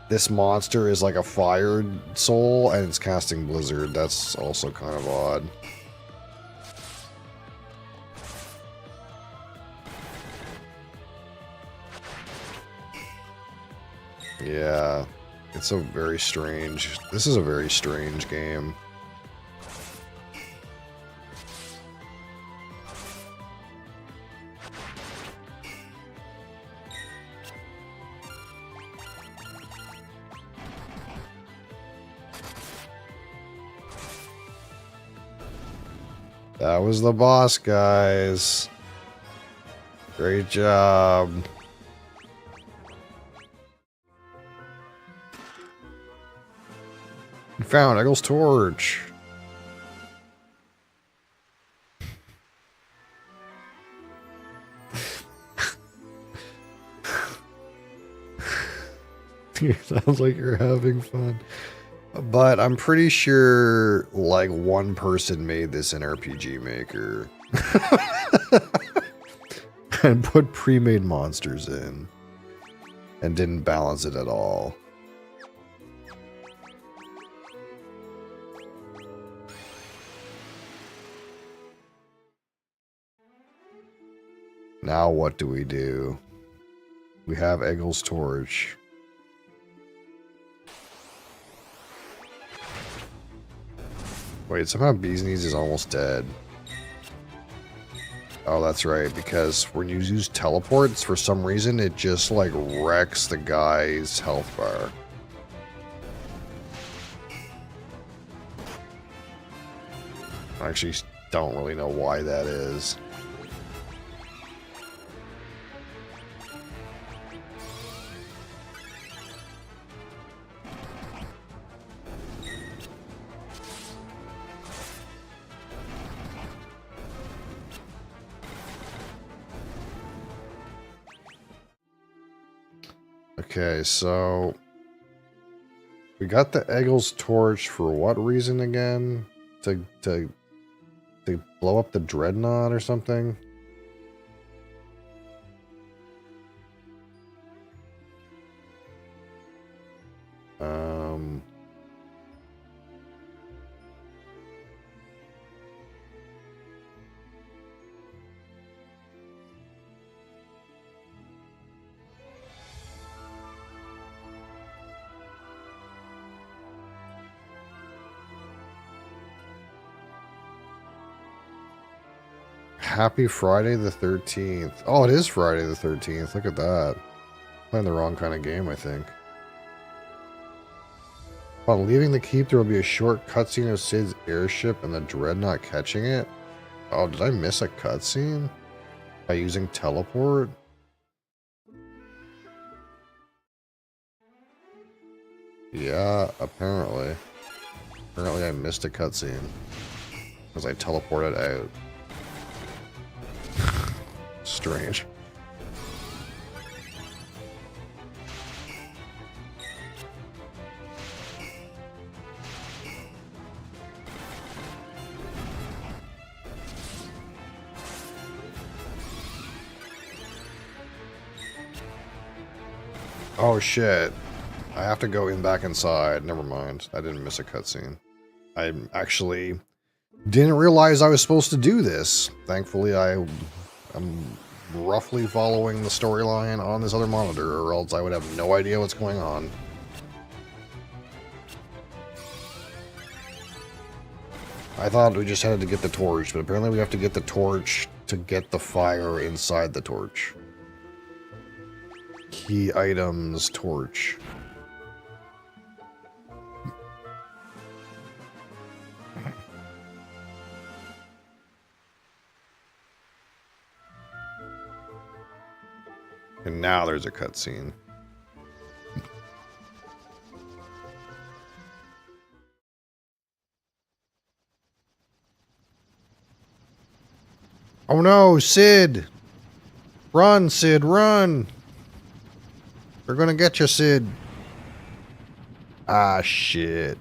Speaker 2: this monster is like a fired soul and it's casting Blizzard. That's also kind of odd. Yeah, it's a very strange... This is a very strange game. That was the boss, guys. Great job. We found Eggle's torch. Sounds like you're having fun. But I'm pretty sure, like, one person made this in RPG Maker. And put pre-made monsters in. And didn't balance it at all. Now what do? We have Eggle's torch. Wait, somehow Bee's Knees is almost dead. Oh, that's right, because when you use teleports, for some reason, it just, like, wrecks the guy's health bar. I actually don't really know why that is. Okay, so we got the Eggle's torch for what reason again? To blow up the dreadnought or something? Happy Friday the 13th. Oh, it is Friday the 13th. Look at that. Playing the wrong kind of game, I think. Upon leaving the keep, there will be a short cutscene of Cid's airship and the dreadnought catching it. Oh, did I miss a cutscene? By using teleport? Yeah, apparently. Apparently I missed a cutscene. Because I teleported out. Strange. Oh shit. I have to go back inside. Never mind. I didn't miss a cutscene. I actually didn't realize I was supposed to do this. Thankfully, I'm roughly following the storyline on this other monitor, or else I would have no idea what's going on. I thought we just had to get the torch, but apparently we have to get the torch to get the fire inside the torch. Key items, torch. And now there's a cutscene. Oh no, Cid! Run, Cid, run! They're gonna get you, Cid. Ah, shit.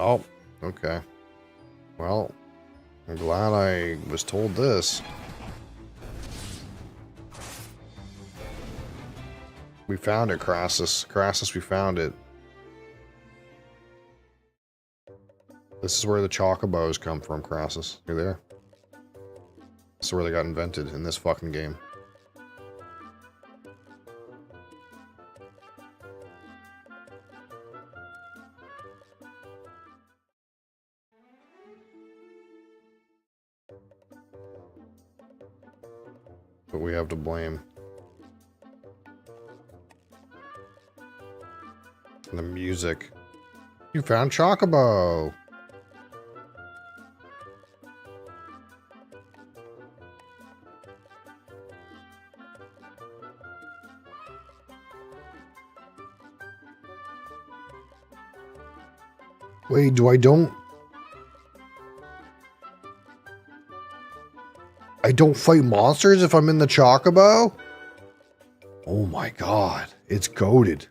Speaker 2: Oh, okay. Well, I'm glad I was told this. We found it, Crassus. Crassus, we found it. This is where the chocobos come from, Crassus. You there? This is where they got invented, in this fucking game. But we have to blame. And the music. You found Chocobo! Wait, I don't fight monsters if I'm in the Chocobo? Oh my god, it's goated.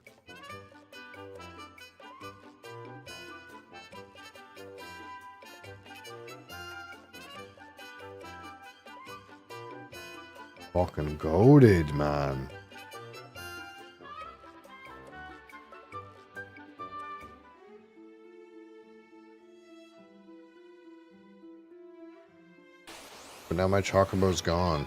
Speaker 2: Fucking goated, man. But now my Chocobo's gone.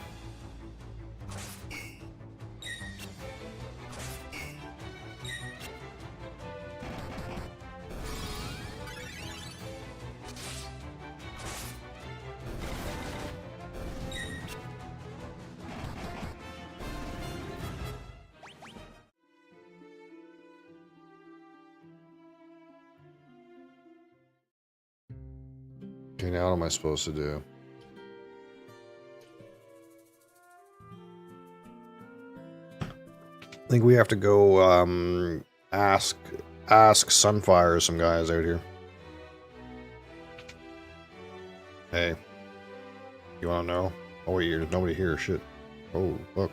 Speaker 2: Okay, now what am I supposed to do? I think we have to go ask Sunfire or some guys out here. Hey, you want to know? Oh wait, there's nobody here. Shit. Oh look,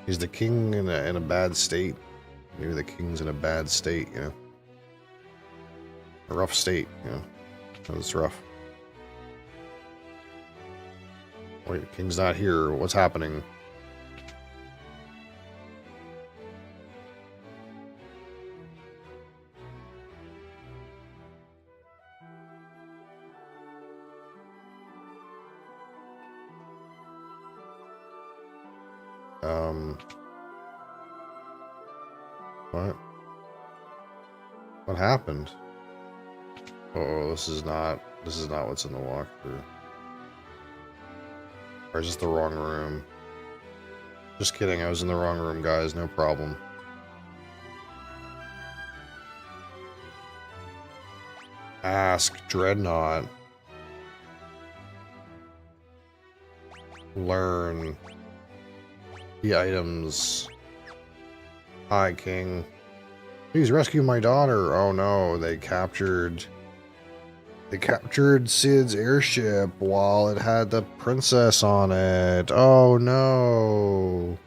Speaker 2: he's the king in a bad state. Maybe the king's in a bad state, you know, a rough state, you know. It's rough. Wait, King's not here. What's happening? What? What happened? Oh, this is not what's in the walkthrough. Or is this the wrong room? Just kidding, I was in the wrong room, guys, no problem. Ask Dreadnought. Learn the items. Hi, King. Please rescue my daughter. Oh no, they captured Cid's airship while it had the princess on it. Oh no.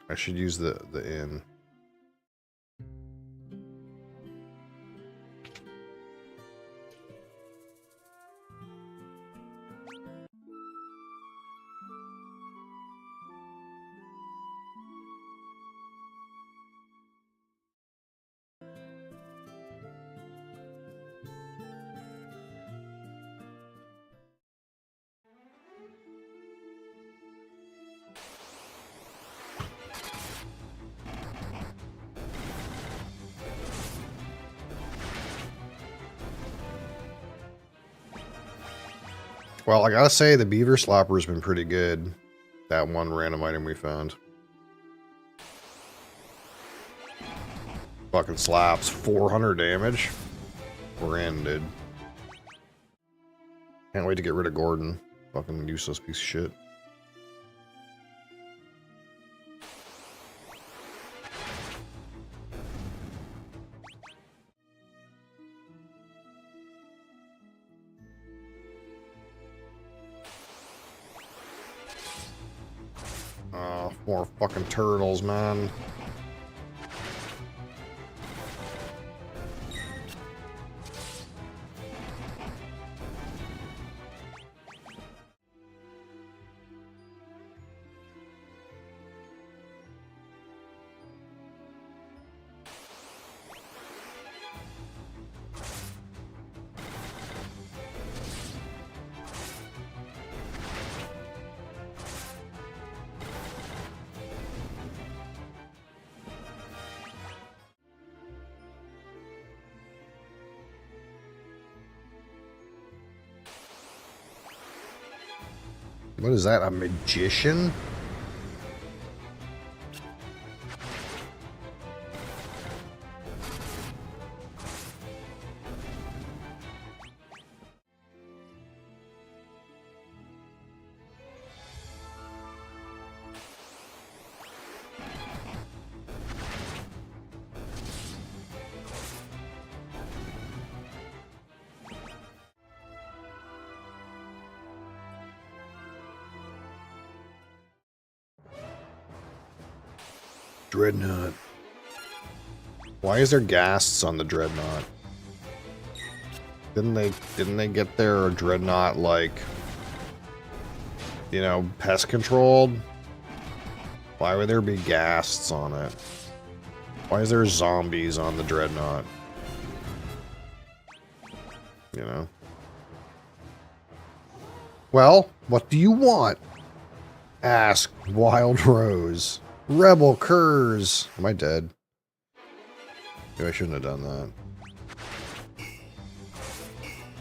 Speaker 2: I should use the inn. Well, I gotta say, the Beaver Slapper has been pretty good. That one random item we found. Fucking slaps. 400 damage. We're in, dude. Can't wait to get rid of Gordon. Fucking useless piece of shit. More fucking turtles, man. What is that? A magician? Dreadnought. Why is there ghasts on the Dreadnought? Didn't they get their Dreadnought, like, you know, pest controlled? Why would there be ghasts on it? Why is there zombies on the Dreadnought? You know? Well, what do you want? Ask Wild Rose. Rebel curs. Am I dead? Maybe I shouldn't have done that.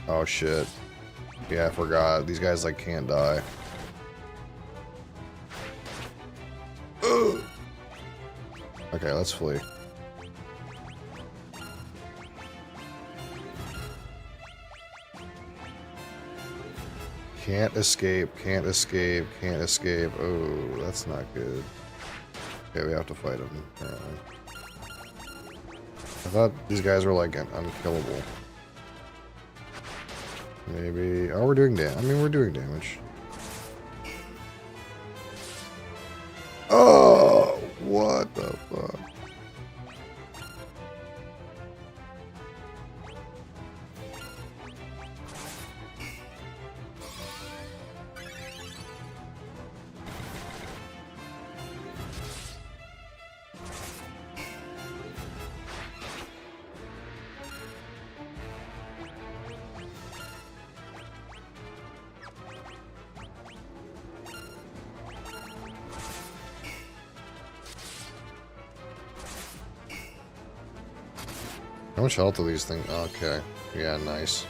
Speaker 2: Oh shit. Yeah, I forgot. These guys like can't die. Ugh. Okay, let's flee. Can't escape, can't escape, can't escape. Oh, that's not good. Okay, we have to fight him, apparently. I thought these guys were like unkillable. Maybe. Oh, we're doing damage. I mean, we're doing damage. Oh, what the fuck? How much health do these things? Okay. Yeah, nice.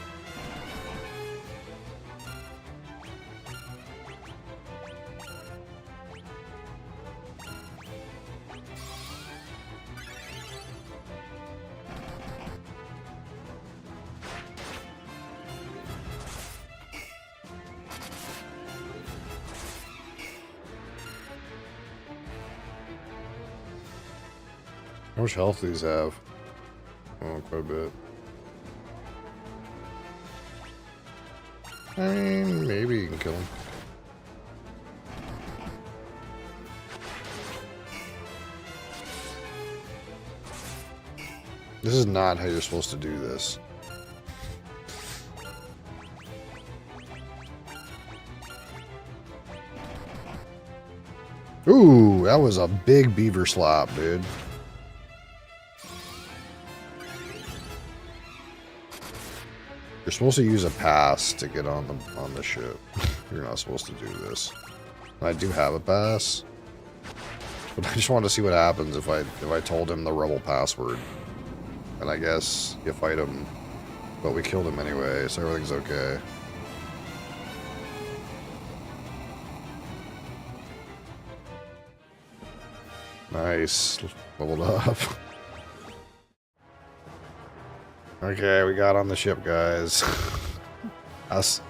Speaker 2: How much health do these have? Oh, quite a bit. I mean, maybe you can kill him. This is not how you're supposed to do this. Ooh, that was a big beaver slap, dude. You're supposed to use a pass to get on the ship. You're not supposed to do this. I do have a pass, but I just wanted to see what happens if I told him the rebel password. And I guess you fight him, but we killed him anyway, so everything's okay. Nice, leveled up. Okay, we got on the ship, guys. That's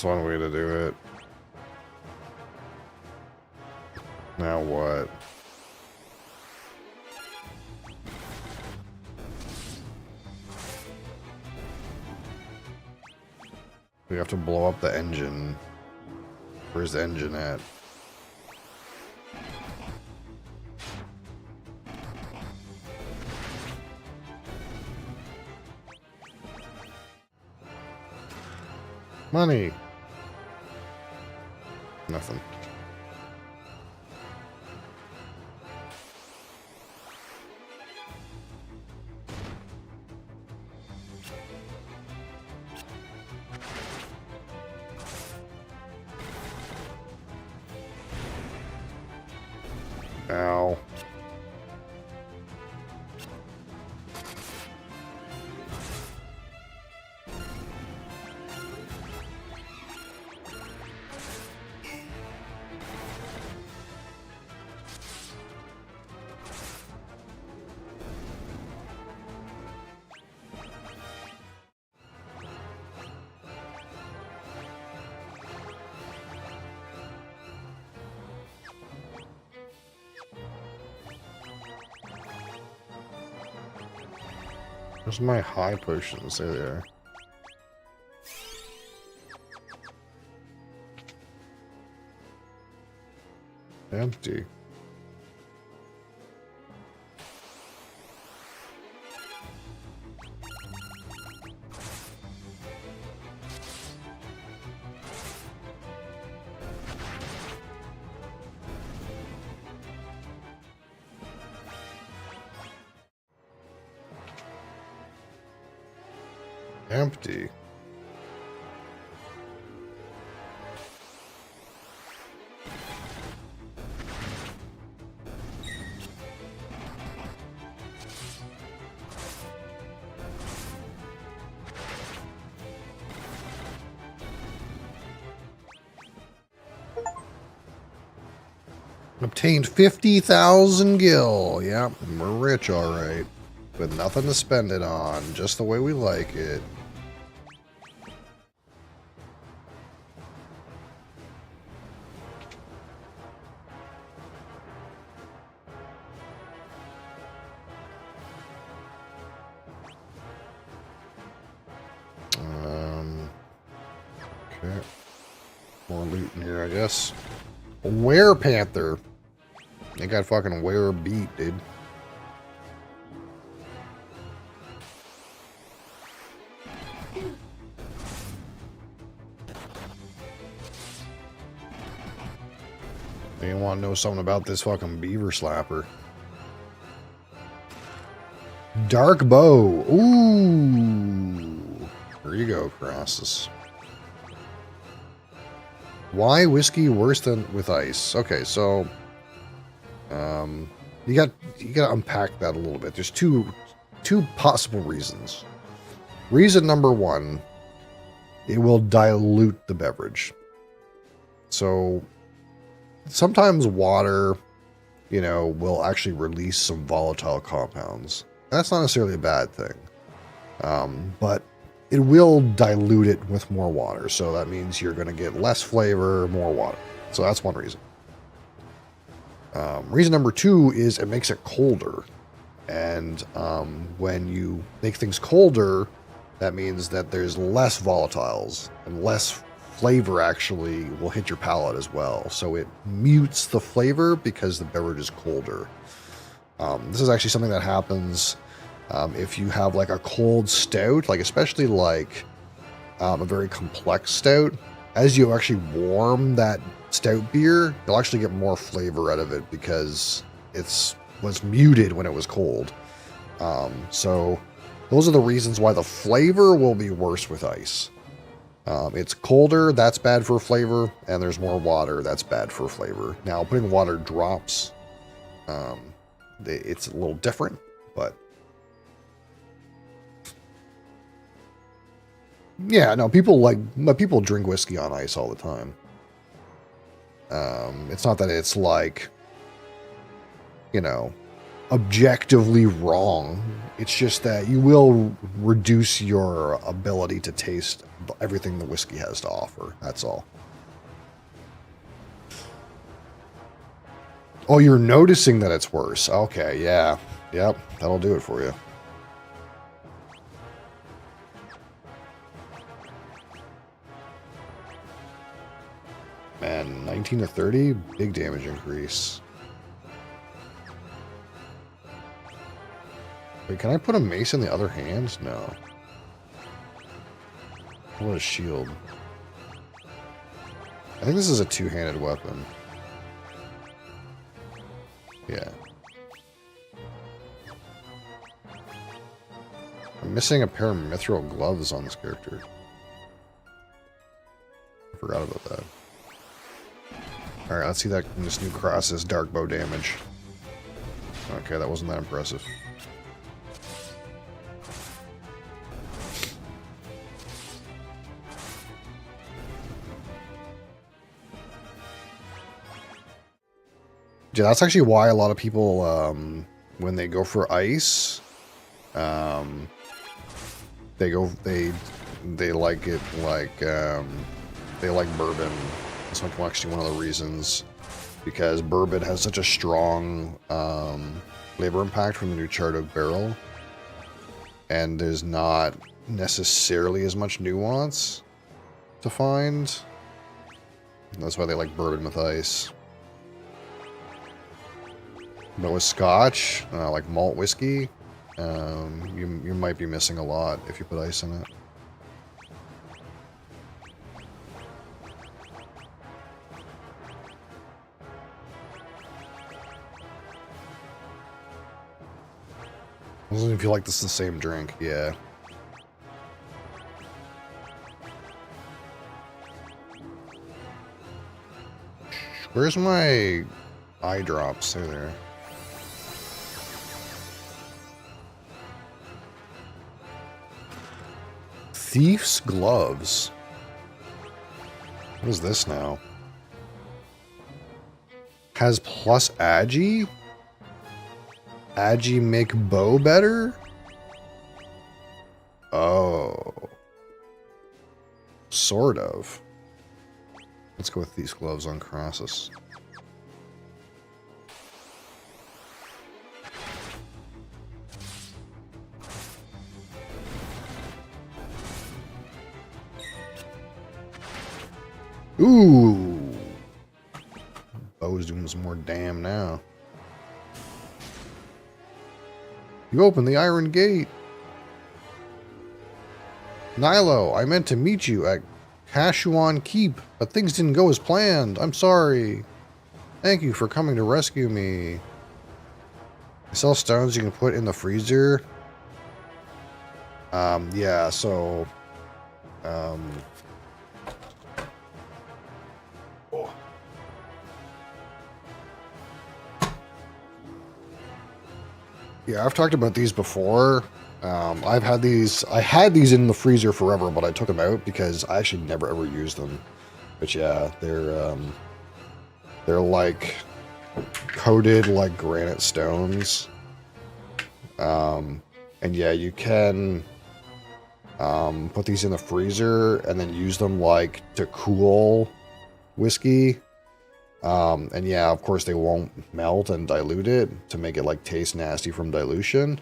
Speaker 2: one way to do it. Now what? We have to blow up the engine. Where's the engine at? Money. Nothing. Ow. Where's my high potions? There they are. Empty. Empty. Obtained 50,000 gil. Yep, we're rich, all right. With nothing to spend it on, just the way we like it. Okay. More loot in here, I guess. A werepanther. They got fucking were beat, dude. They want to know something about this fucking beaver slapper. Dark bow. Ooh. There you go, Crassus. Why whiskey worse than with ice? Okay, so you got to unpack that a little bit. There's two possible reasons. Reason number one, it will dilute the beverage. So sometimes water, you know, will actually release some volatile compounds. That's not necessarily a bad thing, but it will dilute it with more water. So that means you're going to get less flavor, more water. So that's one reason. Reason number two is it makes it colder. And when you make things colder, that means that there's less volatiles and less flavor actually will hit your palate as well. So it mutes the flavor because the beverage is colder. This is actually something that happens if you have like a cold stout, like especially like a very complex stout. As you actually warm that stout beer, you'll actually get more flavor out of it because was muted when it was cold. So those are the reasons why the flavor will be worse with ice. It's colder, that's bad for flavor, and there's more water, that's bad for flavor. Now, putting water drops, it's a little different, but yeah, no, people drink whiskey on ice all the time. It's not that it's like, you know, objectively wrong. It's just that you will reduce your ability to taste everything the whiskey has to offer. That's all. Oh, you're noticing that it's worse. Okay, yeah. Yep, that'll do it for you. Man, 19 to 30, big damage increase. Wait, can I put a mace in the other hand? No. What a shield. I think this is a two-handed weapon. Yeah. I'm missing a pair of mithril gloves on this character. I forgot about that. Alright, let's see that in this new Crassus dark bow damage. Okay, that wasn't that impressive. Yeah, that's actually why a lot of people, when they go for ice, they like it like, they like bourbon. That's actually one of the reasons, because bourbon has such a strong flavor impact from the new Charred Barrel, and there's not necessarily as much nuance to find. That's why they like bourbon with ice. But with Scotch, like malt whiskey, you might be missing a lot if you put ice in it. Doesn't feel like this is the same drink, yeah. Where's my eye drops? There. Thief's gloves. What is this now? has plus agi? Agi make bow better? Oh. Sort of. Let's go with these gloves on Crassus. Ooh. Bow's doing some more damn now. You opened the Iron Gate. Nilo, I meant to meet you at Kashuan Keep, but things didn't go as planned. I'm sorry. Thank you for coming to rescue me. I sell stones you can put in the freezer. Yeah, so... Yeah, I've talked about these before. I had these in the freezer forever, but I took them out because I actually never ever used them. But yeah, they're like coated like granite stones. And yeah, you can put these in the freezer and then use them like to cool whiskey. And yeah, of course they won't melt and dilute it to make it like taste nasty from dilution.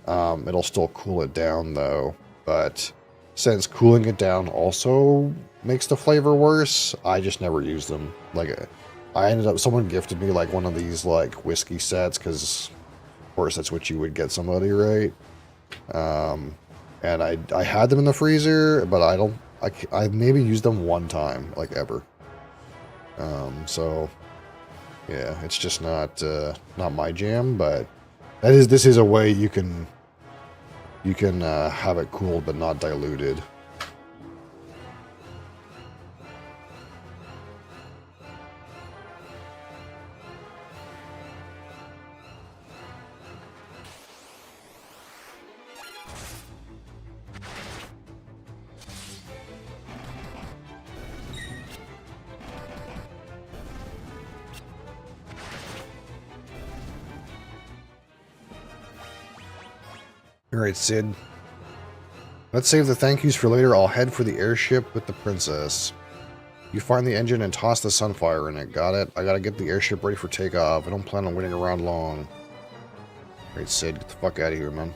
Speaker 2: It'll still cool it down though, but since cooling it down also makes the flavor worse, I just never use them. Like, someone gifted me like one of these like whiskey sets, because of course that's what you would get somebody, right? And I had them in the freezer, but I maybe used them one time, like ever. So yeah, it's just not my jam, but this is a way you can have it cooled but not diluted. Alright, Sid. Let's save the thank yous for later. I'll head for the airship with the princess. You find the engine and toss the Sunfire in it. Got it? I gotta get the airship ready for takeoff. I don't plan on waiting around long. Alright, Sid. Get the fuck out of here, man.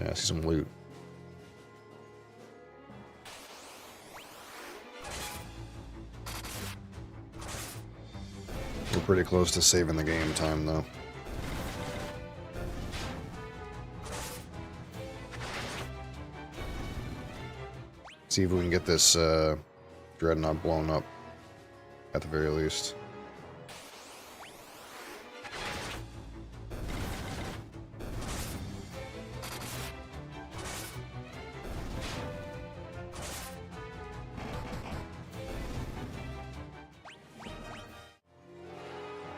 Speaker 2: Yeah, I see some loot. We're pretty close to saving the game time, though. See if we can get this dreadnought blown up, at the very least.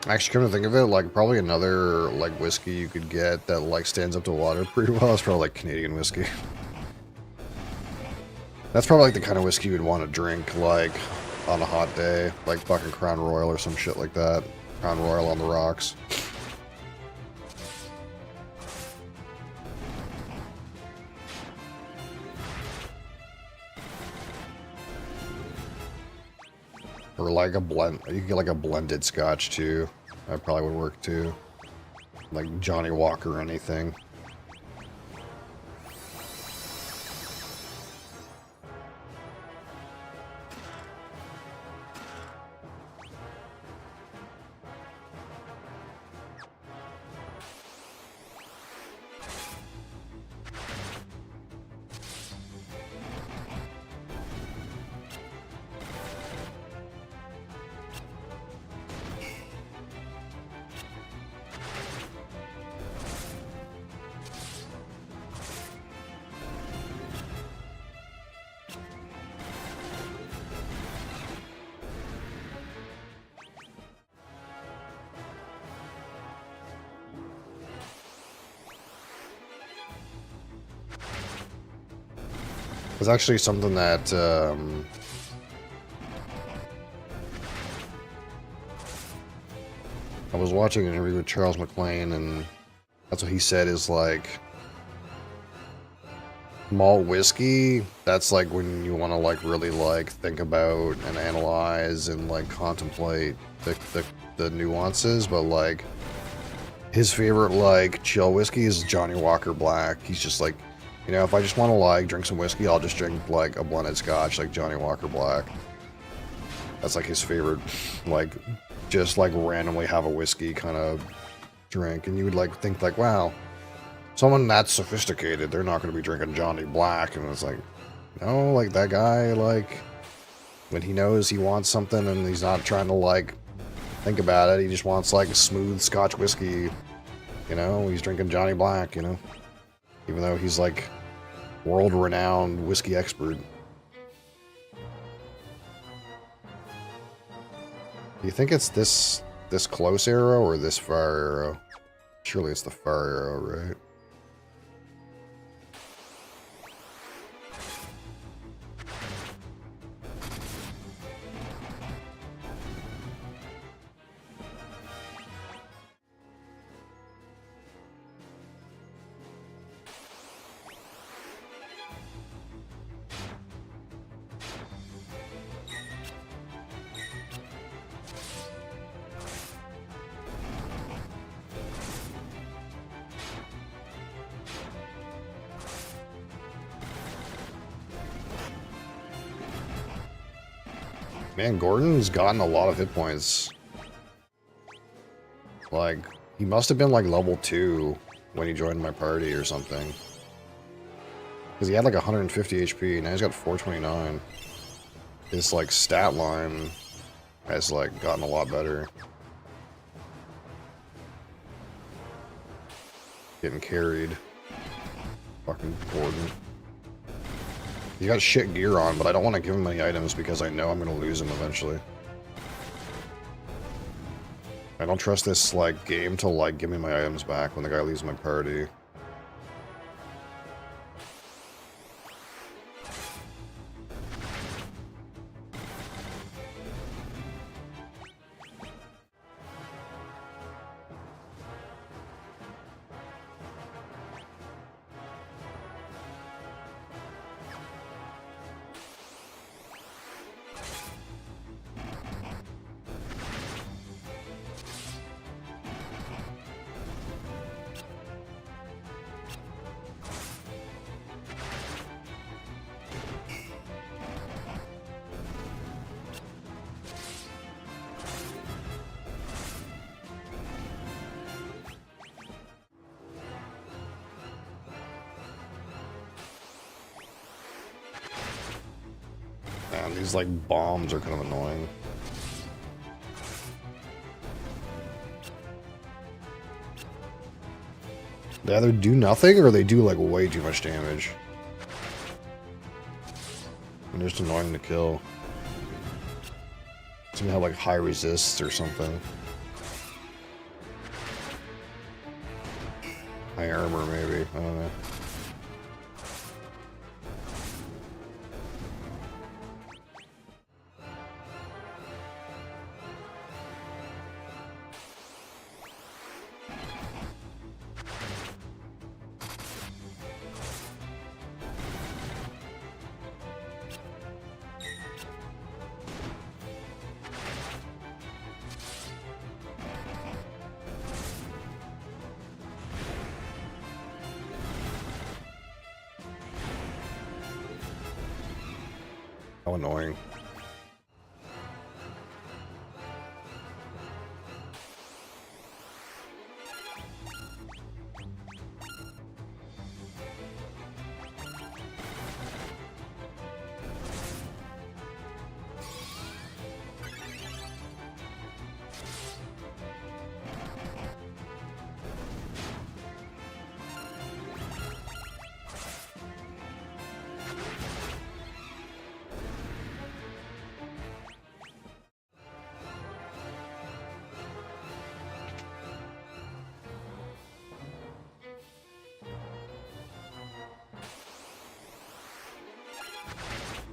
Speaker 2: Actually, come to think of it, like, probably another, like, whiskey you could get that, like, stands up to water pretty well is probably, like, Canadian whiskey. That's probably, like, the kind of whiskey you'd want to drink, like, on a hot day. Like, fucking Crown Royal or some shit like that. Crown Royal on the rocks. Or like a blend, you can get like a blended scotch too. That probably would work too. Like Johnny Walker or anything. It's actually something that I was watching an interview with Charles McClane, and that's what he said is like malt whiskey. That's like when you want to like really like think about and analyze and like contemplate the nuances, but like his favorite like chill whiskey is Johnny Walker Black. He's just like, you know, if I just want to like drink some whiskey, I'll just drink like a blended scotch like Johnny Walker Black. That's like his favorite, like just like randomly have a whiskey kind of drink. And you would like think like, wow, someone that's sophisticated, they're not going to be drinking Johnny Black. And it's like, no, like that guy, like when he knows he wants something and he's not trying to like think about it, he just wants like a smooth Scotch whiskey, you know, he's drinking Johnny Black, you know, even though he's like world-renowned whiskey expert. Do you think it's this close arrow or this far arrow? Surely it's the far arrow, right? Man, Gordon's gotten a lot of hit points. Like, he must have been like level 2 when he joined my party or something. Because he had like 150 HP, now he's got 429. His like stat line has like gotten a lot better. Getting carried. Fucking Gordon. He got shit gear on, but I don't want to give him any items because I know I'm going to lose him eventually. I don't trust this, like, game to, like, give me my items back when the guy leaves my party. Man, these like bombs are kind of annoying. They either do nothing or they do like way too much damage. And they're just annoying to kill. Some have like high resist or something. High armor maybe, I don't know. How annoying.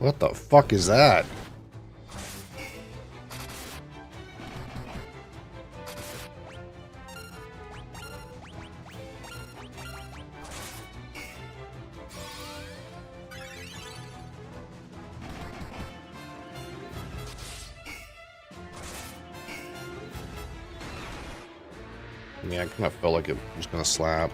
Speaker 2: What the fuck is that? Yeah, I kind of felt like it was gonna slap.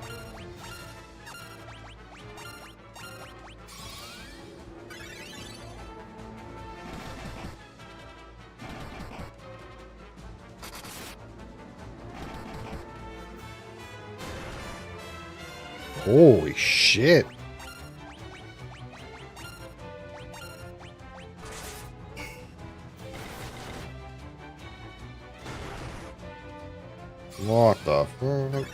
Speaker 2: Holy shit. What the fuck?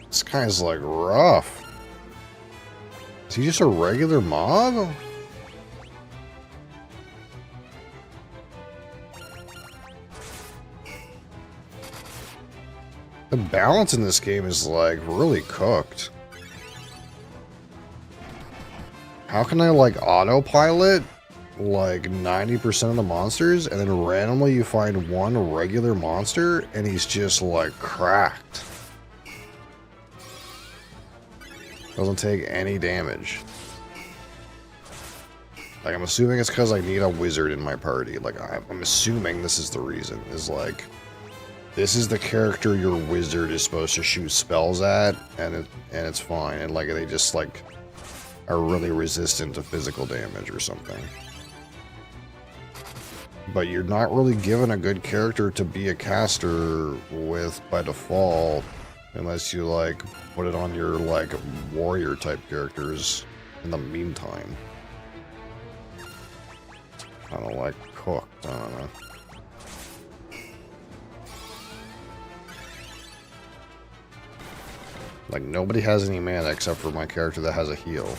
Speaker 2: This guy's like rough. Is he just a regular mob? The balance in this game is like really cooked. How can I like autopilot like 90% of the monsters and then randomly you find one regular monster and he's just like cracked? Doesn't take any damage. Like, I'm assuming it's because I need a wizard in my party. Like, I'm assuming this is the reason. Is like, this is the character your wizard is supposed to shoot spells at, and it's fine. And like, they just like are really resistant to physical damage or something. But you're not really given a good character to be a caster with by default, unless you like put it on your like warrior type characters in the meantime. Kind of like cooked, I don't know. Like nobody has any mana except for my character that has a heal.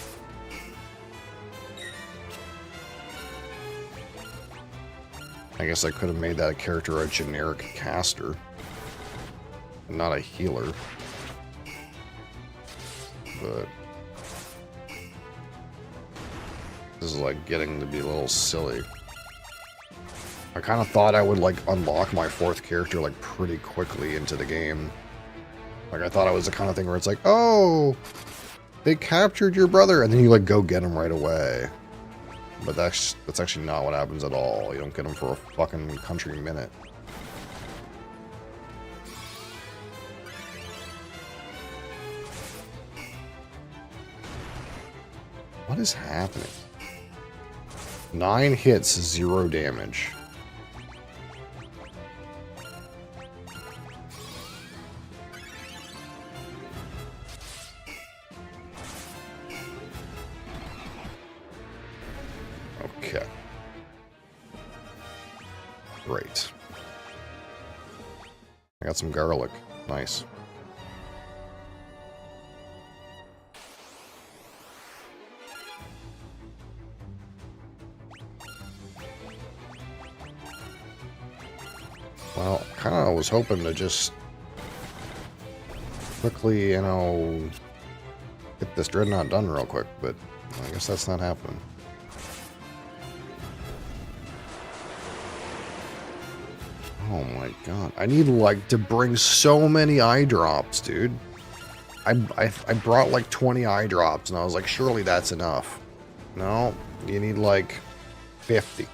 Speaker 2: I guess I could have made that character a generic caster, not a healer. But this is like getting to be a little silly. I kind of thought I would like unlock my fourth character like pretty quickly into the game. Like I thought it was the kind of thing where it's like, oh, they captured your brother, and then you like go get him right away. But that's actually not what happens at all. You don't get him for a fucking country minute. What is happening? 9 hits, 0 damage. Okay. Great. I got some garlic. Nice. Well, kind of was hoping to just quickly, you know, get this Dreadnought done real quick, but I guess that's not happening. Oh my god. I need, like, to bring so many eye drops, dude. I brought, like, 20 eye drops, and I was like, surely that's enough. No, you need, like, 50.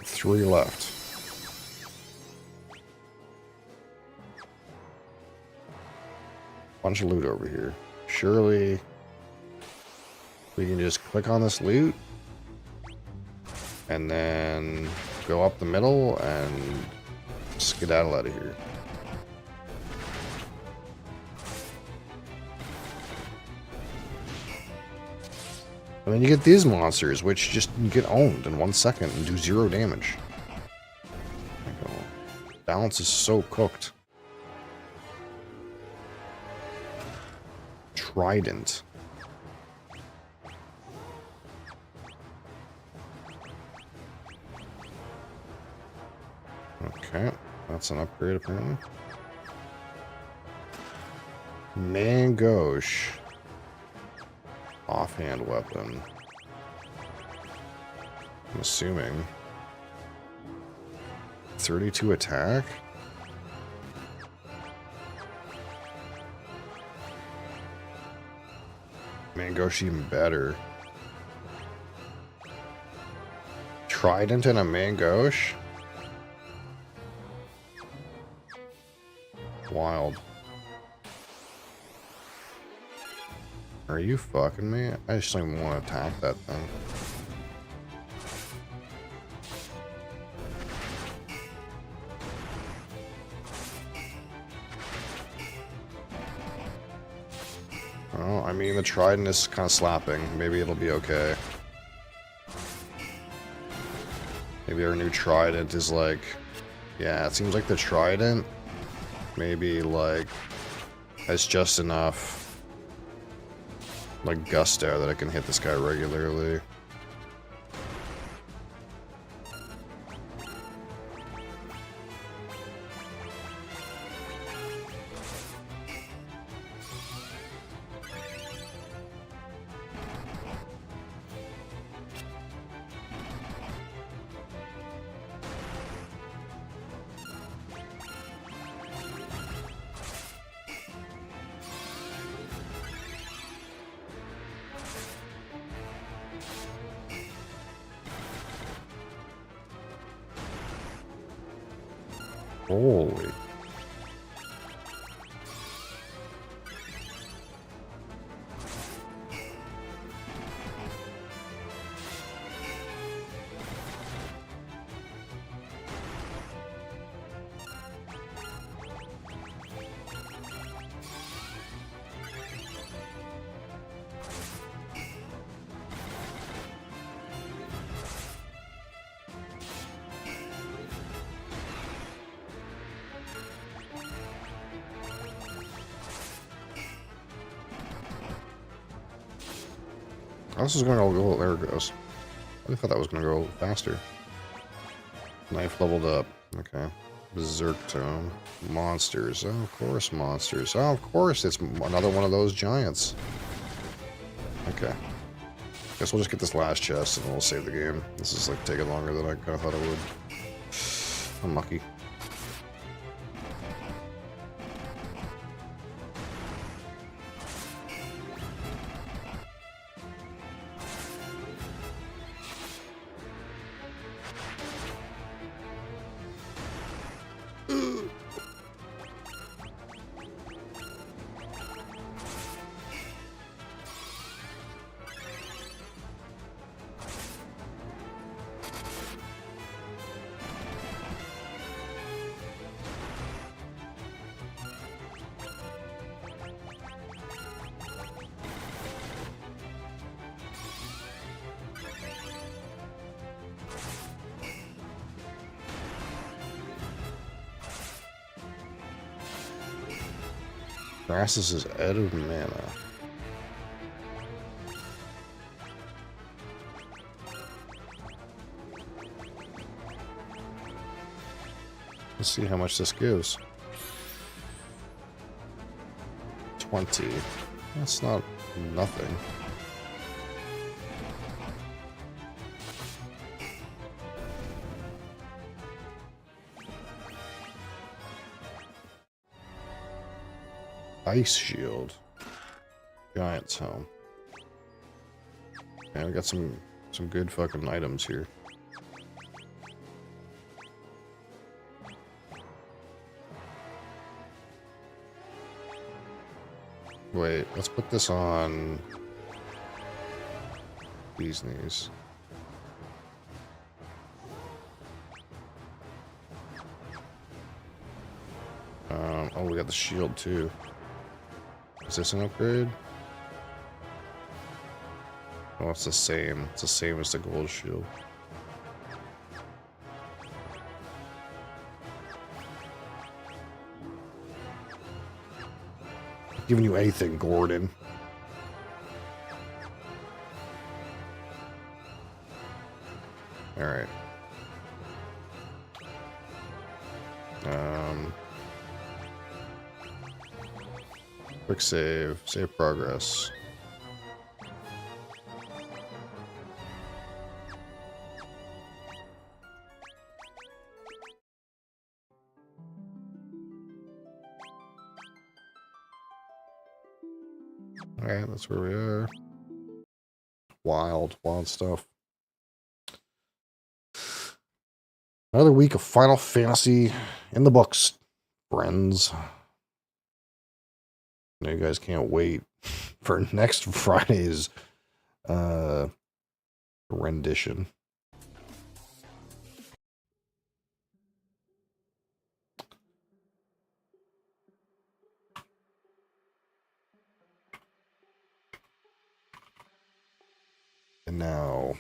Speaker 2: Three left. Bunch of loot over here. surely we can just click on this loot and then go up the middle and skedaddle out of here. And then you get these monsters, which just get owned in 1 second and do 0 damage. Balance is so cooked. Trident. Okay, that's an upgrade apparently. Mangosh. Offhand weapon. I'm assuming. 32 attack? Mangosh even better. Trident and a Mangosh? Wild. Are you fucking me? I just don't even want to attack that thing. Well, I mean, the Trident is kind of slapping. Maybe it'll be okay. Maybe our new Trident is like... Yeah, it seems like the Trident maybe, like, has just enough... like gusto that I can hit this guy regularly. Holy. This is going to go, there it goes. I thought that was going to go faster. Knife leveled up. Okay. Berserk Tome. Monsters. Oh, of course, monsters. Oh, of course, it's another one of those giants. Okay. Guess we'll just get this last chest and then we'll save the game. This is like taking longer than I kind of thought it would. I'm lucky. Grassus is out of mana. Let's see how much this gives. 20. That's not nothing. Ice Shield. Giant's Helm. And we got some good fucking items here. Wait, let's put this on these knees. Oh, we got the shield too. Is this an upgrade? Oh, it's the same. It's the same as the gold shield. Giving you anything, Gordon. Alright. Quick save. Save progress. Alright, that's where we are. Wild stuff. Another week of Final Fantasy in the books, friends. I know you guys can't wait for next Friday's rendition. And now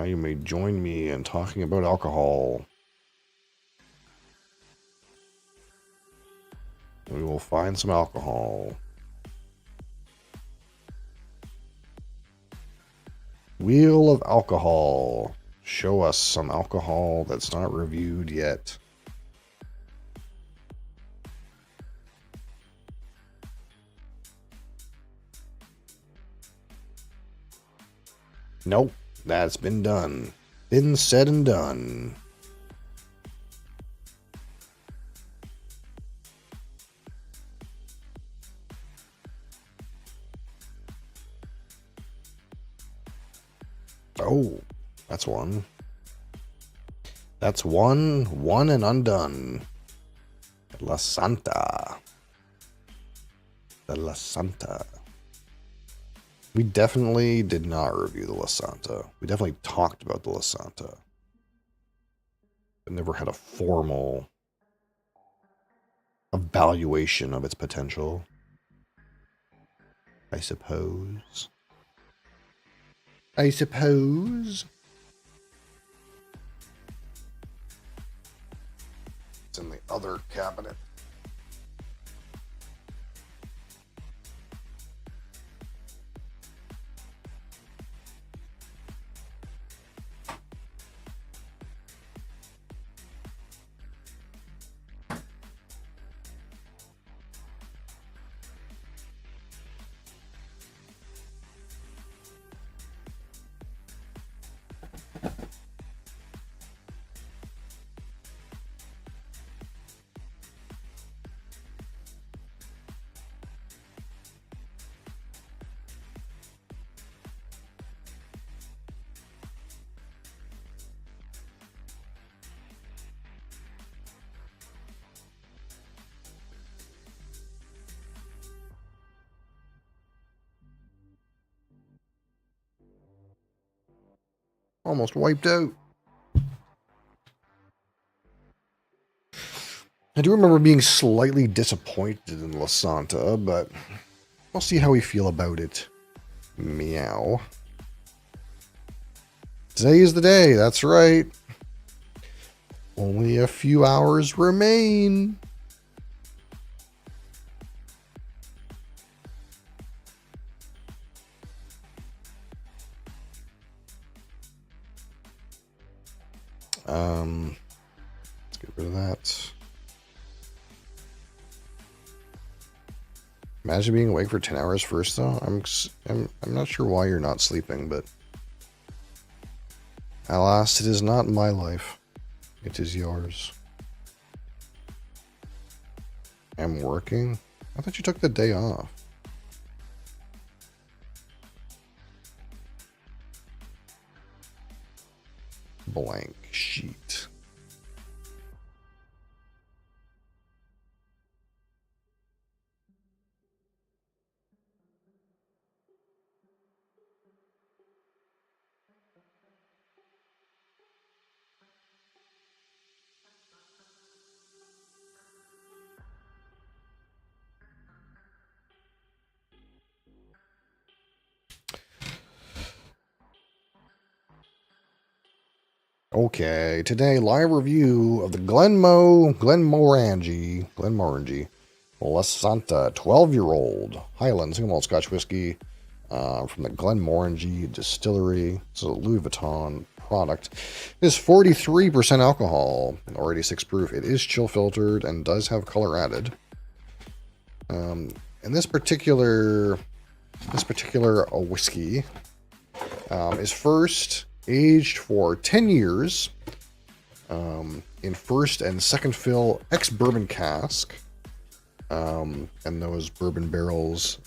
Speaker 2: you may join me in talking about alcohol. We will find some alcohol. Wheel of Alcohol. Show us some alcohol that's not reviewed yet. Nope, that's been done. Been said and done. Oh, that's one. That's one and undone. La Santa. The La Santa. We definitely did not review the La Santa. We definitely talked about the La Santa. But never had a formal evaluation of its potential, I suppose. It's in the other cabinet. Almost wiped out. I do remember being slightly disappointed in La Santa, but we'll see how we feel about it. Meow. Today is the day, that's right. Only a few hours remain. Let's get rid of that. Imagine being awake for 10 hours first, though. I'm not sure why you're not sleeping, but alas, it is not my life. It is yours. I'm working? I thought you took the day off. blank sheet. Okay, today live review of the Glenmorangie Lasanta 12-year-old Highland single malt Scotch whiskey from the Glenmorangie Distillery. It's a Louis Vuitton product. It is 43% alcohol or 86 proof. It is chill filtered and does have color added. And this particular whiskey is first aged for 10 years in first and second fill ex-bourbon cask. And those bourbon barrels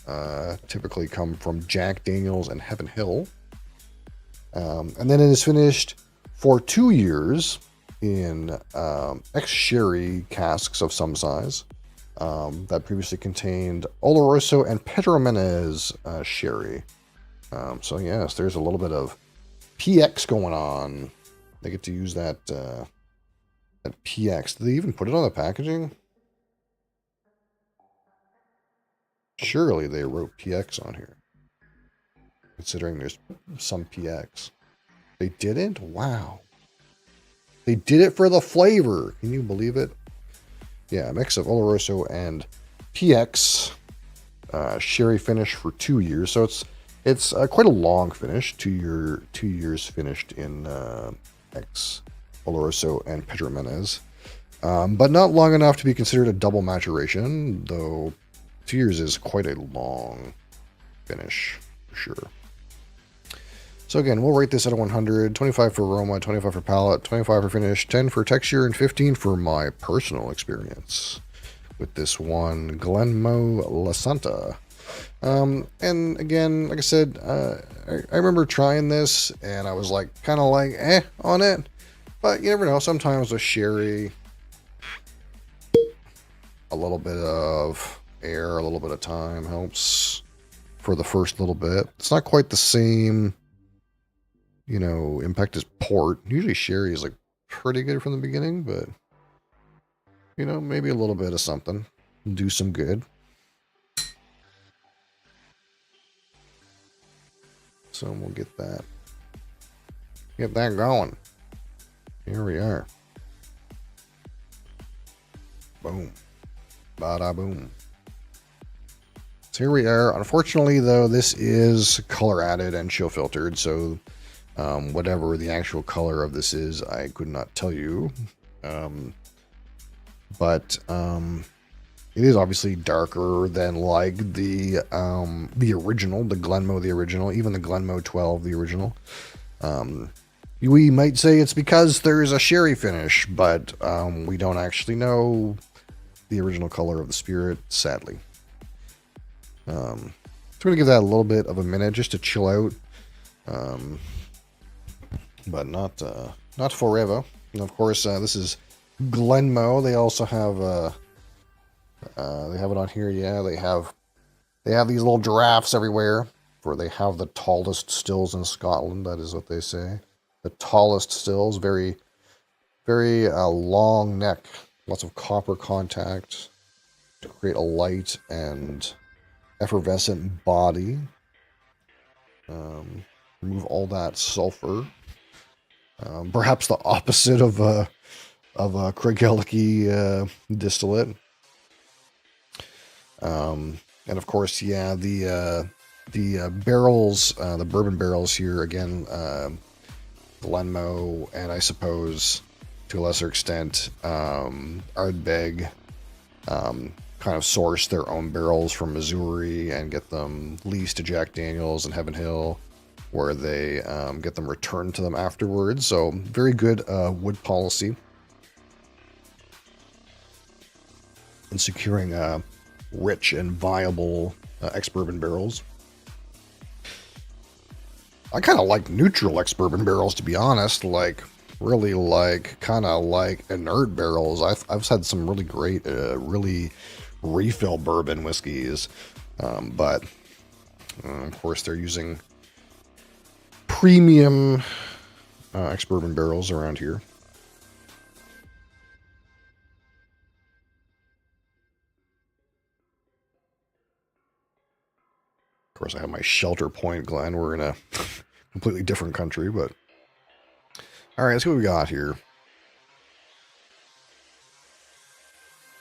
Speaker 2: typically come from Jack Daniels and Heaven Hill. And then it is finished for 2 years in ex-sherry casks of some size that previously contained Oloroso and Pedro Menez sherry. So yes, there's a little bit of PX going on. They get to use that PX. Did they even put it on the packaging? Surely they wrote PX on here, considering there's some PX. They didn't? Wow. They did it for the flavor. Can you believe it? Yeah, a mix of Oloroso and PX sherry finish for 2 years. So it's quite a long finish. 2 years finished in ex Oloroso and Pedro Menez, but not long enough to be considered a double maturation. Though 2 years is quite a long finish for sure. So again, we'll rate this out of 100. 25 for aroma, 25 for palate, 25 for finish, 10 for texture, and 15 for my personal experience with this one Glenmo Lasanta. And again, like I said, I remember trying this and I was like, kind of like, on it, but you never know. Sometimes with sherry, a little bit of air, a little bit of time helps for the first little bit. It's not quite the same, impact as port. Usually sherry is like pretty good from the beginning, but maybe a little bit of something do some good. So we'll get that going. Here we are. Boom. Bada boom. So here we are. Unfortunately, though, this is color added and chill filtered. So whatever the actual color of this is, I could not tell you. But it is obviously darker than like the original, the Glenmo, the original, even the Glenmo 12, the original. We might say it's because there's a sherry finish, but we don't actually know the original color of the spirit, sadly. So I'm going to give that a little bit of a minute just to chill out, but not forever. And of course, this is Glenmo. They also have they have it on here. Yeah, they have these little giraffes everywhere. For they have the tallest stills in Scotland. That is what they say. The tallest stills, very, very long neck, lots of copper contact to create a light and effervescent body. Remove all that sulfur. Perhaps the opposite of Craigellachie distillate. And of course, yeah, the barrels, the bourbon barrels here again, Glenmo, and I suppose to a lesser extent, Ardbeg, kind of source their own barrels from Missouri and get them leased to Jack Daniels and Heaven Hill, where they get them returned to them afterwards. So very good wood policy in securing rich and viable ex-bourbon barrels. I kind of like neutral ex-bourbon barrels, to be honest, like really like kind of like inert barrels. I've had some really great, really refill bourbon whiskeys, but of course they're using premium ex-bourbon barrels around here. Of course, I have my Shelter Point, Glen. We're in a completely different country, but all right, let's see what we got here.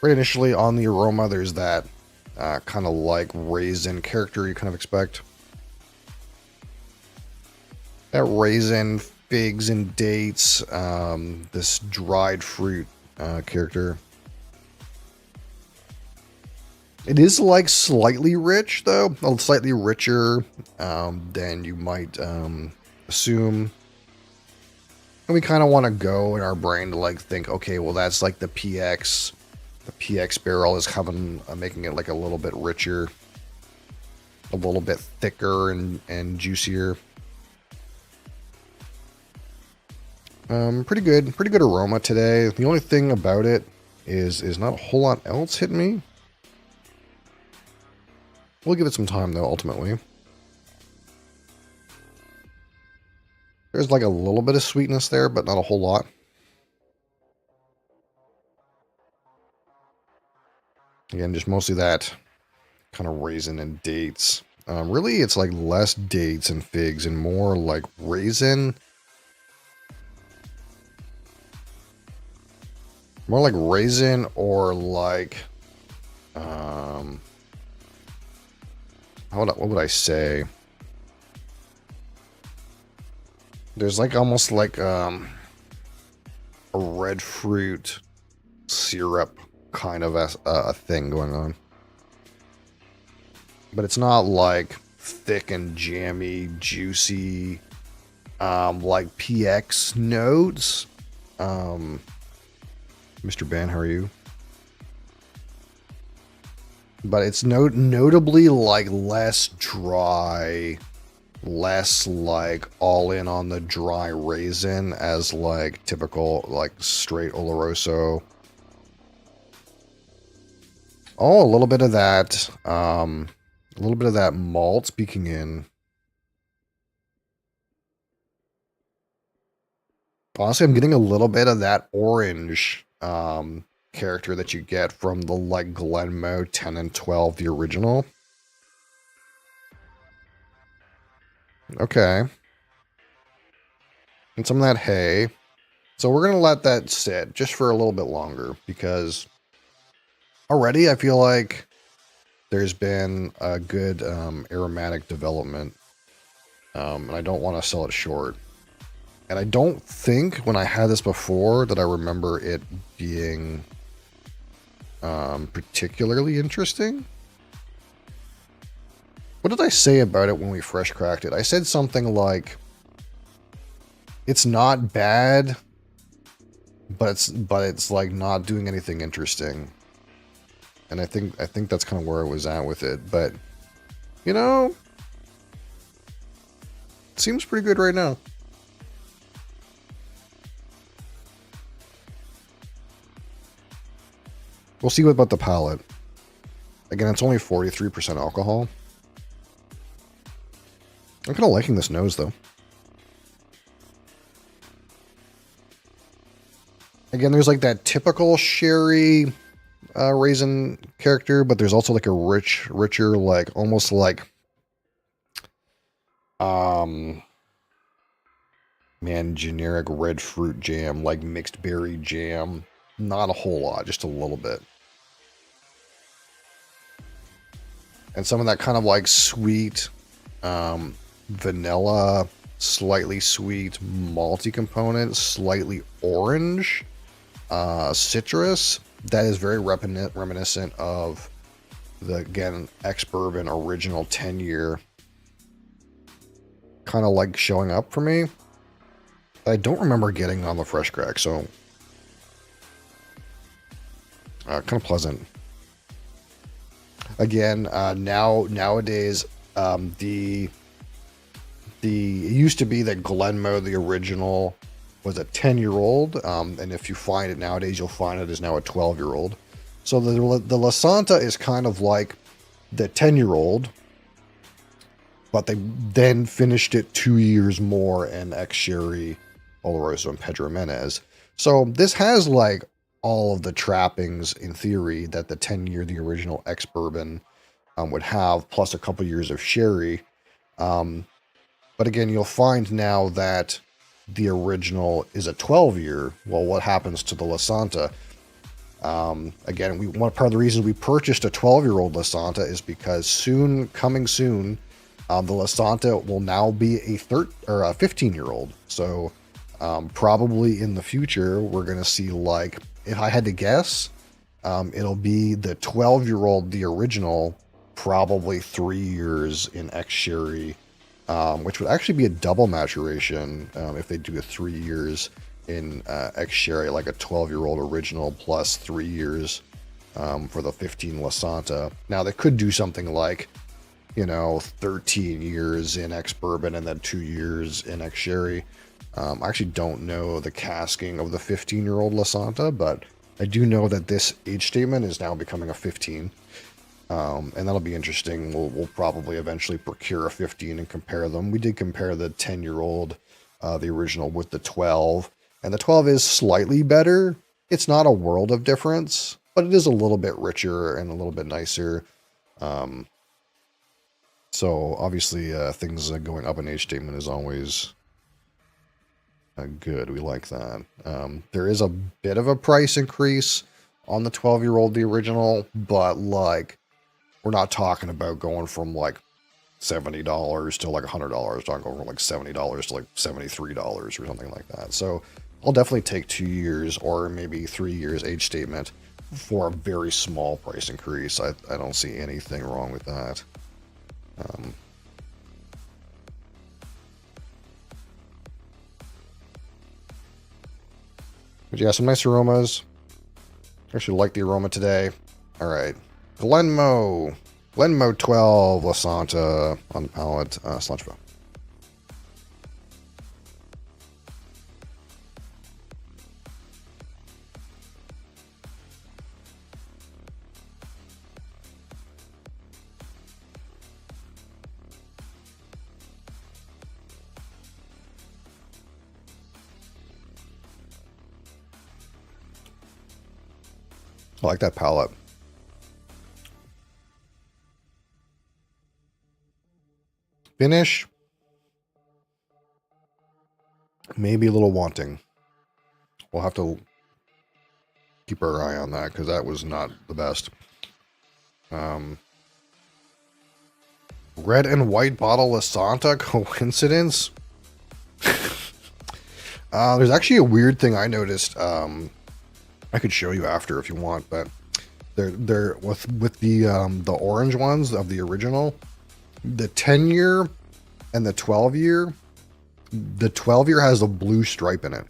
Speaker 2: Right initially on the aroma, there's that kind of like raisin character you kind of expect. That raisin, figs, and dates, this dried fruit character. It is like slightly rich, though, slightly richer than you might assume. And we kind of want to go in our brain to like think, okay, well that's like the PX. The PX barrel is having making it like a little bit richer, a little bit thicker and juicier. Pretty good aroma today. The only thing about it is not a whole lot else hit me. We'll give it some time though, ultimately. There's like a little bit of sweetness there, but not a whole lot. Again, just mostly that kind of raisin and dates. Really, it's like less dates and figs and more like raisin. More like raisin or like, what would I say? There's like almost like a red fruit syrup kind of a thing going on. But it's not like thick and jammy, juicy, like PX notes. Mr. Ben, how are you? But it's notably like less dry, less like all in on the dry raisin as like typical like straight Oloroso. Oh, a little bit of that, malt speaking in. Honestly, I'm getting a little bit of that orange character that you get from the like Glenmoe 10 and 12, the original. Okay. And some of that hay. So we're going to let that sit just for a little bit longer because already I feel like there's been a good aromatic development. And I don't want to sell it short. And I don't think when I had this before that I remember it being particularly interesting. What did I say about it when we fresh cracked it? I said something like, it's not bad, but it's like not doing anything interesting. And I think that's kind of where I was at with it. But you know, it seems pretty good right now. We'll see what about the palate. Again, it's only 43% alcohol. I'm kind of liking this nose, though. Again, there's like that typical sherry raisin character, but there's also like a richer, like almost like, generic red fruit jam, like mixed berry jam. Not a whole lot, just a little bit. And some of that kind of like sweet, vanilla, slightly sweet, malty component, slightly orange, citrus. That is very reminiscent of the, again, ex-bourbon original 10-year. Kind of like showing up for me. I don't remember getting on the fresh crack, so kind of pleasant. Again, nowadays, it used to be that Glenmoe, the original, was a 10-year-old, and if you find it nowadays, you'll find it is now a 12-year-old. So the Lasanta is kind of like the 10-year-old, but they then finished it 2 years more in Ex-Sherry, Oloroso, and Pedro Menez. So this has like all of the trappings in theory that the 10-year, the original ex-bourbon would have, plus a couple years of sherry. But again, you'll find now that the original is a 12-year. Well, what happens to the Lasanta? Again, one part of the reasons we purchased a 12-year-old Lasanta is because coming soon, the Lasanta will now be a 15-year-old. So probably in the future, we're going to see, like, if I had to guess, it'll be the 12-year-old, the original, probably 3 years in Ex-Sherry, which would actually be a double maturation if they do a 3 years in Ex-Sherry, like a 12-year-old original plus 3 years for the 15 Lasanta. Now, they could do something like, 13 years in ex-bourbon and then 2 years in Ex-Sherry. I actually don't know the casking of the 15-year-old Lasanta, but I do know that this age statement is now becoming a 15. And that'll be interesting. We'll probably eventually procure a 15 and compare them. We did compare the 10-year-old, the original, with the 12. And the 12 is slightly better. It's not a world of difference, but it is a little bit richer and a little bit nicer. So obviously things going up in age statement is always good. We like that. There is a bit of a price increase on the 12-year-old, the original, but like we're not talking about going from like $70 to like $100. We're talking over like $70 to like $73 or something like that. So I'll definitely take 2 years or maybe 3 years age statement for a very small price increase. I don't see anything wrong with that. But yeah, some nice aromas. I actually like the aroma today. All right. Glenmoe 12 Lasanta on the palate. Cilantro. I like that palate. Finish, maybe a little wanting. We'll have to keep our eye on that because that was not the best. Red and white bottle Lasanta, coincidence? There's actually a weird thing I noticed. I could show you after if you want, but they're with the orange ones of the original. The 10-year and the 12-year, the 12-year has a blue stripe in it.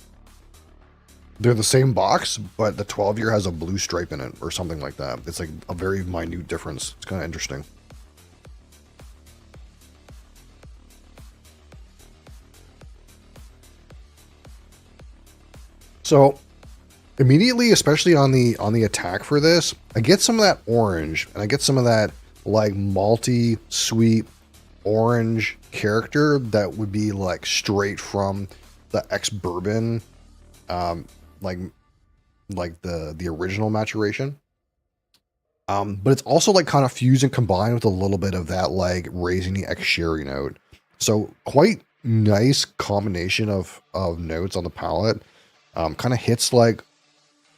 Speaker 2: They're the same box, but the 12-year has a blue stripe in it or something like that. It's like a very minute difference. It's kind of interesting. So immediately, especially on the attack for this, I get some of that orange and I get some of that like malty, sweet orange character that would be like straight from the ex-bourbon, like the original maturation. But it's also like kind of fused and combined with a little bit of that like raisiny ex-sherry note. So quite nice combination of notes on the palate. Kind of hits like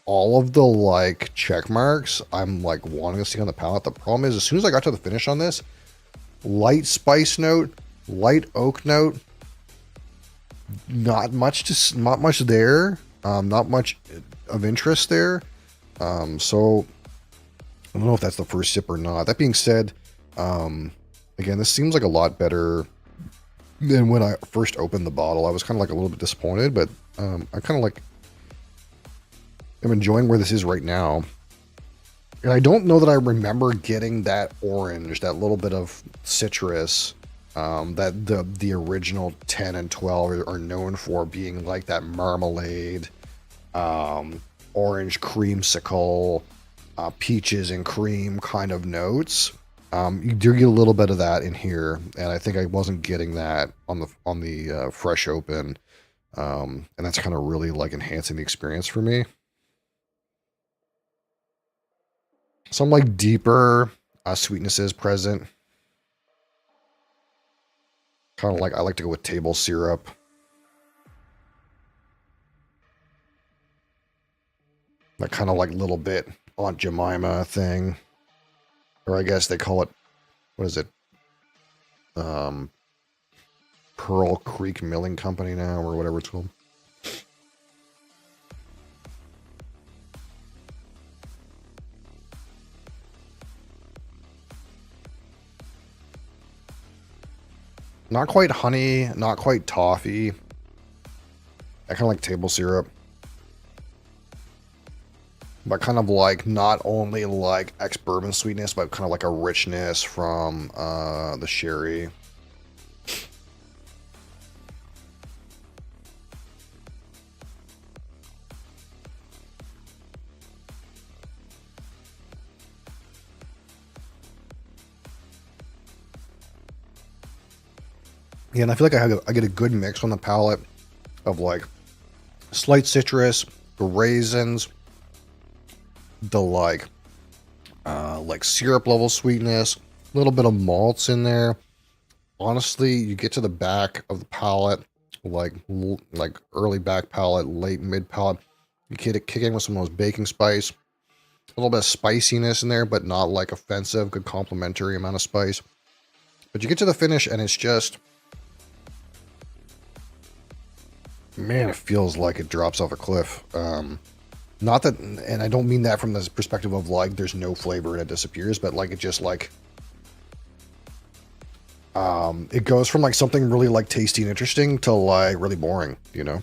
Speaker 2: all of the like check marks I'm like wanting to see on the palate. The problem is as soon as I got to the finish on this, light spice note, light oak note, not much there, not much of interest there. So I don't know if that's the first sip or not. That being said, again, this seems like a lot better than when I first opened the bottle. I was kind of like a little bit disappointed, but I kind of like I'm enjoying where this is right now. And I don't know that I remember getting that orange, that little bit of citrus that the original 10 and 12 are known for, being like that marmalade, orange creamsicle, peaches and cream kind of notes. You do get a little bit of that in here, and I think I wasn't getting that on the fresh open, and that's kind of really like enhancing the experience for me. Some like deeper sweetnesses present. Kind of like, I like to go with table syrup. That kind of like little bit Aunt Jemima thing. Or I guess they call it, what is it? Pearl Creek Milling Company now, or whatever it's called. Not quite honey, not quite toffee. I kind of like table syrup. But kind of like not only like ex-bourbon sweetness, but kind of like a richness from the sherry. Yeah, and I feel like I get a good mix on the palate of like slight citrus, the raisins, the like syrup level sweetness, a little bit of malts in there. Honestly, you get to the back of the palate, like early back palate, late mid palate, you kick in with some of those baking spice, a little bit of spiciness in there, but not like offensive, good complementary amount of spice. But you get to the finish and it's just, man, it feels like it drops off a cliff. Not that, and I don't mean that from the perspective of like there's no flavor and it disappears, but like it just like, it goes from like something really like tasty and interesting to like really boring, you know?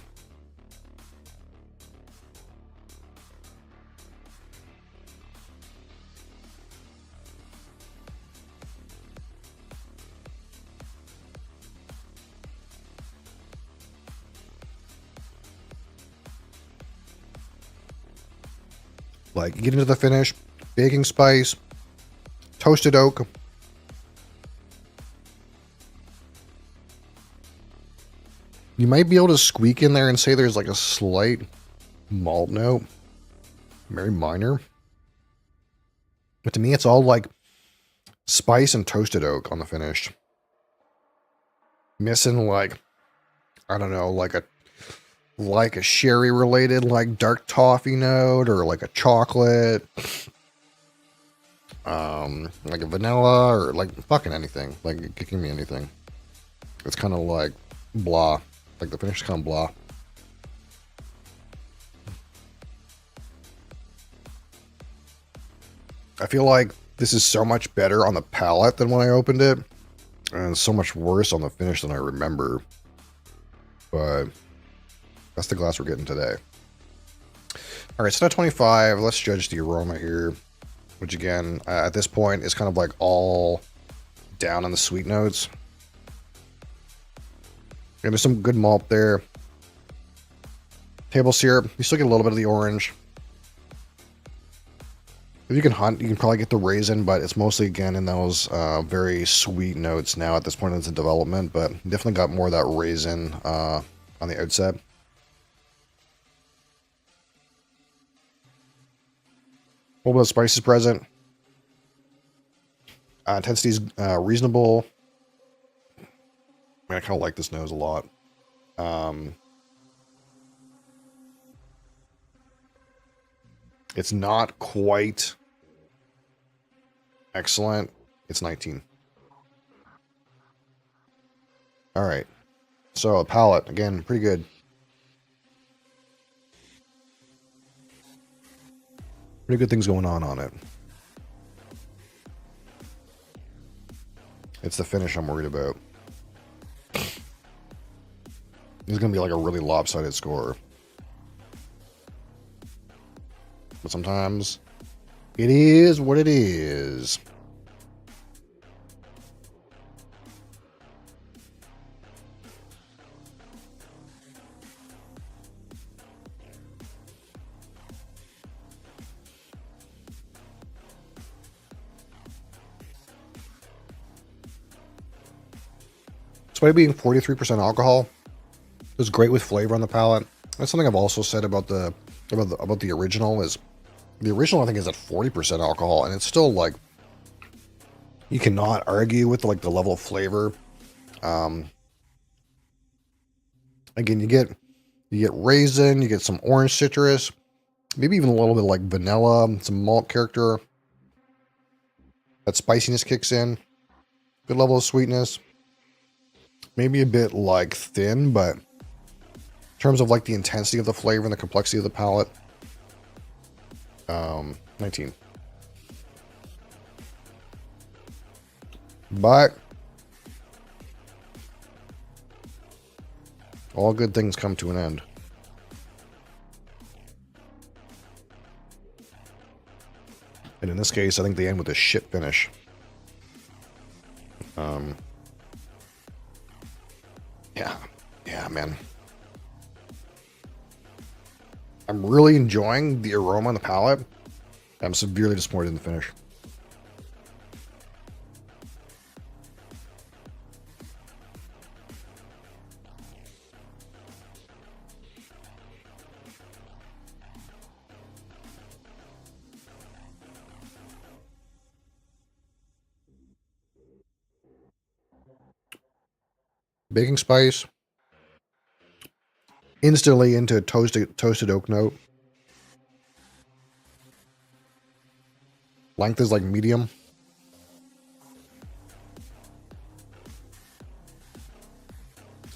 Speaker 2: Like, you get into the finish, baking spice, toasted oak. You might be able to squeak in there and say there's like a slight malt note. Very minor. But to me, it's all like spice and toasted oak on the finish. Missing like, I don't know, like a sherry related like dark toffee note, or like a chocolate, like a vanilla, or like fucking anything. Like, give me anything. It's kind of like blah. Like the finish is kind of blah. I feel like this is so much better on the palate than when I opened it, and so much worse on the finish than I remember. But that's the glass we're getting today. All right, so now 25. Let's judge the aroma here, which again, at this point, is kind of like all down on the sweet notes. And there's some good malt there. Table syrup. You still get a little bit of the orange. If you can hunt, you can probably get the raisin, but it's mostly, again, in those very sweet notes now at this point in its development, but definitely got more of that raisin on the outset. A little bit of spices present. Intensity's reasonable. I kind of like this nose a lot. It's not quite excellent. It's 19. All right. So a palate, again, pretty good. Pretty good things going on it. It's the finish I'm worried about. This is going to be like a really lopsided score. But sometimes it is what it is. despite it being 43% alcohol, it's great with flavor on the palate. That's something I've also said about the original. Is the original I think is at 40% alcohol, and it's still like you cannot argue with like the level of flavor. Again, you get raisin, you get some orange citrus, maybe even a little bit like vanilla, some malt character. That spiciness kicks in. Good level of sweetness. Maybe a bit like thin, but in terms of like the intensity of the flavor and the complexity of the palate, 19. But all good things come to an end. And in this case, I think they end with a shit finish. Yeah, man. I'm really enjoying the aroma on the palate. I'm severely disappointed in the finish. Baking spice. Instantly into toasted oak note. Length is like medium.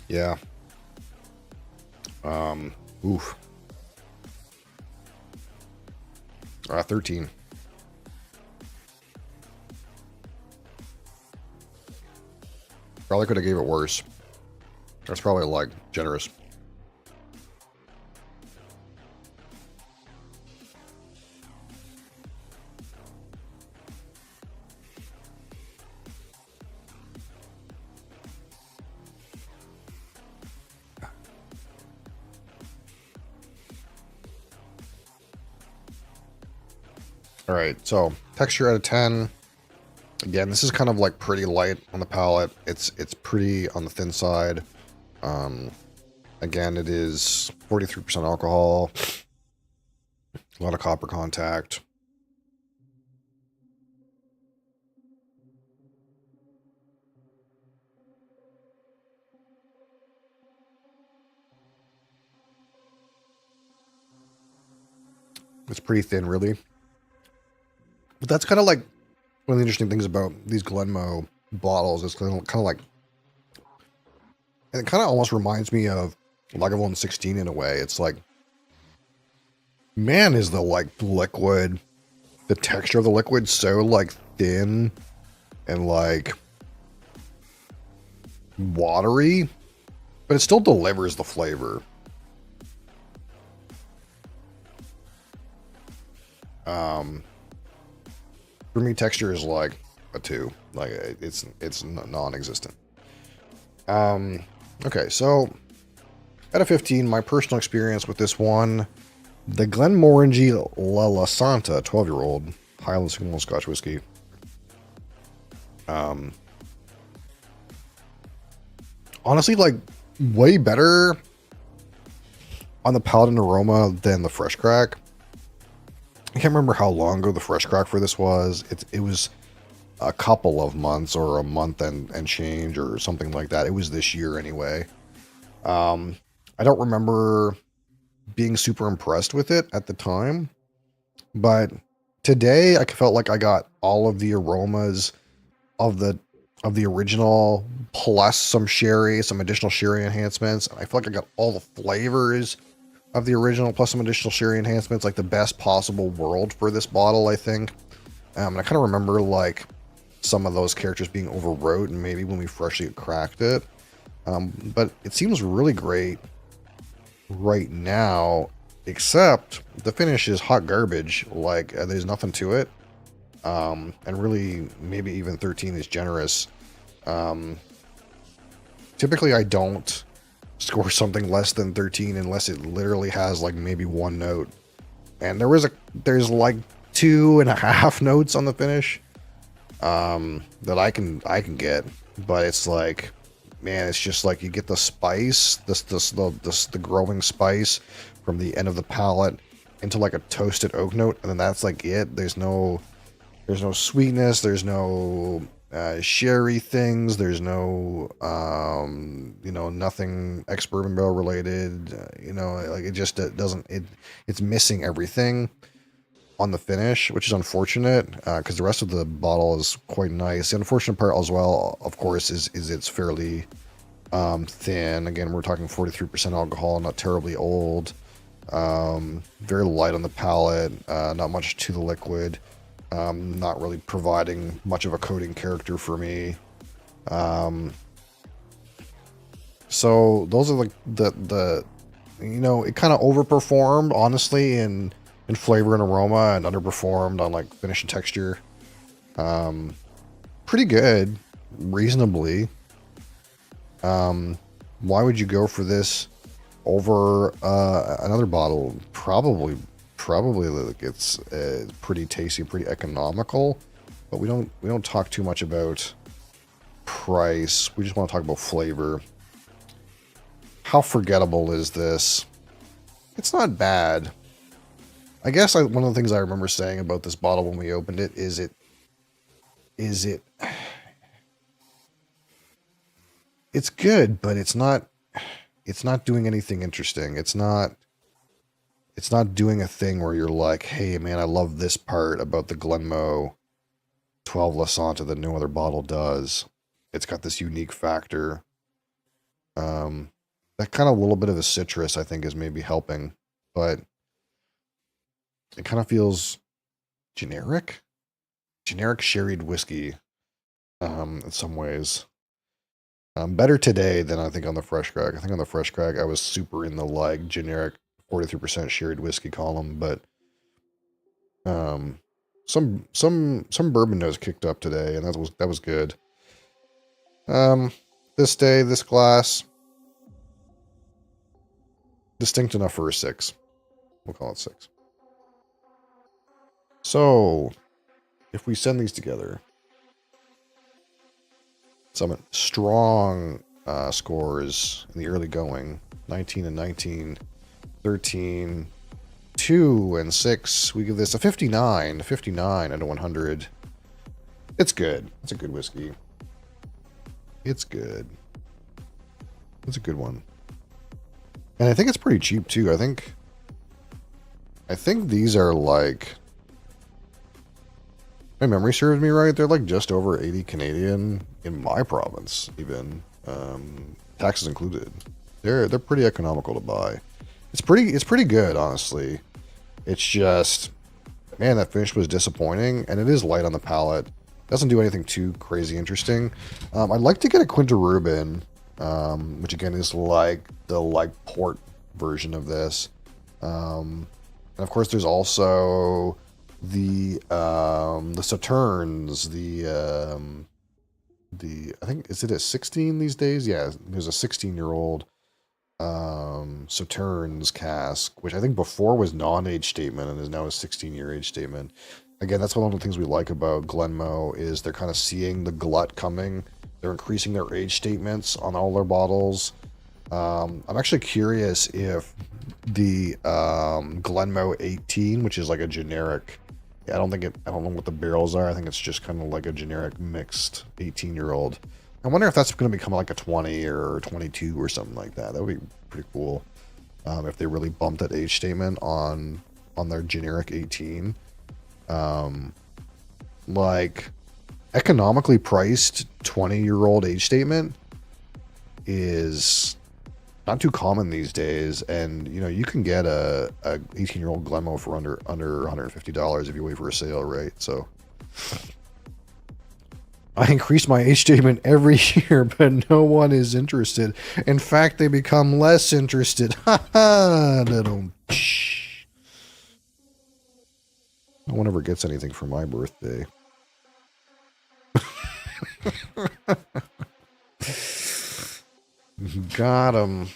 Speaker 2: Yeah. Oof. 13. Probably could have gave it worse. That's probably like generous. All right, so texture out of 10. Again, this is kind of like pretty light on the palate. It's pretty on the thin side. Again, it is 43% alcohol. A lot of copper contact. It's pretty thin, really. But that's kind of like one of the interesting things about these Glenmoe bottles. It's kind of like, and it kind of almost reminds me of Lagavulin 16 in a way. It's like, man, is the like liquid, the texture of the liquid so like thin and like watery, but it still delivers the flavor. For me, texture is like a 2. Like it's non-existent. Okay, so out of 15, my personal experience with this one, the Glenmorangie La Santa 12-year-old Highland Single Scotch whiskey. Honestly, like way better on the palate and aroma than the Fresh Crack. I can't remember how long ago the Fresh Crack for this was. It was a couple of months or a month and change or something like that. It was this year anyway. I don't remember being super impressed with it at the time, but today I felt like I got all of the aromas of the original plus some sherry, some additional sherry enhancements. And I feel like I got all the flavors of the original plus some additional sherry enhancements, like the best possible world for this bottle, I think. And I kind of remember like some of those characters being overwrought and maybe when we freshly cracked it. But it seems really great right now, except the finish is hot garbage. Like there's nothing to it. And really maybe even 13 is generous. Typically I don't score something less than 13 unless it literally has like maybe one note. And there's like 2.5 notes on the finish that I can get, but it's like man, it's just like you get the spice, the growing spice from the end of the palate into like a toasted oak note, and then that's like it. There's no sweetness. There's no sherry things. There's no nothing ex-bourbon barrel related. Like it just doesn't. It's missing everything on the finish, which is unfortunate because the rest of the bottle is quite nice. The unfortunate part as well, of course, is it's fairly thin. Again, we're talking 43% alcohol, not terribly old. Very light on the palate, not much to the liquid. Not really providing much of a coating character for me. So those are like the it kind of overperformed, honestly, in flavor and aroma, and underperformed on like finish and texture. Pretty good, reasonably. Why would you go for this over another bottle? Probably like it's pretty tasty, pretty economical, but we don't talk too much about price. We just want to talk about flavor. How forgettable is this? It's not bad. I guess one of the things I remember saying about this bottle when we opened it is it's good, but it's not doing anything interesting. It's not doing a thing where you're like, hey man, I love this part about the Glenmoe 12 La Santa that no other bottle does. It's got this unique factor. That kind of little bit of a citrus, I think, is maybe helping, but it kind of feels generic sherried whiskey, in some ways. Better today than I think on the Fresh Crack. I think on the Fresh Crack, I was super in the like generic 43% sherried whiskey column, but some bourbon notes kicked up today, and that was good. This day, this glass, distinct enough for a 6. We'll call it 6. So, if we send these together, some strong scores in the early going, 19 and 19, 13, 2 and 6. We give this a 59 out of 100. It's good. It's a good whiskey. It's good. It's a good one. And I think it's pretty cheap too. I think these are like, my memory serves me right, they're like just over 80 Canadian in my province, even. Taxes included. They're pretty economical to buy. It's pretty good, honestly. It's just, man, that finish was disappointing, and it is light on the palate. Doesn't do anything too crazy interesting. I'd like to get a Quinta Rubin, which again is like the port version of this. And of course, there's also the Sauternes, I think, is it a 16 these days? Yeah, there's a 16-year-old Sauternes cask, which I think before was non-age statement and is now a 16-year age statement. Again, that's one of the things we like about Glenmoe, is they're kind of seeing the glut coming. They're increasing their age statements on all their bottles. I'm actually curious if the Glenmoe 18, which is like a generic, I don't know what the barrels are. I think it's just kind of like a generic mixed 18-year-old. I wonder if that's going to become like a 20 or 22 or something like that. That would be pretty cool. If they really bumped that age statement on their generic 18. Like economically priced 20-year-old age statement is not too common these days, and you can get a 18-year-old Glenmoe for under $150 if you wait for a sale, right? So I increase my age statement every year, but no one is interested. In fact, they become less interested. Ha ha! No one ever gets anything for my birthday. Got him.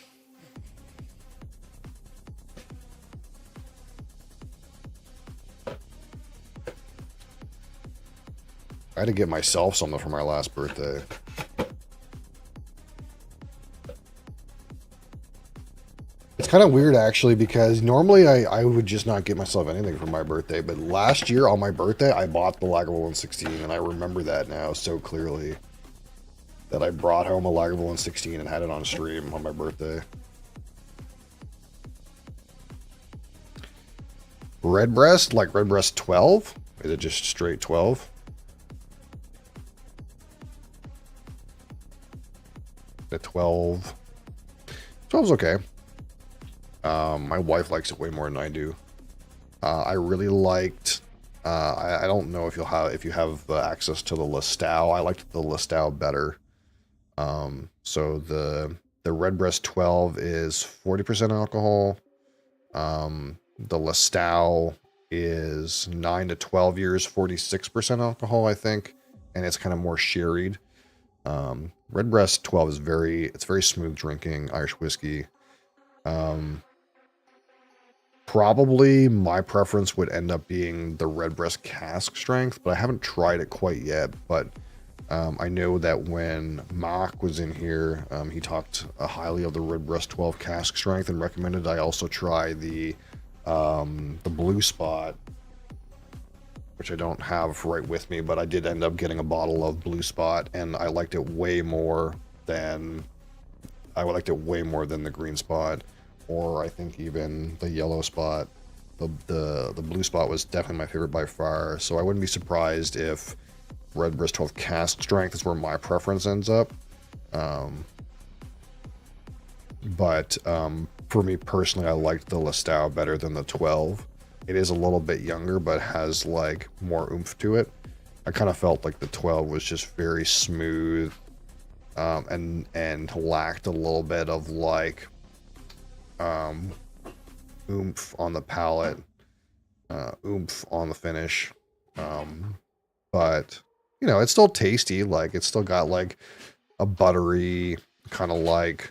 Speaker 2: I had to get myself something for my last birthday. kind of weird actually, because normally I would just not get myself anything for my birthday, but last year on my birthday I bought the Lagavulin 16, and I remember that now so clearly, that I brought home a Lagavulin 16 and had it on stream on my birthday. Redbreast, like Redbreast 12? Is it just straight 12? The 12. 12's okay. My wife likes it way more than I do. I really liked. I don't know if you have access to the Listau. I liked the Listau better. So the Redbreast 12 is 40% alcohol. The Listau is 9 to 12 years, 46% alcohol, I think, and it's kind of more sherried. Redbreast 12 is very smooth drinking Irish whiskey. Probably my preference would end up being the Redbreast cask strength, but I haven't tried it quite yet. But I know that when Mark was in here, he talked highly of the Redbreast 12 cask strength and recommended I also try the Blue Spot, which I don't have right with me, but I did end up getting a bottle of Blue Spot, and I liked it way more than the Green Spot, or I think even the Yellow Spot. The Blue Spot was definitely my favorite by far, so I wouldn't be surprised if Redbreast 12 cask strength is where my preference ends up. But for me personally, I liked the Listau better than the 12. It is a little bit younger, but has like more oomph to it. I kind of felt like the 12 was just very smooth, and lacked a little bit of like oomph on the palate, oomph on the finish. But you know, it's still tasty. Like it's still got like a buttery kind of like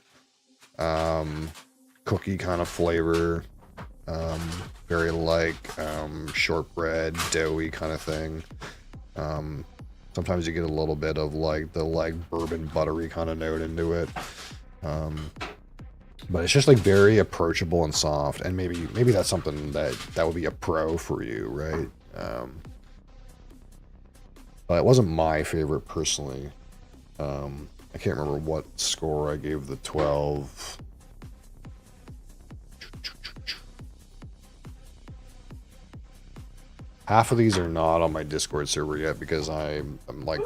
Speaker 2: cookie kind of flavor. Very like shortbread, doughy kind of thing. Sometimes you get a little bit of like the like bourbon buttery kind of note into it. But it's just like very approachable and soft, and maybe that's something that would be a pro for you, right? But it wasn't my favorite personally. I can't remember what score I gave the 12. Half of these are not on my Discord server yet because I'm like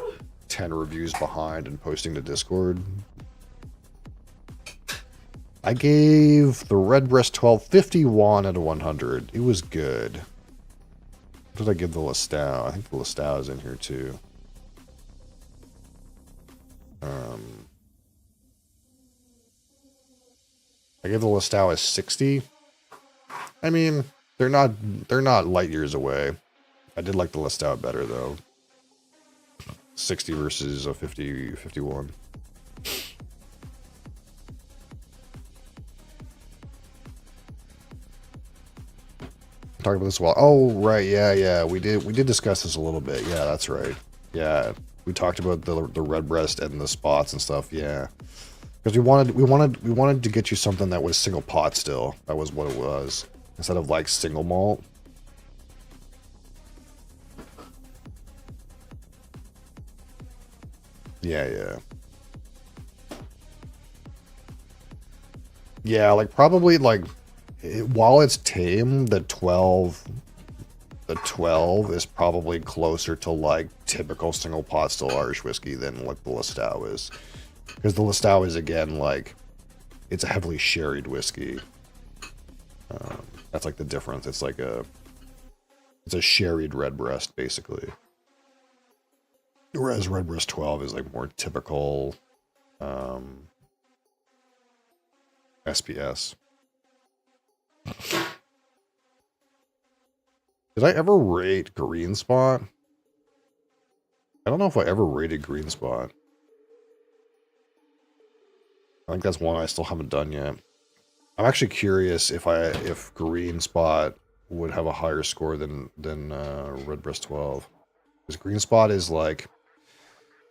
Speaker 2: 10 reviews behind and posting to Discord. I gave the Redbreast 12 51 out of 100. It was good. What did I give the Listau? I think the Listau is in here too. I gave the Listau a 60. I mean, they're not light years away. I did like the Listau better though. 60 versus a 51. Talk about this a while. Oh, right, yeah. We did discuss this a little bit. Yeah, that's right. Yeah, we talked about the Redbreast and the spots and stuff. Yeah, because we wanted to get you something that was single pot still. That was what it was, instead of like single malt. Yeah. Yeah, like probably like while it's tame, the 12 is probably closer to like typical single pot still Irish whiskey than like the Listau is, because the Listau is again like it's a heavily sherried whiskey. That's like the difference. It's like it's a sherried Redbreast basically. Whereas Redbreast 12 is like more typical SPS. Did I ever rate Green Spot? I don't know if I ever rated Green Spot. I think that's one I still haven't done yet. I'm actually curious if Green Spot would have a higher score than Redbreast 12. Because Green Spot is like...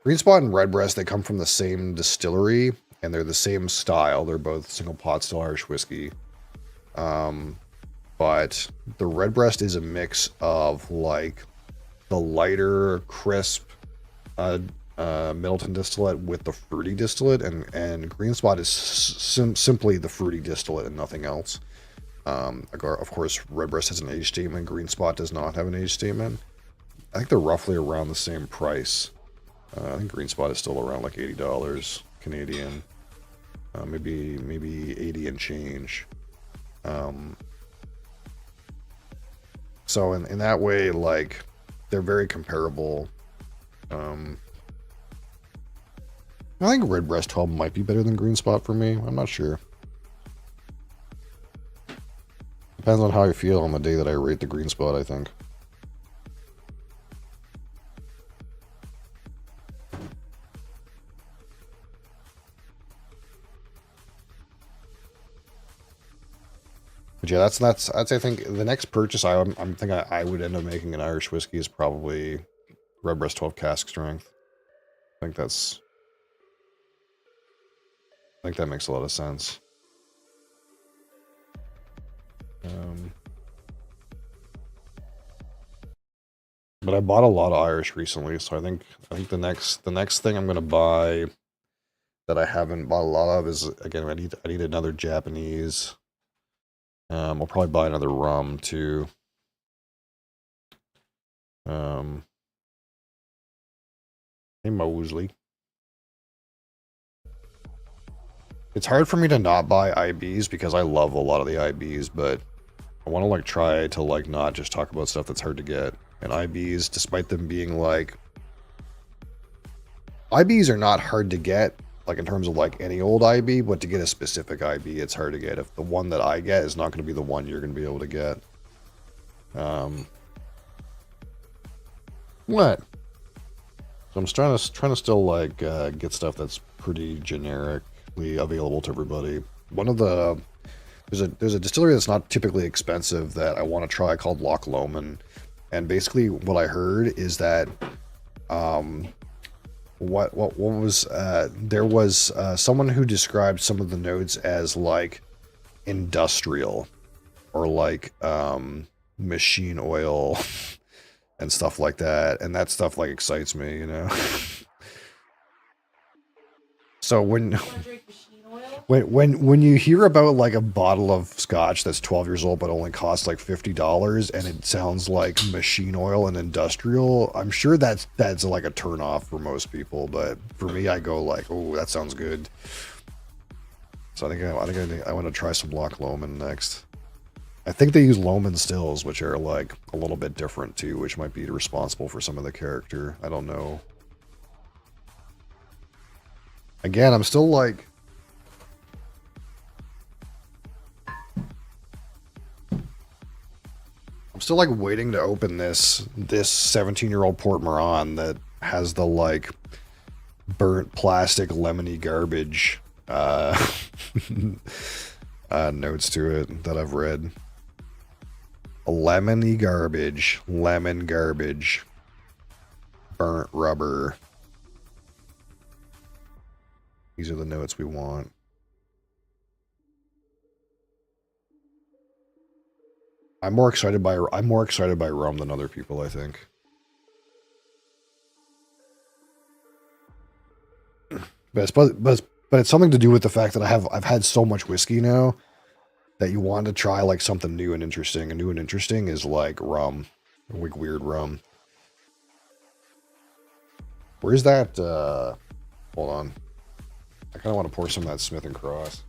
Speaker 2: Green Spot and Redbreast, they come from the same distillery, and they're the same style. They're both single pot still Irish whiskey. But the Redbreast is a mix of like the lighter, crisp Middleton distillate with the fruity distillate, and Green Spot is simply the fruity distillate and nothing else. Of course, Redbreast has an age statement. Green Spot does not have an age statement. I think they're roughly around the same price. I think Green Spot is still around like $80 Canadian, maybe 80 and change. So in that way, like, they're very comparable. I think Redbreast 12 might be better than Green Spot for me. I'm not sure. Depends on how I feel on the day that I rate the Green Spot, I think. But yeah, that's I think the next purchase I think I would end up making an Irish whiskey is probably Redbreast 12 cask strength. I think that makes a lot of sense. But I bought a lot of Irish recently, so I think the next thing I'm gonna buy that I haven't bought a lot of is, again, I need another Japanese. I'll probably buy another rum too. Hey Mosley. It's hard for me to not buy IBs because I love a lot of the IBs, but I want to like try to like not just talk about stuff that's hard to get. And IBs, despite them being like, IBs are not hard to get, like in terms of like any old IB, but to get a specific IB, it's hard to get. If the one that I get is not going to be the one you're going to be able to get. What? So I'm trying to still like get stuff that's pretty generically available to everybody. One of the there's a distillery that's not typically expensive that I want to try called Loch Lomond, and basically what I heard is that what was there was someone who described some of the notes as like industrial or like machine oil and stuff like that, and that stuff like excites me, you know. So when you hear about like a bottle of scotch that's 12 years old but only costs like $50 and it sounds like machine oil and industrial, I'm sure that's like a turn off for most people, but for me I go like, oh, that sounds good. So I want to try some Loch Lomond next. I think they use Lomond stills, which are like a little bit different too, which might be responsible for some of the character. I don't know. Again, I'm still like, waiting to open this 17-year-old Port Moran that has the like burnt plastic lemony garbage notes to it that I've read. A lemony garbage, lemon garbage, burnt rubber. These are the notes we want. I'm more excited by rum than other people, I think. But it's something to do with the fact that I've had so much whiskey now that you want to try like something new and interesting. And new and interesting is like rum, like weird rum. Where's that? Hold on. I kind of want to pour some of that Smith & Cross.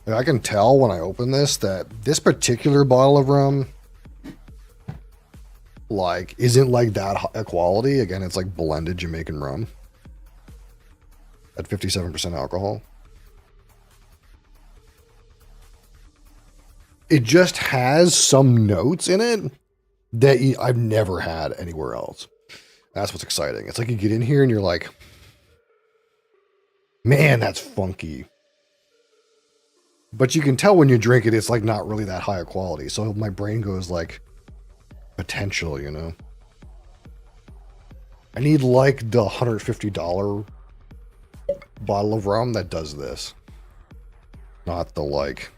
Speaker 2: And I can tell when I open this that this particular bottle of rum, like isn't like that high quality. Again, it's like blended Jamaican rum at 57% alcohol. It just has some notes in it that I've never had anywhere else. That's what's exciting. It's like you get in here and you're like, man, that's funky. But you can tell when you drink it, it's like not really that high a quality. So my brain goes like, potential, you know? I need like the $150 bottle of rum that does this. Not the like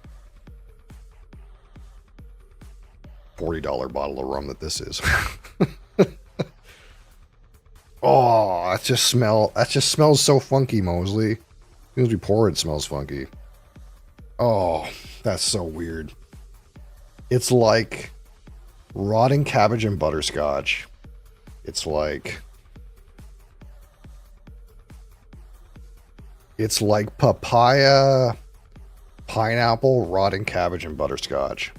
Speaker 2: $40 bottle of rum that this is. Oh, that just smells so funky, Mosley. As soon as we pour it, it smells funky. Oh, that's so weird. It's like rotting cabbage and butterscotch. It's like papaya, pineapple, rotting cabbage, and butterscotch.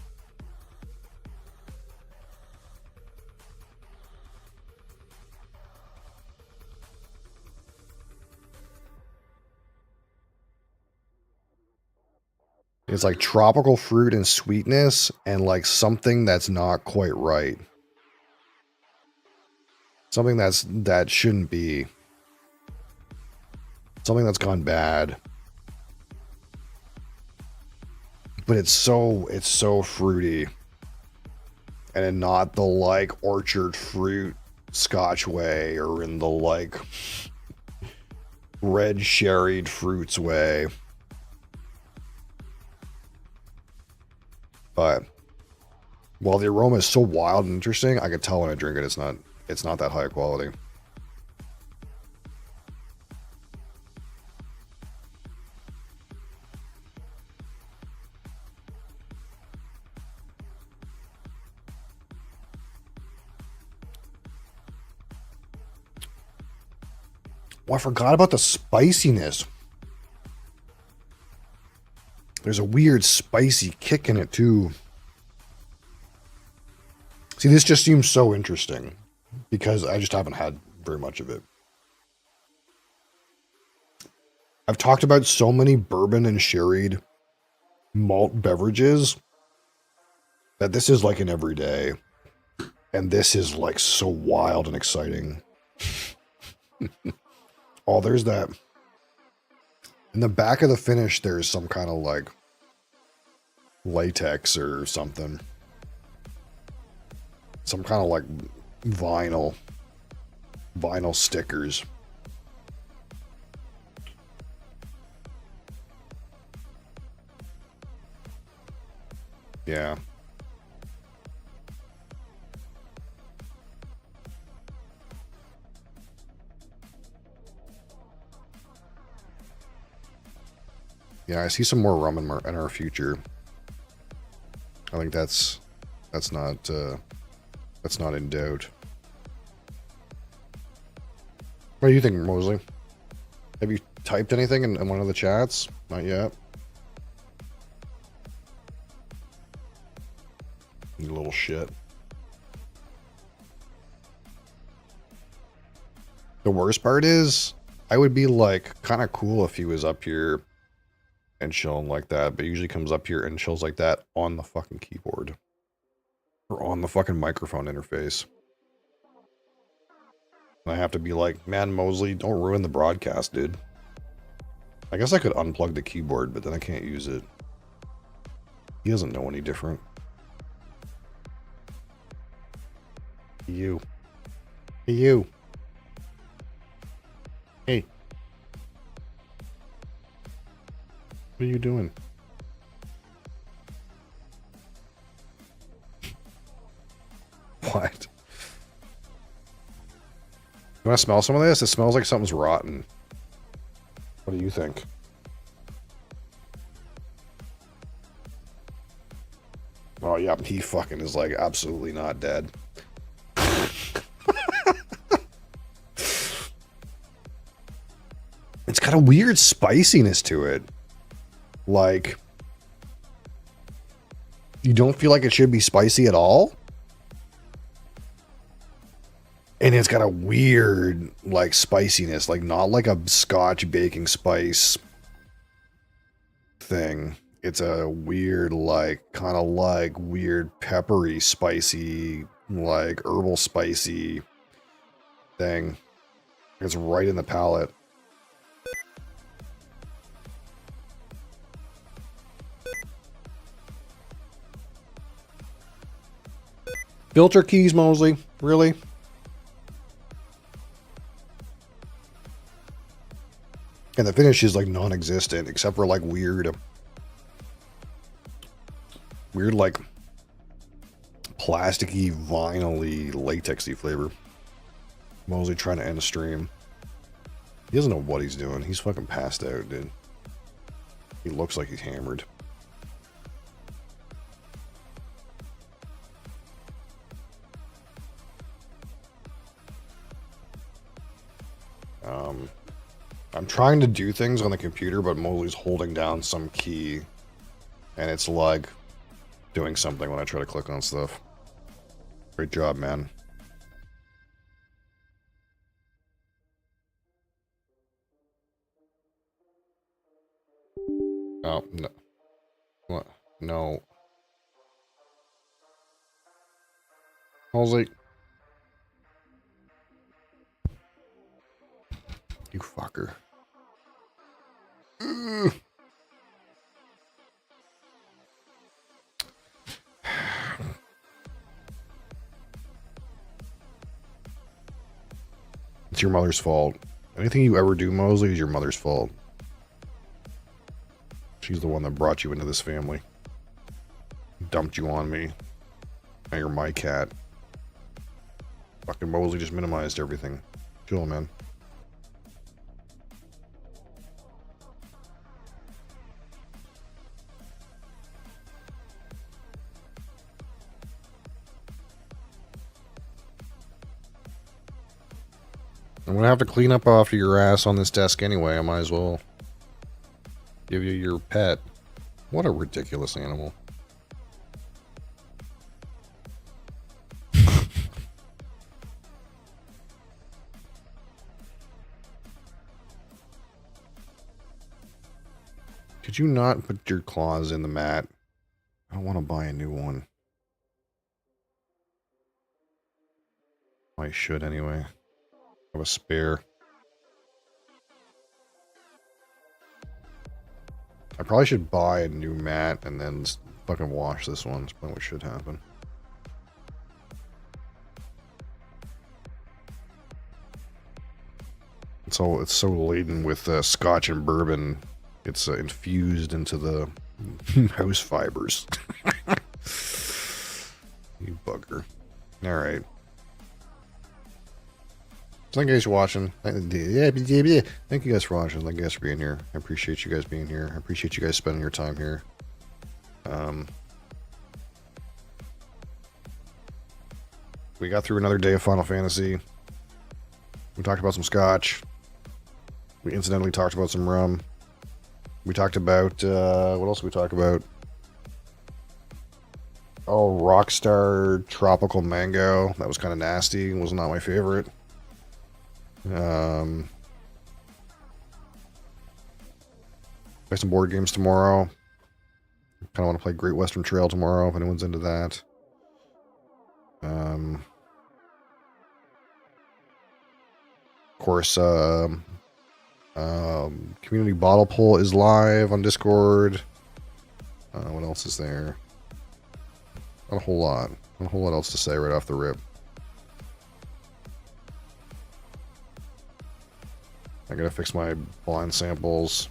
Speaker 2: It's like tropical fruit and sweetness and like something that's not quite right. Something that shouldn't be. Something that's gone bad. But it's so fruity. And in not the like orchard fruit scotch way or in the like red sherried fruits way. But while the aroma is so wild and interesting, I can tell when I drink it, it's not that high quality. Oh, I forgot about the spiciness. There's a weird spicy kick in it too. See, this just seems so interesting because I just haven't had very much of it. I've talked about so many bourbon and sherried malt beverages that this is like an everyday. And this is like so wild and exciting. Oh, there's that. In the back of the finish, there's some kind of like latex or something. Some kind of like vinyl stickers. Yeah. Yeah, I see some more rum in our future. I think that's not in doubt. What do you think, Mosley? Have you typed anything in one of the chats? Not yet. You little shit. The worst part is, I would be like kind of cool if he was up here and chilling like that, but he usually comes up here and chills like that on the fucking keyboard. Or on the fucking microphone interface. And I have to be like, man, Mosley, don't ruin the broadcast, dude. I guess I could unplug the keyboard, but then I can't use it. He doesn't know any different. You. Hey, you. Hey. What are you doing? What? You want to smell some of this? It smells like something's rotten. What do you think? Oh, yeah, he fucking is like absolutely not dead. It's got a weird spiciness to it. Like, you don't feel like it should be spicy at all? And it's got a weird, like, spiciness. Like, not like a Scotch baking spice thing. It's a weird, like, kind of like weird peppery, spicy, like herbal spicy thing. It's right in the palate. Filter keys, Mosley? Really? And the finish is like non-existent, except for like weird like plasticky, vinyl-y, latexy flavor. Mosley trying to end a stream. He doesn't know what he's doing. He's fucking passed out, dude. He looks like he's hammered. I'm trying to do things on the computer, but Mosley's holding down some key, and it's like doing something when I try to click on stuff. Great job, man. Oh, no. What? No. Mosley. You fucker. It's your mother's fault. Anything you ever do, Mosley, is your mother's fault. She's the one that brought you into this family. Dumped you on me. Now you're my cat. Fucking Mosley just minimized everything. Chill, man. I'm gonna have to clean up after your ass on this desk anyway. I might as well give you your pet. What a ridiculous animal. Could you not put your claws in the mat? I don't want to buy a new one. I should anyway. I have a spare. I probably should buy a new mat and then fucking wash this one. That's probably what should happen. It's so laden with scotch and bourbon. It's infused into the house fibers. You bugger. All right. Thank you guys for watching. Thank you guys for watching. Thank you guys for being here. I appreciate you guys being here. I appreciate you guys spending your time here. We got through another day of Final Fantasy. We talked about some scotch. We incidentally talked about some rum. We talked about, what else did we talk about? Oh, Rockstar Tropical Mango. That was kind of nasty. It was not my favorite. Play some board games tomorrow. Kind of want to play Great Western Trail tomorrow if anyone's into that. Of course, Community Bottle Poll is live on Discord. What else is there? Not a whole lot. Not a whole lot else to say right off the rip. I gotta fix my blind samples.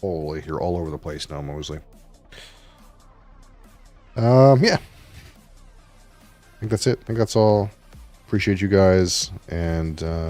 Speaker 2: Holy, you're all over the place now, Mosley. Yeah. I think that's it. I think that's all. Appreciate you guys, and